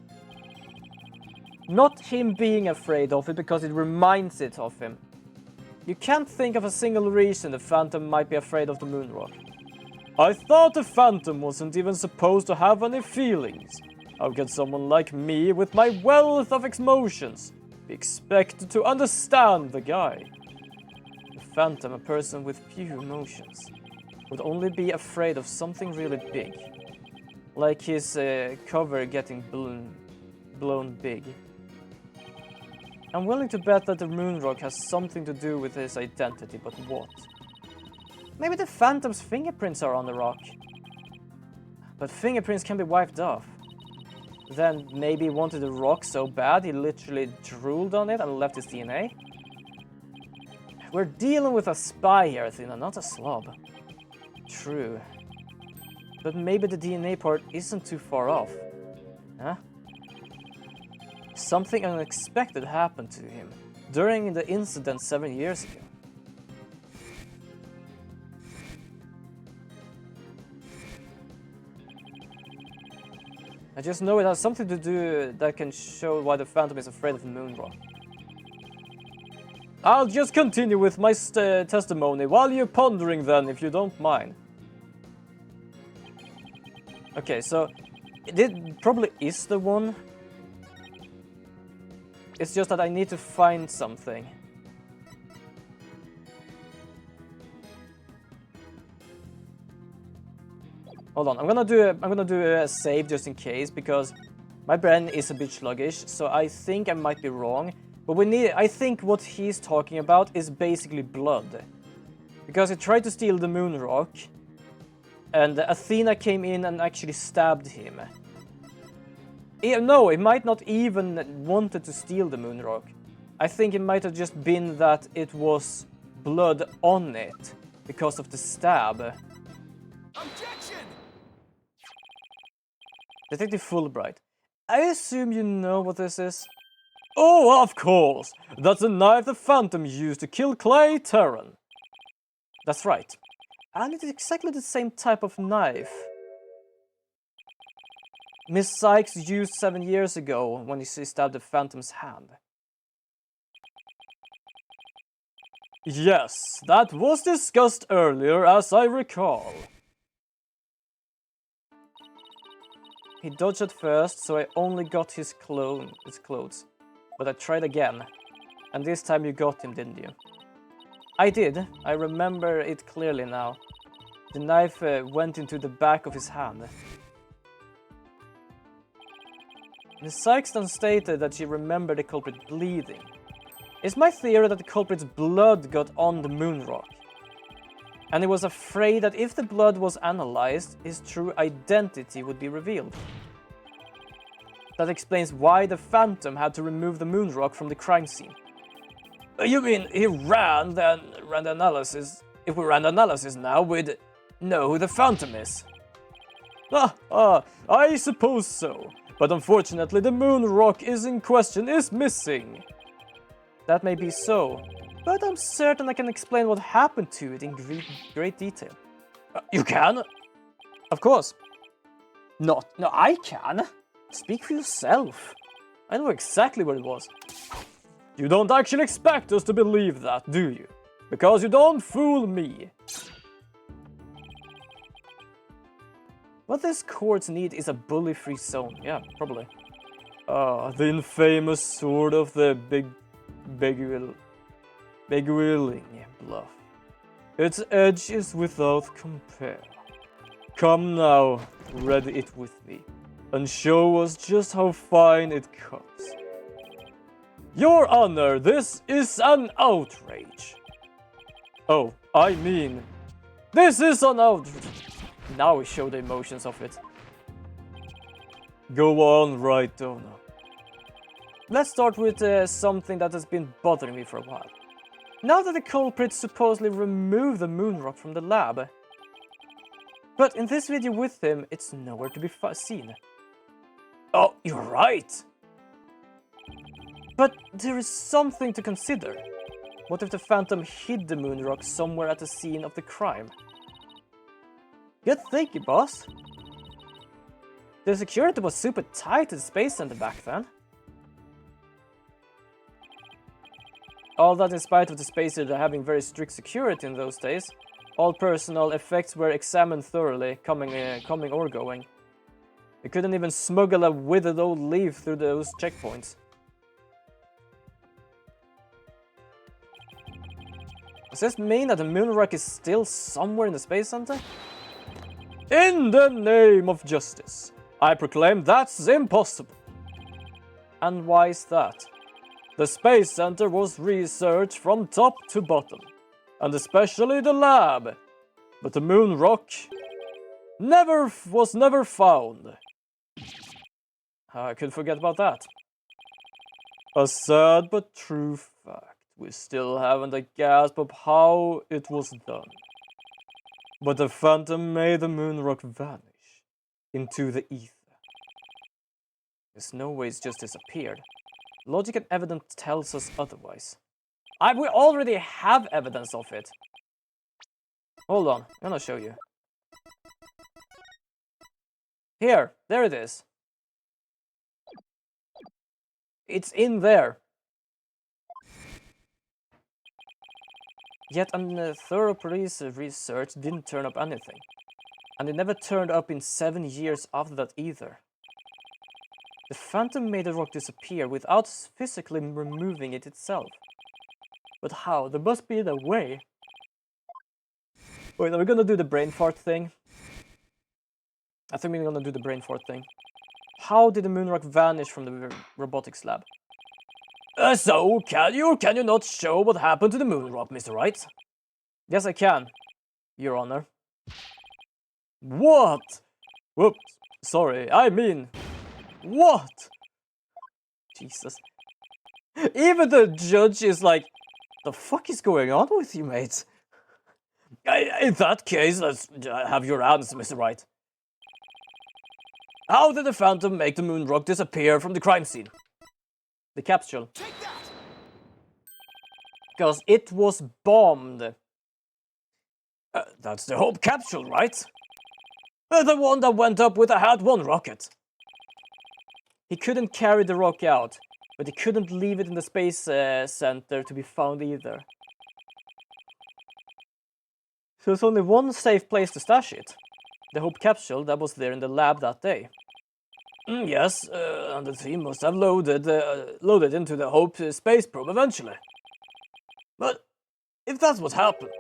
A: Not him being afraid of it because it reminds it of him. You can't think of a single reason the Phantom might be afraid of the moon rock. I thought the Phantom wasn't even supposed to have any feelings. How can someone like me, with my wealth of emotions, be expected to understand the guy? The Phantom, a person with few emotions, would only be afraid of something really big. Like his cover getting blown big. I'm willing to bet that the moon rock has something to do with his identity, but what? Maybe the Phantom's fingerprints are on the rock. But fingerprints can be wiped off. Then maybe he wanted the rock so bad he literally drooled on it and left his DNA? We're dealing with a spy here, Athena, not a slob. True. But maybe the DNA part isn't too far off. Huh? Something unexpected happened to him during the incident 7 years ago. I just know it has something to do that can show why the Phantom is afraid of the moon rock. I'll just continue with my testimony while you're pondering then, if you don't mind. Okay, so it probably is the one. It's just that I need to find something. Hold on, I'm gonna do a save just in case, because my brain is a bit sluggish, so I think I might be wrong. But I think what he's talking about is basically blood. Because he tried to steal the moon rock, and Athena came in and actually stabbed him. No, he might not even wanted to steal the moon rock. I think it might have just been that it was blood on it because of the stab.
D: Objection!
A: Detective Fulbright, I assume you know what this is?
E: Oh, of course! That's the knife the Phantom used to kill Clay Terran.
A: That's right. And it's exactly the same type of knife Miss Sykes used 7 years ago when she stabbed the Phantom's hand.
E: Yes, that was discussed earlier, as I recall.
A: He dodged at first, so I only got his clothes. But I tried again. And this time you got him, didn't you? I did. I remember it clearly now. The knife went into the back of his hand. Miss Sykes then stated that she remembered the culprit bleeding. It's my theory that the culprit's blood got on the moon rock. And he was afraid that if the blood was analyzed, his true identity would be revealed. That explains why the Phantom had to remove the moon rock from the crime scene.
B: You mean he ran the analysis? If we ran the analysis now, we'd know who the Phantom is.
E: I suppose so. But unfortunately, the moon rock in question is missing.
A: That may be so, but I'm certain I can explain what happened to it in great detail.
B: You can?
A: Of course.
B: No, I can.
A: Speak for yourself. I know exactly where it was.
E: You don't actually expect us to believe that, do you? Because you don't fool me.
A: What this courts need is a bully-free zone. Yeah, probably.
E: The infamous sword of the Beguiling bluff. Its edge is without compare. Come now, ready it with me, and show us just how fine it cuts. Your Honor, this is an outrage. Oh, I mean, this is an outrage.
A: Now we show the emotions of it.
E: Go on, right, Donna.
A: Let's start with something that has been bothering me for a while. Now that the culprit supposedly removed the moon rock from the lab, but in this video with him, it's nowhere to be seen.
B: Oh, you're right.
A: But there is something to consider. What if the Phantom hid the moon rock somewhere at the scene of the crime? Good thinking, boss. The security was super tight at the Space Center back then. All that in spite of the Space Center having very strict security in those days, all personal effects were examined thoroughly, coming or going. You couldn't even smuggle a withered old leaf through those checkpoints. Does this mean that the moon rock is still somewhere in the Space Center?
E: In the name of justice, I proclaim that's impossible.
A: And why is that?
E: The Space Center was researched from top to bottom, and especially the lab. But the moon rock was never found.
A: I could forget about that.
E: A sad but true fact. We still haven't a grasp of how it was done. But the Phantom made the moon rock vanish into the ether.
A: There's no way it's just disappeared. Logic and evidence tells us otherwise.
B: We already have evidence of it.
A: Hold on, I'm gonna show you. Here, there it is. It's in there. Yet a thorough police research didn't turn up anything. And it never turned up in 7 years after that either. The Phantom made the rock disappear without physically removing it itself. But how? There must be a way. Wait, are we gonna do the brain fart thing? I think we're gonna do the brain fart thing. How did the moon rock vanish from the robotics lab?
B: So, can you not show what happened to the moon rock, Mr. Wright?
A: Yes, I can, Your Honor.
E: What? Whoops, sorry, I mean... What?
A: Jesus. Even the judge is like, the fuck is going on with you, mate?
B: In that case, let's have your answer, Mr. Wright. How did the Phantom make the moon rock disappear from the crime scene?
A: The capsule.
D: Take that!
A: Because it was bombed.
B: That's the Hope capsule, right? The one that went up with a Hat 1 rocket.
A: He couldn't carry the rock out, but he couldn't leave it in the space center to be found either. So there's only one safe place to stash it. The Hope capsule that was there in the lab that day.
B: Yes, and the team must have loaded into the Hope space probe eventually. But if that's what happened,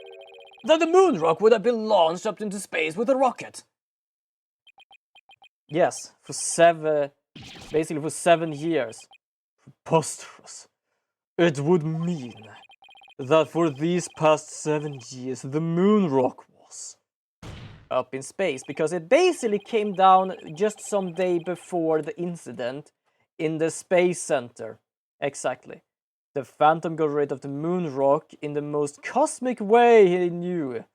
B: then the moon rock would have been launched up into space with a rocket.
A: Yes, basically for 7 years.
E: Preposterous. It would mean that for these past 7 years the moon rock was
A: Up in space, because it basically came down just some day before the incident in the space center. Exactly. The Phantom got rid of the moon rock in the most cosmic way he knew.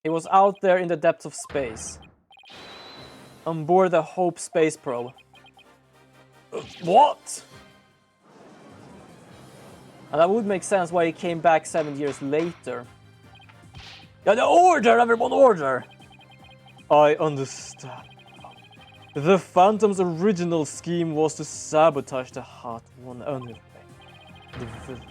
A: It was out there in the depths of space, on board the Hope space probe.
B: What?
A: And that would make sense why he came back 7 years later.
B: Yeah, the order, everyone, order!
E: I understand. The Phantom's original scheme was to sabotage the Hat 1 anyway. The villain.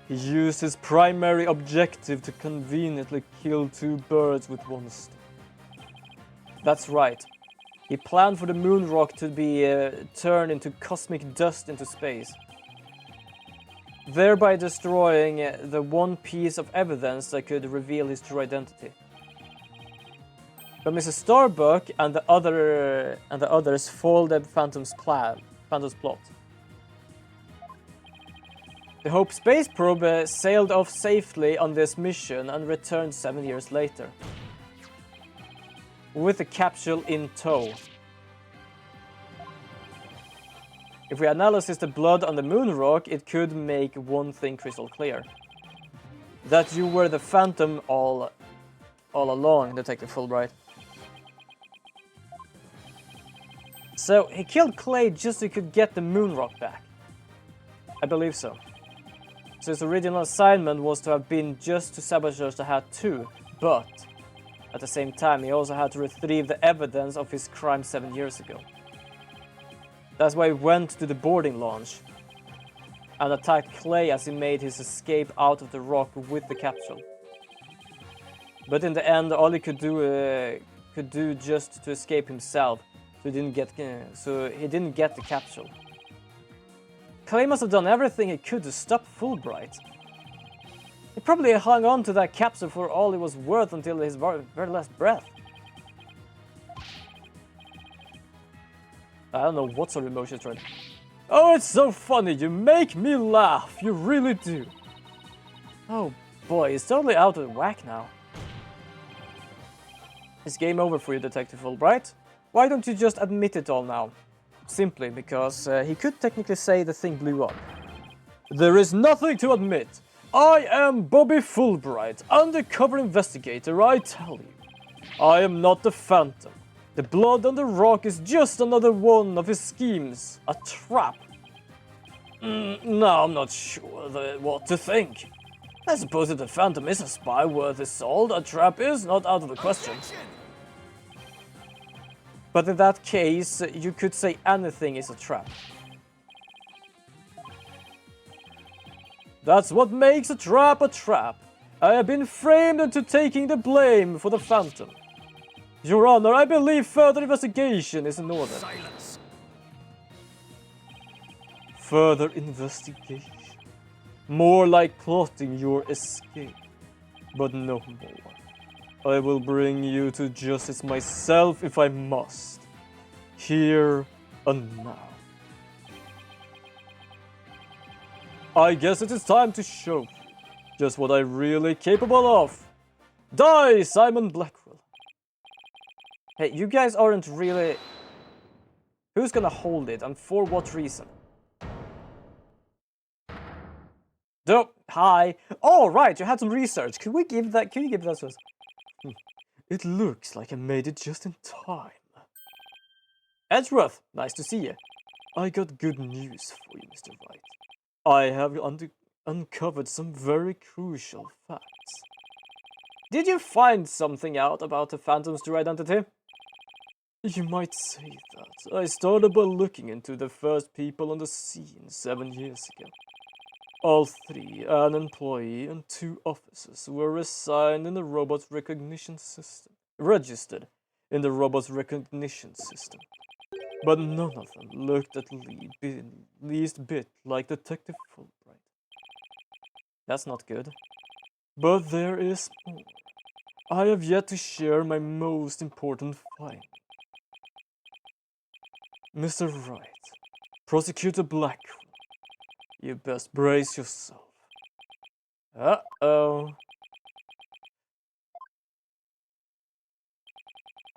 E: He used his primary objective to conveniently kill 2 birds with 1 stone.
A: That's right. He planned for the moon rock to be turned into cosmic dust into space, thereby destroying the one piece of evidence that could reveal his true identity. But Mrs. Starbuck and the others foiled Phantom's plot. The Hope space probe sailed off safely on this mission and returned 7 years later, with the capsule in tow. If we analyze the blood on the moon rock, it could make one thing crystal clear: that you were the Phantom all along, Detective Fulbright. So he killed Clay just so he could get the moon rock back. I believe so. So his original assignment was to have been just to sabotage the Hat 2, but at the same time he also had to retrieve the evidence of his crime 7 years ago. That's why he went to the boarding launch and attacked Clay as he made his escape out of the rock with the capsule. But in the end, all he could do just to escape himself, so he didn't get the capsule. Clay must have done everything he could to stop Fulbright. He probably hung on to that capsule for all it was worth until his very last breath. I don't know what sort of emotions right.
E: Oh, it's so funny, you make me laugh, you really do.
A: Oh boy, he's totally out of whack now. It's game over for you, Detective Fulbright. Why don't you just admit it all now? Simply because he could technically say the thing blew up.
E: There is nothing to admit. I am Bobby Fulbright, undercover investigator, I tell you. I am not the Phantom. The blood on the rock is just another one of his schemes, a trap.
B: No, I'm not sure what to think. I suppose if the Phantom is a spy worth his salt, a trap is not out of the question.
A: But in that case, you could say anything is a trap.
E: That's what makes a trap a trap. I have been framed into taking the blame for the Phantom. Your Honor, I believe further investigation is in order.
C: Silence.
E: Further investigation? More like plotting your escape. But no more. I will bring you to justice myself if I must. Here and now. I guess it is time to show you just what I'm really capable of. Die, Simon Blackwell.
A: Hey, you guys aren't really... Who's gonna hold it and for what reason? Hi. Oh, right, you had some research. Can you give that to us?
E: It looks like I made it just in time.
A: Edgeworth, nice to see you.
E: I got good news for you, Mr. Wright. I have uncovered some very crucial facts.
A: Did you find something out about the Phantom's true identity?
E: You might say that. I started by looking into the first people on the scene 7 years ago. All three, an employee and 2 officers, were assigned in the robot recognition system. Registered in the robot recognition system. But none of them looked at least bit like Detective Fulbright.
A: That's not good.
E: But there is more. I have yet to share my most important finding. Mr. Wright, Prosecutor Blackwell, you best brace yourself.
A: Uh-oh.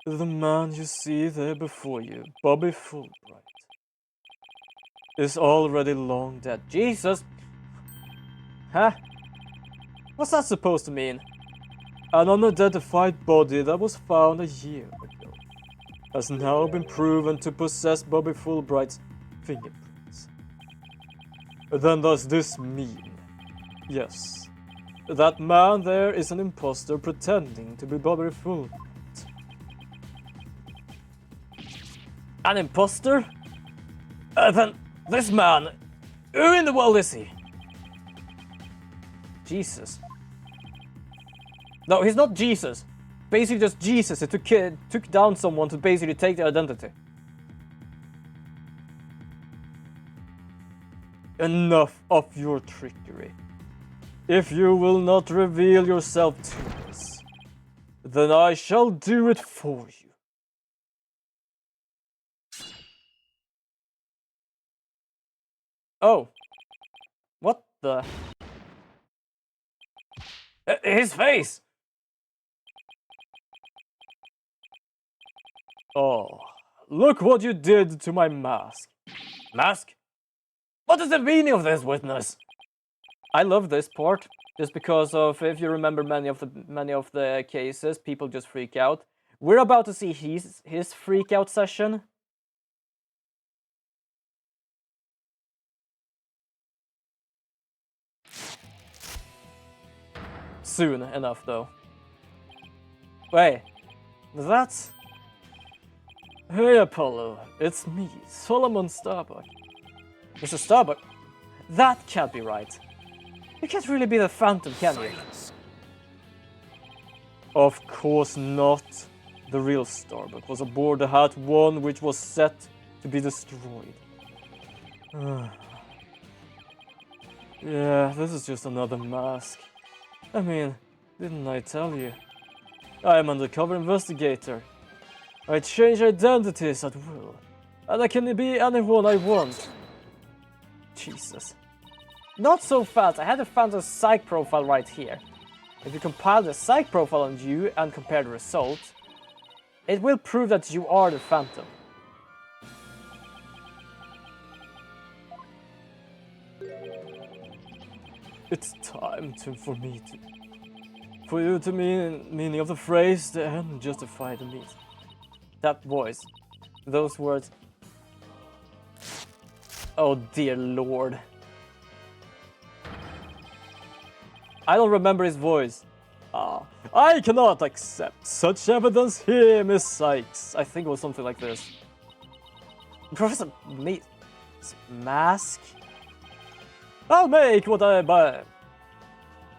E: The man you see there before you, Bobby Fulbright, is already long dead.
A: Jesus! Huh? What's that supposed to mean?
E: An unidentified body that was found a year ago has now been proven to possess Bobby Fulbright's fingerprints. Then does this mean? Yes, that man there is an imposter pretending to be Bobby Fulbright.
A: An imposter? Then this man, who in the world is he? Jesus. No, he's not Jesus. Basically just Jesus. He took down someone to basically take their identity.
E: Enough of your trickery. If you will not reveal yourself to us, then I shall do it for you.
A: Oh. What the? His face!
E: Oh, look what you did to my mask.
A: Mask? What is the meaning of this, witness? I love this part, just because of, if you remember many of the cases, people just freak out. We're about to see his freak out session. Soon enough, though. Wait, that's...
E: Hey Apollo, it's me, Solomon Starbuck.
A: Mr. Starbuck? That can't be right. You can't really be the Phantom, can you?
E: Of course not. The real Starbuck was aboard the Hat 1, which was set to be destroyed. Yeah, this is just another mask. I mean, didn't I tell you? I am an undercover investigator. I change identities at will, and I can be anyone I want.
A: Jesus. Not so fast, I had a Phantom psych profile right here. If you compile the psych profile on you and compare the results, it will prove that you are the Phantom.
E: It's time for you to meaning of the phrase, the end justify the means.
A: That voice, those words. Oh dear Lord. I don't remember his voice.
E: I cannot accept such evidence here, Miss Sykes.
A: I think it was something like this. Professor Mask?
E: I'll make what I buy.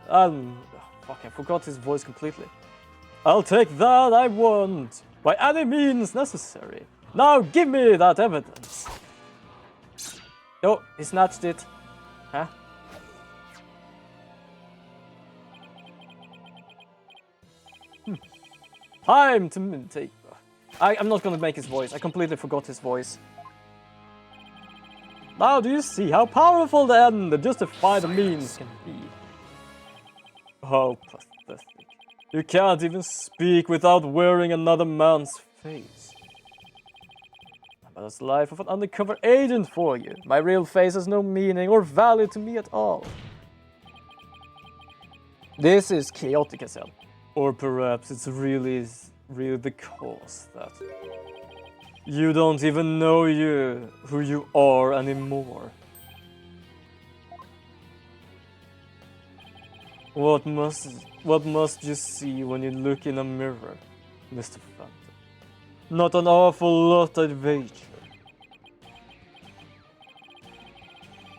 A: Fuck, I forgot his voice completely.
E: I'll take that I want, by any means necessary. Now give me that evidence.
A: Oh, he snatched it. Huh?
E: Time to take...
A: I'm not gonna make his voice. I completely forgot his voice.
E: Now do you see how powerful the end, the justify the means can be? How pathetic. You can't even speak without wearing another man's face.
A: But that's the life of an undercover agent for you. My real face has no meaning or value to me at all. This is chaotic as hell.
E: Or perhaps it's really the cause that... You don't even know who you are anymore. What must you see when you look in a mirror, Mr. Phantom? Not an awful lot, I'd wager.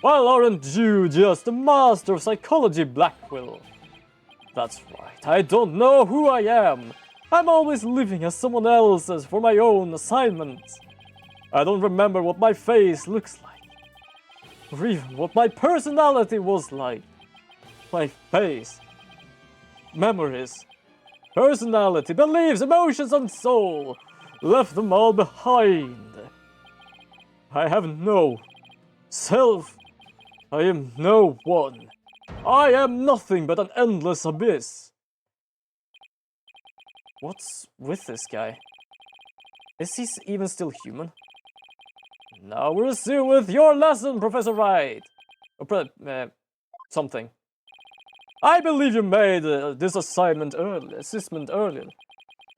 E: Well, aren't you just a master of psychology, Blackquill? That's right, I don't know who I am. I'm always living as someone else's for my own assignments. I don't remember what my face looks like, or even what my personality was like. My face, memories, personality, beliefs, emotions, and soul, left them all behind. I have no self. I am no one. I am nothing but an endless abyss. What's with this guy? Is he even still human? Now we'll see with your lesson, Professor Wright. Or something. I believe you made this assessment earlier.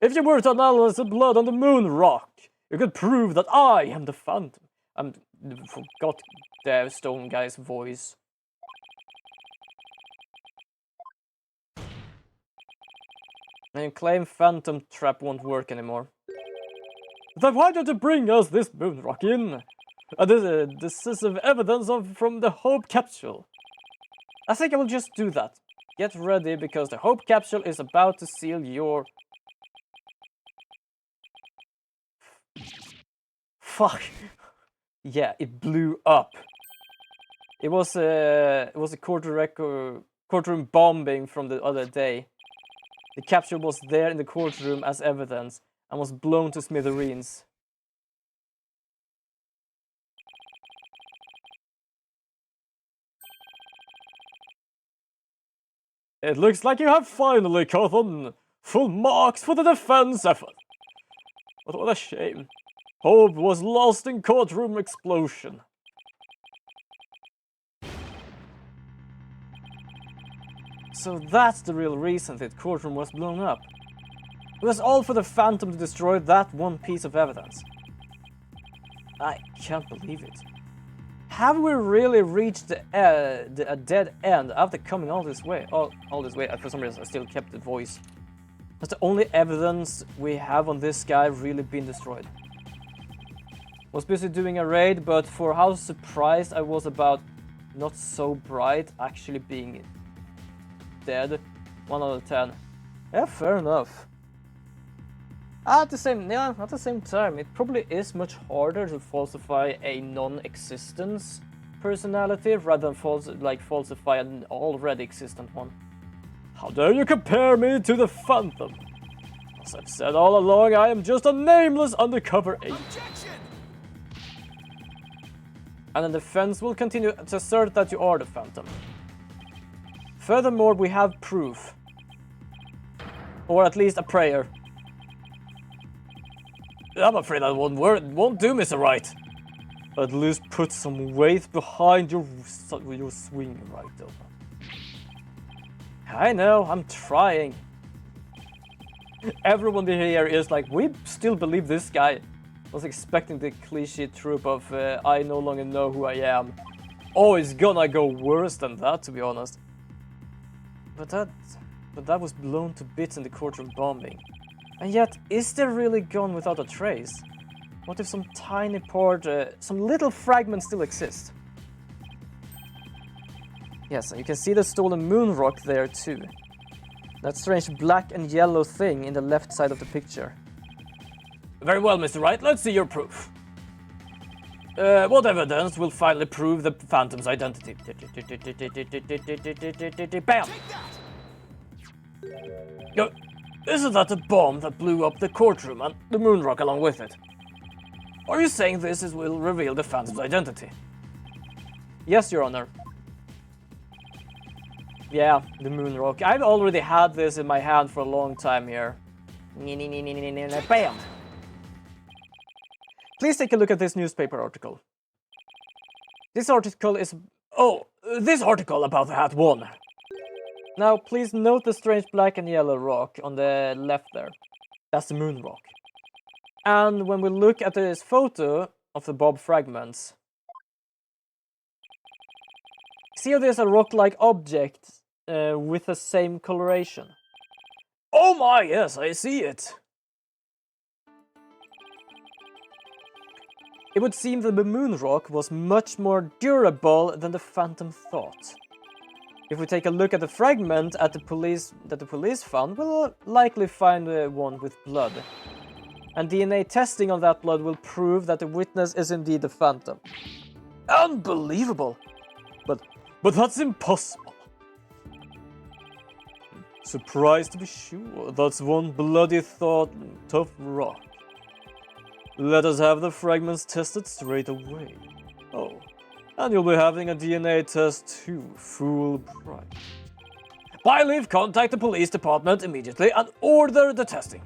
E: If you were to analyze the blood on the moon rock, you could prove that I am the Phantom. I forgot the stone guy's voice. And you claim Phantom Trap won't work anymore. Then why don't you bring us this moon rock in? Decisive evidence from the Hope Capsule. I think I will just do that. Get ready, because the Hope Capsule is about to seal your... Fuck. Yeah, it blew up. It was a courtroom bombing from the other day. The capsule was there in the courtroom as evidence and was blown to smithereens. It looks like you have finally gotten full marks for the defense effort. But what a shame. Hope was lost in courtroom explosion. So that's the real reason that courtroom was blown up. It was all for the Phantom to destroy that one piece of evidence. I can't believe it. Have we really reached a dead end after coming all this way? All this way. For some reason, I still kept the voice. Has the only evidence we have on this guy really been destroyed? Was busy doing a raid, but for how surprised I was about Not So Bright actually being dead, 1 out of 10. Yeah, fair enough. At the same time, it probably is much harder to falsify a non-existence personality rather than falsify an already existent one. How dare you compare me to the Phantom? As I've said all along, I am just a nameless undercover agent.
D: Objection!
A: And the defense will continue to assert that you are the Phantom. Furthermore, we have proof. Or at least a prayer. I'm afraid that won't do, Mr. Wright. At least put some weight behind your swing, right over. I know, I'm trying. Everyone here is like, we still believe this guy. I was expecting the cliche trope of I no longer know who I am. Oh, it's gonna go worse than that, to be honest. But that was blown to bits in the courtroom bombing. And yet, is there really gone without a trace? What if some tiny part, some little fragments still exist? Yes, and you can see the stolen moon rock there too. That strange black and yellow thing in the left side of the picture.
B: Very well, Mr. Wright, let's see your proof. What evidence will finally prove the Phantom's identity? Bam! Isn't that the bomb that blew up the courtroom and the moon rock along with it? Are you saying this will reveal the Phantom's identity?
A: Yes, Your Honor. Yeah, the moon rock. I've already had this in my hand for a long time here. Bam! Please take a look at this newspaper article. This article is...
B: Oh, this article about the Hat 1.
A: Now, please note the strange black and yellow rock on the left there. That's the moon rock. And when we look at this photo of the Bob fragments, see how there's a rock-like object with the same coloration.
B: Oh my, yes, I see it.
A: It would seem that the moon rock was much more durable than the Phantom thought. If we take a look at the fragment that the police found, we'll likely find one with blood. And DNA testing on that blood will prove that the witness is indeed the Phantom.
B: Unbelievable.
E: But that's impossible. Surprised to be sure, that's one bloody tough rock. Let us have the fragments tested straight away. Oh, and you'll be having a DNA test too, full price.
B: Byleaf, contact the police department immediately and order the testing.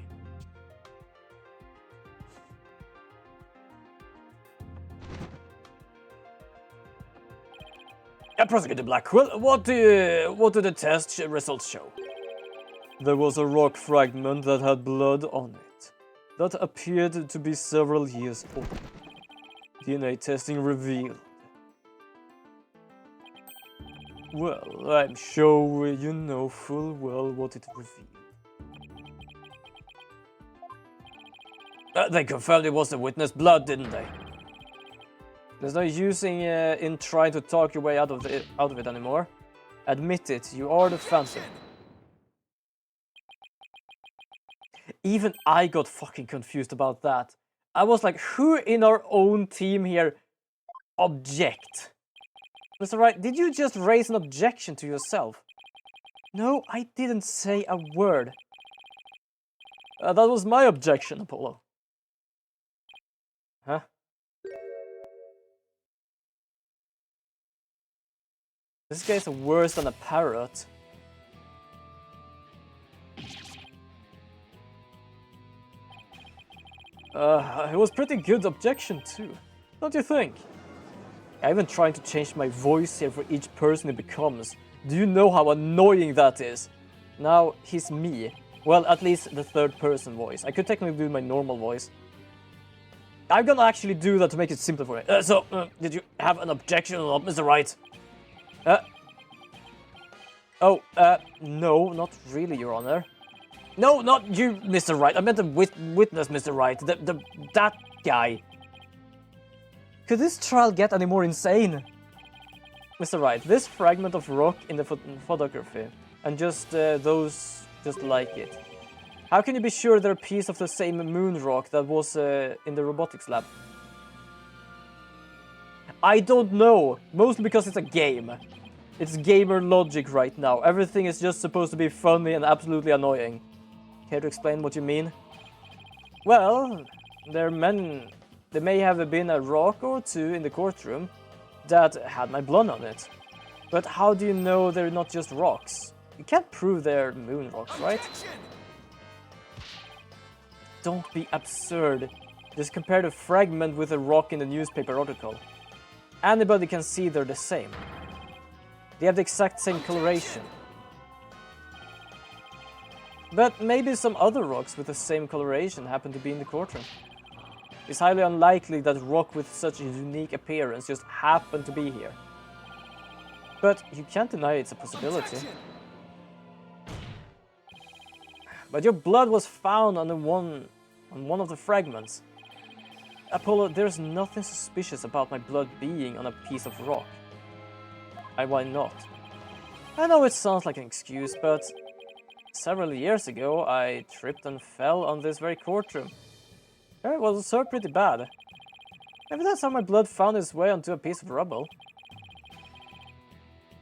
B: Prosecutor Blackwell, what do the test results show?
E: There was a rock fragment that had blood on it, that appeared to be several years old. DNA testing revealed. Well, I'm sure you know full well what it revealed.
B: They confirmed it was the witness' blood, didn't they?
A: There's no using in trying to talk your way out of it anymore. Admit it, you are the Phantom. Even I got fucking confused about that. I was like, who in our own team here object? Mr. Wright, did you just raise an objection to yourself? No, I didn't say a word.
E: That was my objection, Apollo.
A: Huh? This guy's worse than a parrot.
E: It was pretty good objection too, don't you think?
A: I'm even trying to change my voice here for each person it becomes. Do you know how annoying that is? Now he's me. Well, at least the third person voice. I could technically do my normal voice. I'm gonna actually do that to make it simpler for me.
B: Did you have an objection or not, Mr. Wright?
A: No, not really, Your Honor.
B: No, not you, Mr. Wright. I meant the witness, Mr. Wright. That guy.
A: Could this trial get any more insane? Mr. Wright, this fragment of rock in the photography, and just those just like it. How can you be sure they're a piece of the same moon rock that was in the robotics lab? I don't know, mostly because it's a game. It's gamer logic right now. Everything is just supposed to be funny and absolutely annoying. Care to explain what you mean? Well, there may have been a rock or two in the courtroom that had my blood on it. But how do you know they're not just rocks? You can't prove they're moon rocks, right? Don't be absurd. Just compare the fragment with a rock in the newspaper article. Anybody can see they're the same. They have the exact same coloration. But maybe some other rocks with the same coloration happen to be in the courtroom. It's highly unlikely that a rock with such a unique appearance just happened to be here. But you can't deny it's a possibility. But your blood was found on one of the fragments. Apollo, there's nothing suspicious about my blood being on a piece of rock. And why not? I know it sounds like an excuse, but several years ago I tripped and fell on this very courtroom. It was hurt pretty bad. Maybe that's how my blood found its way onto a piece of rubble.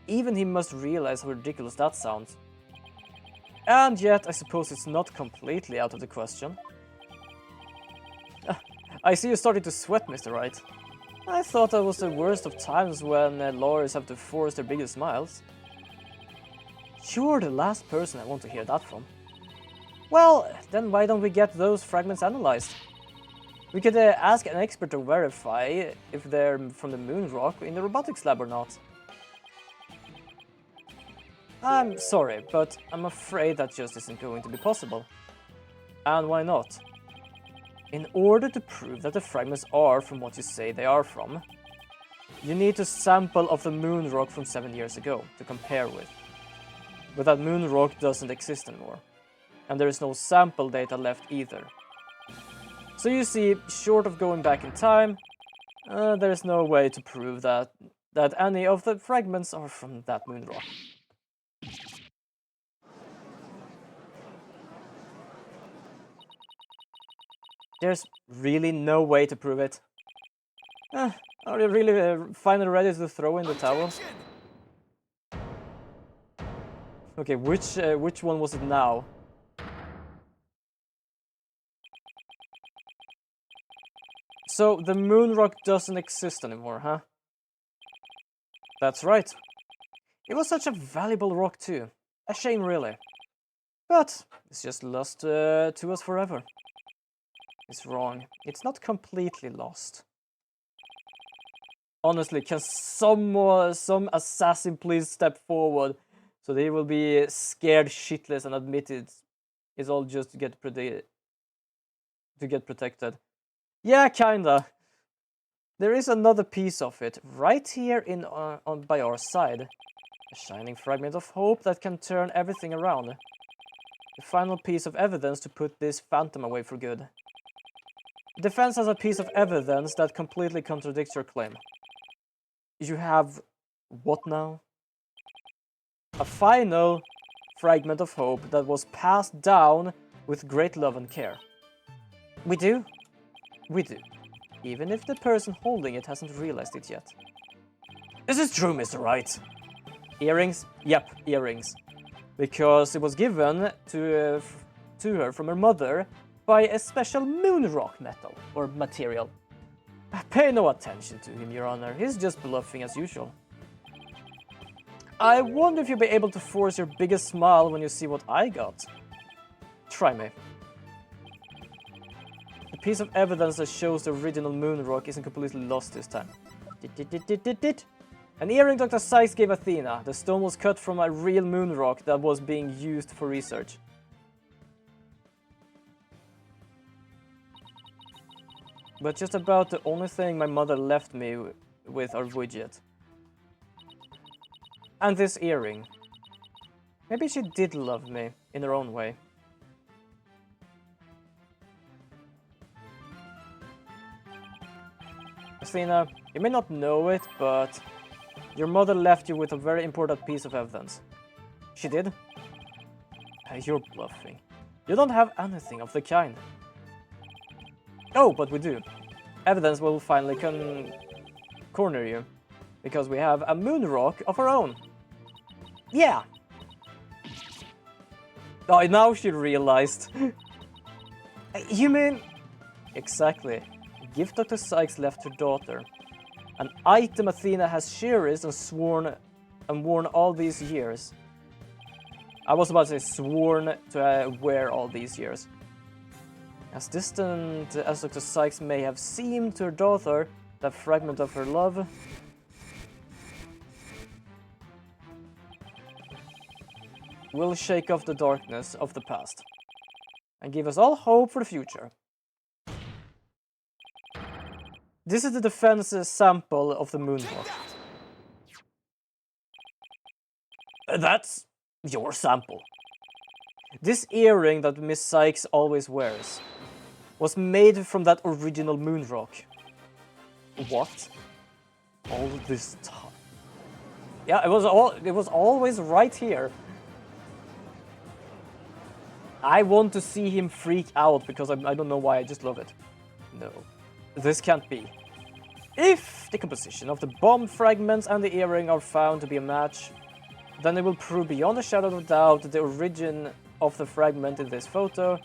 A: Even he must realize how ridiculous that sounds. And yet, I suppose it's not completely out of the question. I see you starting to sweat, Mr. Wright. I thought that was the worst of times when lawyers have to force their biggest smiles. You're the last person I want to hear that from. Well, then why don't we get those fragments analyzed? We could ask an expert to verify if they're from the moon rock in the robotics lab or not. I'm sorry, but I'm afraid that just isn't going to be possible. And why not? In order to prove that the fragments are from what you say they are from, you need a sample of the moon rock from 7 years ago to compare with. But that moon rock doesn't exist anymore, and there is no sample data left either. So you see, short of going back in time, there is no way to prove that any of the fragments are from that moon rock. There's really no way to prove it. Are you really finally ready to throw in the towel?
D: Objection!
A: Okay, which one was it now? So the moon rock doesn't exist anymore, huh? That's right. It was such a valuable rock too. A shame, really. But it's just lost to us forever. It's wrong. It's not completely lost. Honestly, can some assassin please step forward so they will be scared shitless and admit it's all just to get protected? Yeah, kinda. There is another piece of it right here by our side. A shining fragment of hope that can turn everything around. The final piece of evidence to put this phantom away for good. The defense has a piece of evidence that completely contradicts your claim. You have what now? A final fragment of hope that was passed down with great love and care. We do. We do. Even if the person holding it hasn't realized it yet.
B: This is true, Mr. Wright.
A: Earrings? Yep, earrings. Because it was given to her from her mother by a special moon rock metal or material. Pay no attention to him, Your Honor. He's just bluffing as usual. I wonder if you'll be able to force your biggest smile when you see what I got. Try me. The piece of evidence that shows the original moon rock isn't completely lost this time. An earring Dr. Sykes gave Athena. The stone was cut from a real moon rock that was being used for research. But just about the only thing my mother left me with are widget. And this earring. Maybe she did love me in her own way. Athena, you may not know it, but your mother left you with a very important piece of evidence. She did? You're bluffing. You don't have anything of the kind. Oh, but we do. Evidence will finally corner you. Because we have a moon rock of our own. Yeah! Oh, now she realized. You mean... Exactly. A gift Dr. Sykes left her daughter. An item Athena has cherished and worn all these years. I was about to say sworn to wear all these years. As distant as Dr. Sykes may have seemed to her daughter, that fragment of her love will shake off the darkness of the past and give us all hope for the future. This is the defense sample of the moon rock.
B: That's your sample.
A: This earring that Miss Sykes always wears was made from that original moon rock. What? All this time? Yeah, it was always right here. I want to see him freak out because I don't know why, I just love it. No, this can't be. If the composition of the bomb fragments and the earring are found to be a match, then it will prove beyond a shadow of doubt the origin of the fragment in this photo,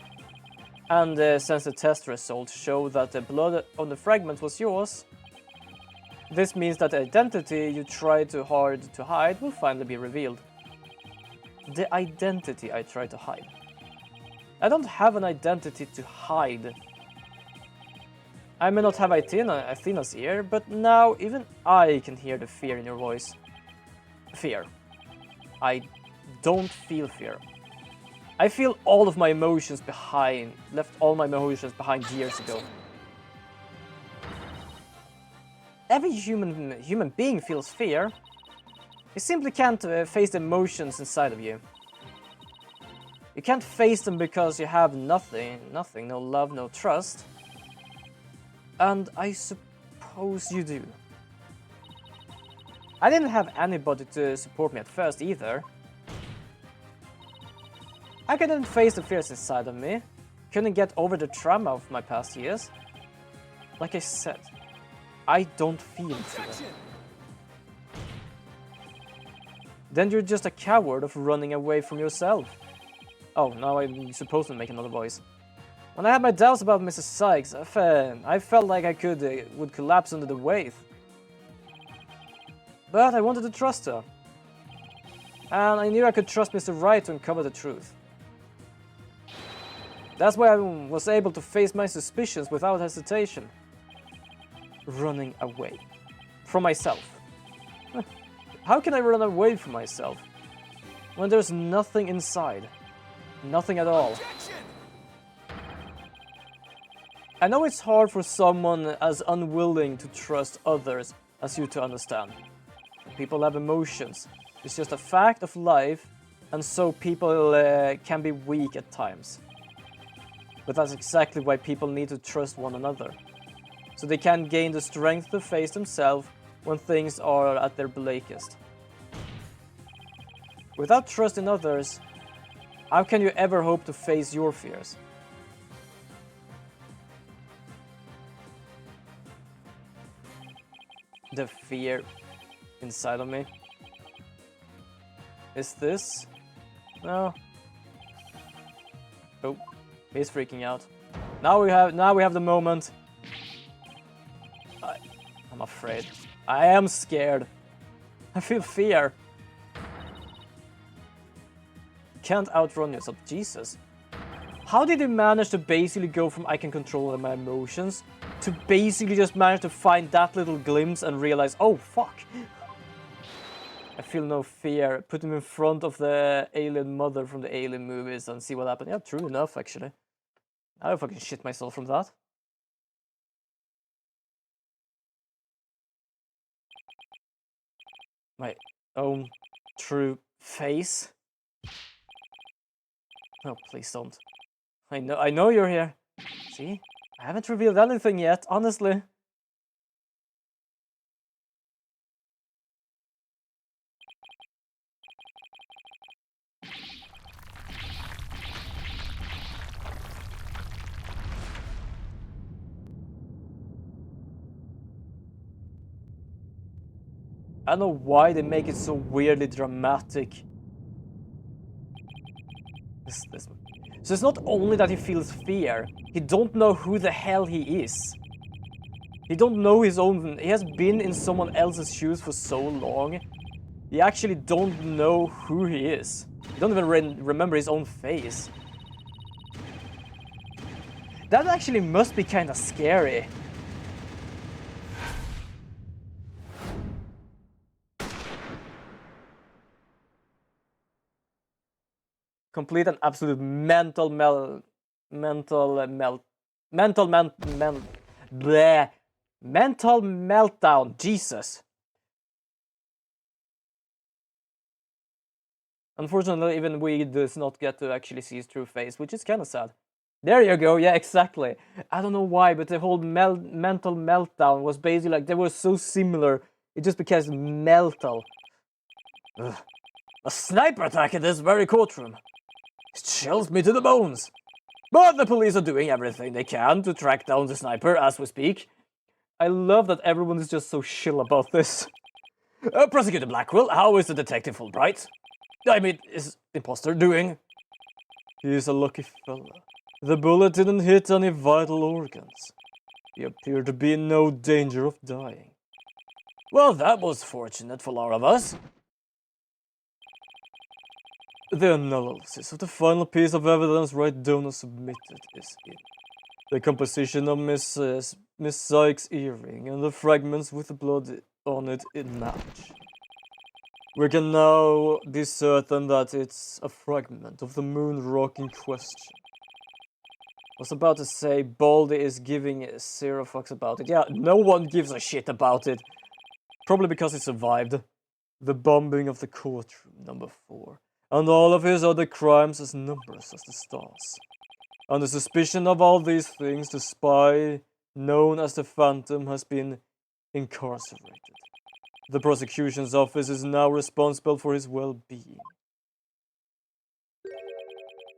A: and since the test results show that the blood on the fragment was yours, this means that the identity you tried too hard to hide will finally be revealed. The identity I tried to hide. I don't have an identity to hide. I may not have Athena's ear, but now even I can hear the fear in your voice. Fear. I don't feel fear. I feel all of my emotions behind, left all my emotions behind years ago. Every human being feels fear. You simply can't face the emotions inside of you. You can't face them because you have nothing, no love, no trust. And I suppose you do. I didn't have anybody to support me at first either. I couldn't face the fears inside of me. Couldn't get over the trauma of my past years. Like I said, I don't feel fear. Then you're just a coward of running away from yourself. Oh, now I'm supposed to make another voice. When I had my doubts about Mrs. Sykes, I felt like I would collapse under the weight. But I wanted to trust her. And I knew I could trust Mr. Wright to uncover the truth. That's why I was able to face my suspicions without hesitation. Running away. From myself. How can I run away from myself? When there's nothing inside. Nothing at all. I know it's hard for someone as unwilling to trust others as you to understand. People have emotions. It's just a fact of life, and so people can be weak at times. But that's exactly why people need to trust one another. So they can gain the strength to face themselves when things are at their bleakest. Without trust in others, how can you ever hope to face your fears? The fear inside of me. Is this? No. Oh, he's freaking out. Now we have the moment. I'm afraid. I am scared. I feel fear. Can't outrun yourself, Jesus. How did you manage to basically go from I can control my emotions to basically just manage to find that little glimpse and realize, oh fuck. I feel no fear. Put him in front of the alien mother from the alien movies and see what happened. Yeah, true enough, actually. I fucking shit myself from that. My own true face. No, please don't. I know you're here. See? I haven't revealed anything yet, honestly. I don't know why they make it so weirdly dramatic. So it's not only that he feels fear, he don't know who the hell he is. He don't know his own... He has been in someone else's shoes for so long. He actually don't know who he is. He don't even remember his own face. That actually must be kinda scary. Complete an absolute mental meltdown. Jesus. Unfortunately, even we does not get to actually see his true face, which is kind of sad. There you go, yeah, exactly. I don't know why, but the whole mental meltdown was basically like, they were so similar, it just became mental. Ugh. A sniper attack in this very courtroom. It chills me to the bones. But the police are doing everything they can to track down the sniper as we speak. I love that everyone is just so chill about this. Prosecutor Blackwell, how is the detective Fulbright? I mean, is imposter doing? He's a lucky fella. The bullet didn't hit any vital organs. He appeared to be in no danger of dying. Well, that was fortunate for all of us. The analysis of the final piece of evidence Wright Donor submitted is in. The composition of Miss Sykes' earring and the fragments with the blood on it match.
E: We can now be certain that it's a fragment of the moon rock in question. I was about to say Baldy is giving zero fucks about it. Yeah, no one gives a shit about it. Probably because he survived the bombing of the courtroom number 4. And all of his other crimes as numbers as the stars. Under suspicion of all these things, the spy known as the Phantom has been incarcerated. The prosecution's office is now responsible for his well-being.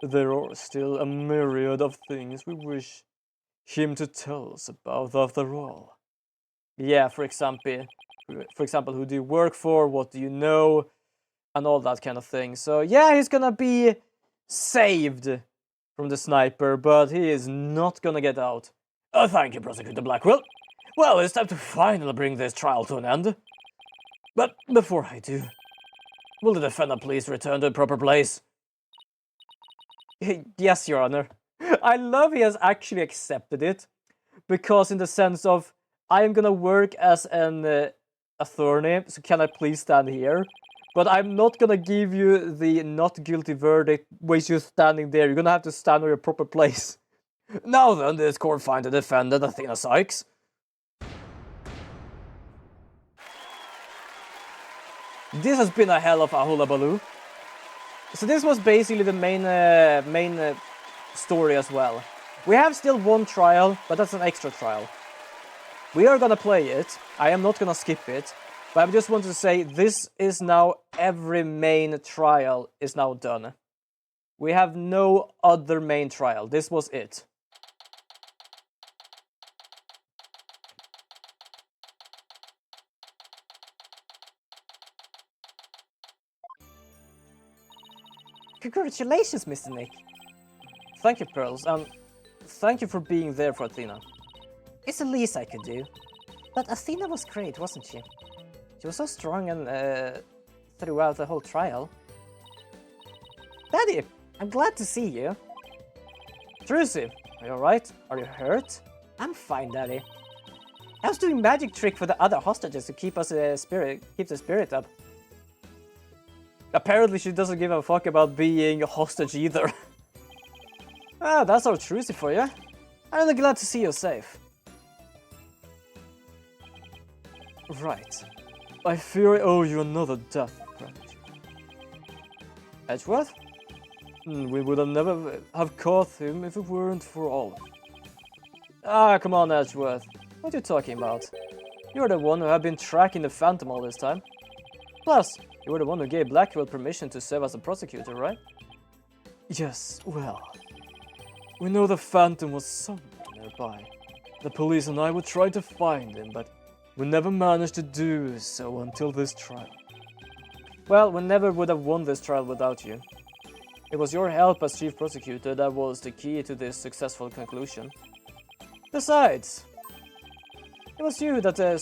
E: There are still a myriad of things we wish him to tell us about after all. Yeah, for example, who do you work for, what do you know, and all that kind of thing. So yeah, he's gonna be saved from the sniper, but he is not gonna get out.
B: Oh, thank you, Prosecutor Blackwell. Well, it's time to finally bring this trial to an end. But before I do, will the defendant please return to the proper place?
A: Yes, Your Honor. I love he has actually accepted it, because in the sense of, I am gonna work as an attorney, so can I please stand here? But I'm not gonna give you the not guilty verdict while you're standing there. You're gonna have to stand on your proper place.
B: Now then, this court finds the defendant, Athena Sykes.
A: This has been a hell of a hullabaloo. So this was basically the main story as well. We have still one trial, but that's an extra trial. We are gonna play it. I am not gonna skip it. But I just want to say, this is now every main trial is now done. We have no other main trial. This was it. Congratulations, Mr. Nick. Thank you, Pearls, and thank you for being there for Athena. It's the least I could do. But Athena was great, wasn't she? She was so strong and throughout the whole trial. Daddy, I'm glad to see you. Trucy, are you alright? Are you hurt? I'm fine, Daddy. I was doing magic trick for the other hostages to keep us keep the spirit up. Apparently she doesn't give a fuck about being a hostage either. Ah, that's our Trucy for you. I'm really glad to see you safe. Right. I fear I owe you another death apology. Edgeworth? We would have never have caught him if it weren't for all. Ah, come on, Edgeworth. What are you talking about? You're the one who have been tracking the Phantom all this time. Plus, you were the one who gave Blackwell permission to serve as a prosecutor, right? Yes, well... We know the Phantom was somewhere nearby. The police and I would try to find him, but we never managed to do so until this trial. Well, we never would have won this trial without you. It was your help as chief prosecutor that was the key to this successful conclusion. Besides, it was you that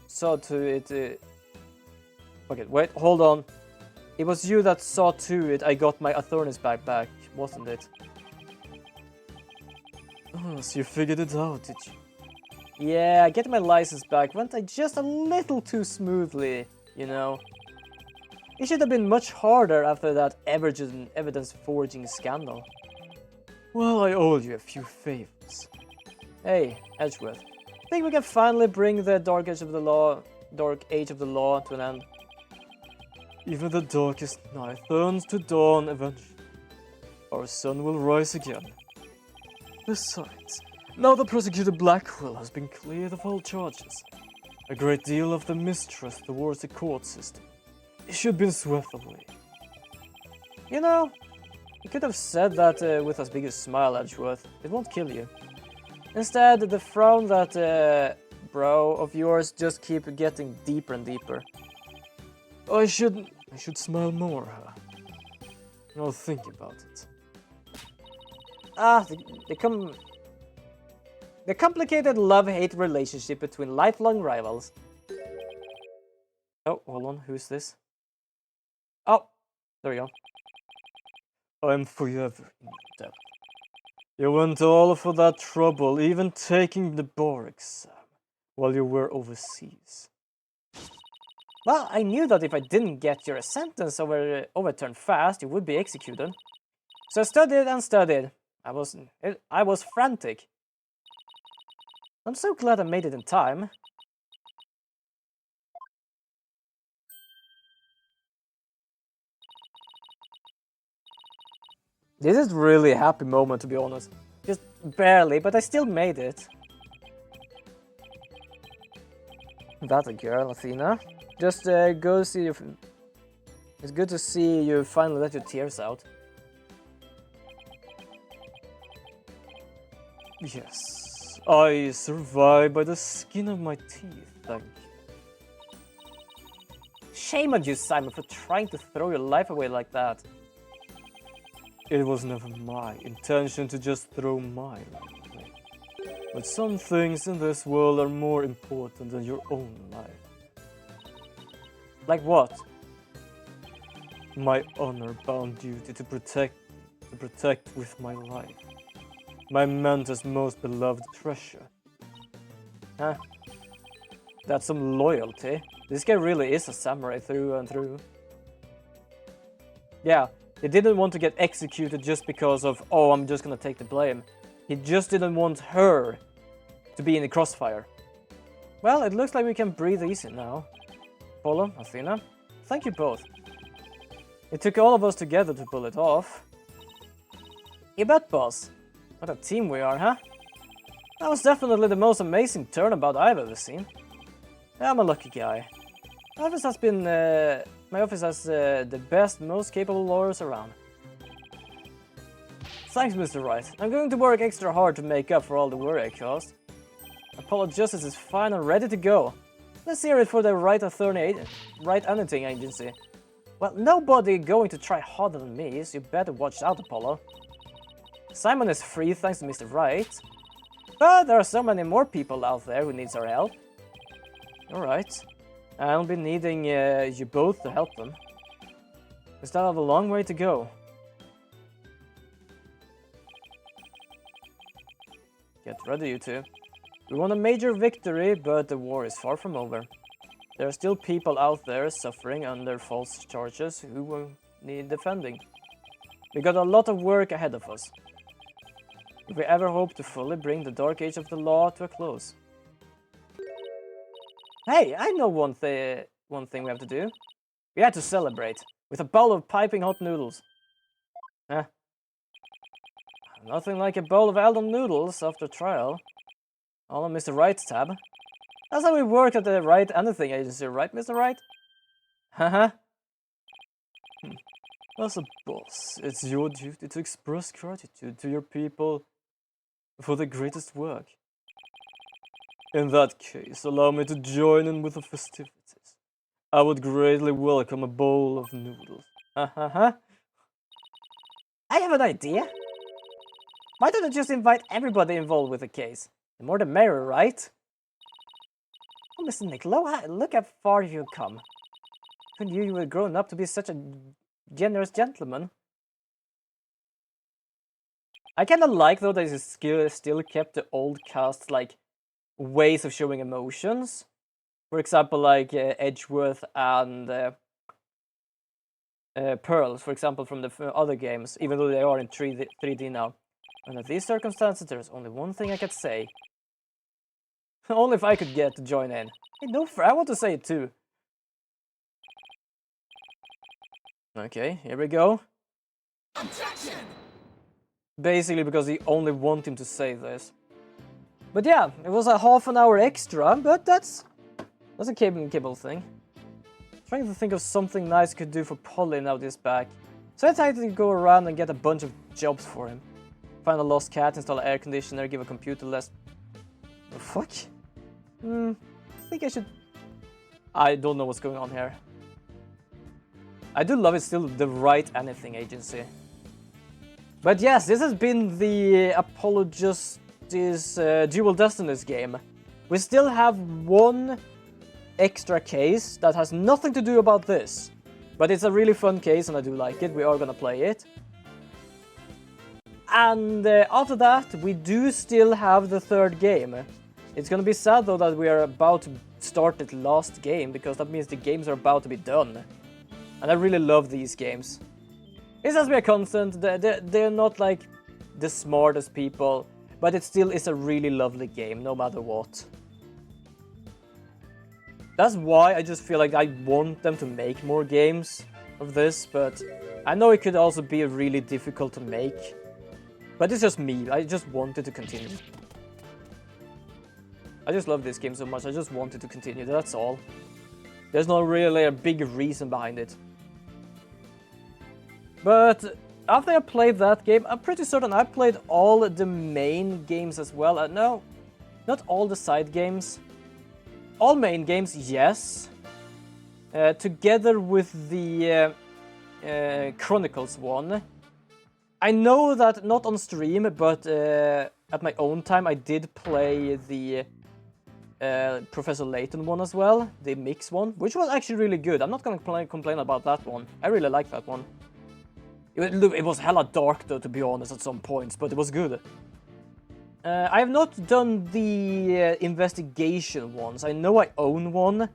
A: saw to it... Okay, wait, hold on. It was you that saw to it I got my attorney's bag back, wasn't it? Oh, so you figured it out, did you? Yeah, getting my license back went just a little too smoothly, you know. It should have been much harder after that evidence forging scandal. Well, I owe you a few favors. Hey, Edgeworth, think we can finally bring the dark age of the law to an end? Even the darkest night turns to dawn eventually. Our sun will rise again. Besides, now the prosecutor Blackwell has been cleared of all charges. A great deal of the mistrust towards the court system should be swept away. You know, you could have said that with as big a smile, Edgeworth. It won't kill you. Instead, the frown that brow of yours just keep getting deeper and deeper. I should smile more, huh? I'll think about it. Ah, the complicated love-hate relationship between lifelong rivals. Oh, hold on, who's this? Oh, there we go. I'm forever in your debt. You went all for that trouble, even taking the bar exam while you were overseas. Well, I knew that if I didn't get your sentence overturned fast, you would be executed. So I studied and studied. I was frantic. I'm so glad I made it in time. This is really a happy moment, to be honest. Just barely, but I still made it. That's a girl, Athena. Just go see you. It's good to see you finally let your tears out. Yes, I survived by the skin of my teeth, thank you. Shame on you, Simon, for trying to throw your life away like that. It was never my intention to just throw my life away. But some things in this world are more important than your own life. Like what? My honor-bound duty to protect with my life. My mentor's most beloved treasure. Huh? That's some loyalty. This guy really is a samurai through and through. Yeah, he didn't want to get executed just because of, oh, I'm just gonna take the blame. He just didn't want her to be in the crossfire. Well, it looks like we can breathe easy now. Apollo, Athena, thank you both. It took all of us together to pull it off. You bet, boss. What a team we are, huh? That was definitely the most amazing turnabout I've ever seen. I'm a lucky guy. My office has the best, most capable lawyers around. Thanks, Mr. Wright. I'm going to work extra hard to make up for all the worry I caused. Apollo Justice is fine and ready to go. Let's hear it for the Right Anything Agency. Well, nobody going to try harder than me, so you better watch out, Apollo. Simon is free thanks to Mr. Wright. But there are so many more people out there who needs our help. Alright. I'll be needing you both to help them. We still have a long way to go. Get ready, you two. We won a major victory, but the war is far from over. There are still people out there suffering under false charges who will need defending. We got a lot of work ahead of us. If we ever hope to fully bring the dark age of the law to a close. Hey, I know one thing we have to do. We had to celebrate with a bowl of piping hot noodles. Huh? Nothing like a bowl of Eldon noodles after trial. All on Mr. Wright's tab. That's how we work at the Right Anything Agency, right, Mr. Wright? Haha. As a boss, it's your duty to express gratitude to your people for the greatest work. In that case, allow me to join in with the festivities. I would greatly welcome a bowl of noodles. I have an idea. Why don't I just invite everybody involved with the case? The more the merrier, right? Oh, Mr. Nick, look how far you've come. Who knew you were grown up to be such a generous gentleman? I kinda like, though, that he still kept the old cast, like, ways of showing emotions. For example, like Edgeworth and Pearl, for example, from the other games, even though they are in 3D now. Under these circumstances, there's only one thing I could say. Only if I could get to join in. Hey, no, I want to say it too. Okay, here we go.
D: Objection!
A: Basically because they only want him to say this. But yeah, it was a half an hour extra, but that's a capable thing. Trying to think of something nice I could do for Polly now this back. So I tried to go around and get a bunch of jobs for him. Find a lost cat, install an air conditioner, give a computer less... The fuck? I think I should... I don't know what's going on here. I do love it still, the Right Anything Agency. But yes, this has been the Apollo Justice Dual Destinies game. We still have one extra case that has nothing to do about this. But it's a really fun case and I do like it. We are gonna play it. And after that, we do still have the third game. It's gonna be sad though that we are about to started last game, because that means the games are about to be done. And I really love these games. It has to be a constant. They're not like the smartest people, but it still is a really lovely game, no matter what. That's why I just feel like I want them to make more games of this, but I know it could also be really difficult to make. But it's just me, I just wanted to continue. I just love this game so much, I just wanted to continue, that's all. There's not really a big reason behind it. But after I played that game, I'm pretty certain I played all the main games as well. No, not all the side games. All main games, yes. Together with the Chronicles one. I know that not on stream, but at my own time I did play the Professor Layton one as well, the mix one, which was actually really good. I'm not gonna complain about that one. I really like that one. It was hella dark though, to be honest, at some points, but it was good. I have not done the investigation ones. I know I own one,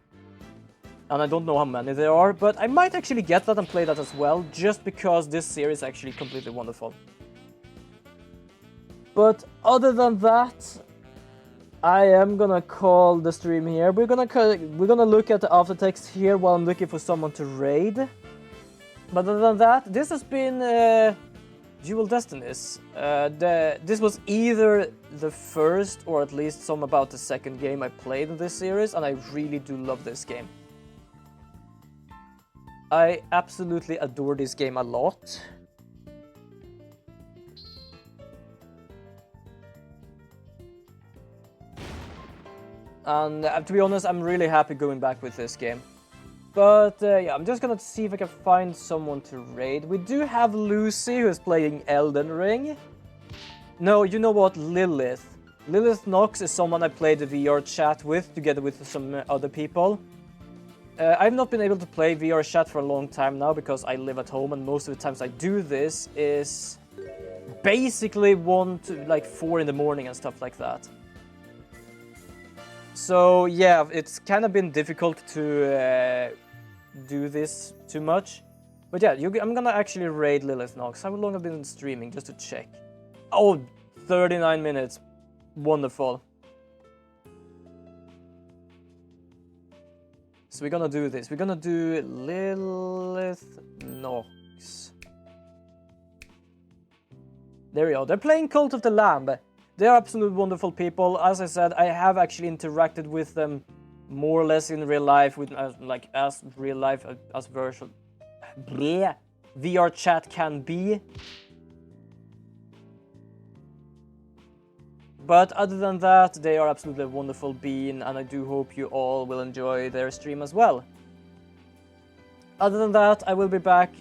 A: and I don't know how many there are, but I might actually get that and play that as well, just because this series is actually completely wonderful. But other than that, I am gonna call the stream here. We're gonna look at the aftertext here while I'm looking for someone to raid. But other than that, this has been Dual Destinies. This was either the first or at least some about the second game I played in this series, and I really do love this game. I absolutely adore this game a lot. And to be honest, I'm really happy going back with this game. But yeah, I'm just gonna see if I can find someone to raid. We do have Lucy, who is playing Elden Ring. No, you know what? Lilith. Lilith Knox is someone I played the VR chat with, together with some other people. I've not been able to play VR chat for a long time now, because I live at home, and most of the times I do this is basically 1 to like 4 in the morning and stuff like that. So yeah, it's kind of been difficult to do this too much. But yeah, I'm gonna actually raid Lilith Knox. How long have I been streaming, just to check? Oh, 39 minutes. Wonderful. So we're gonna do this. We're gonna do Lilith Knox. There we go. They're playing Cult of the Lamb. They're absolute wonderful people. As I said, I have actually interacted with them more or less in real life, with like as real life as virtual VR chat can be. But other than that, they are absolutely a wonderful being, and I do hope you all will enjoy their stream as well. Other than that, I will be back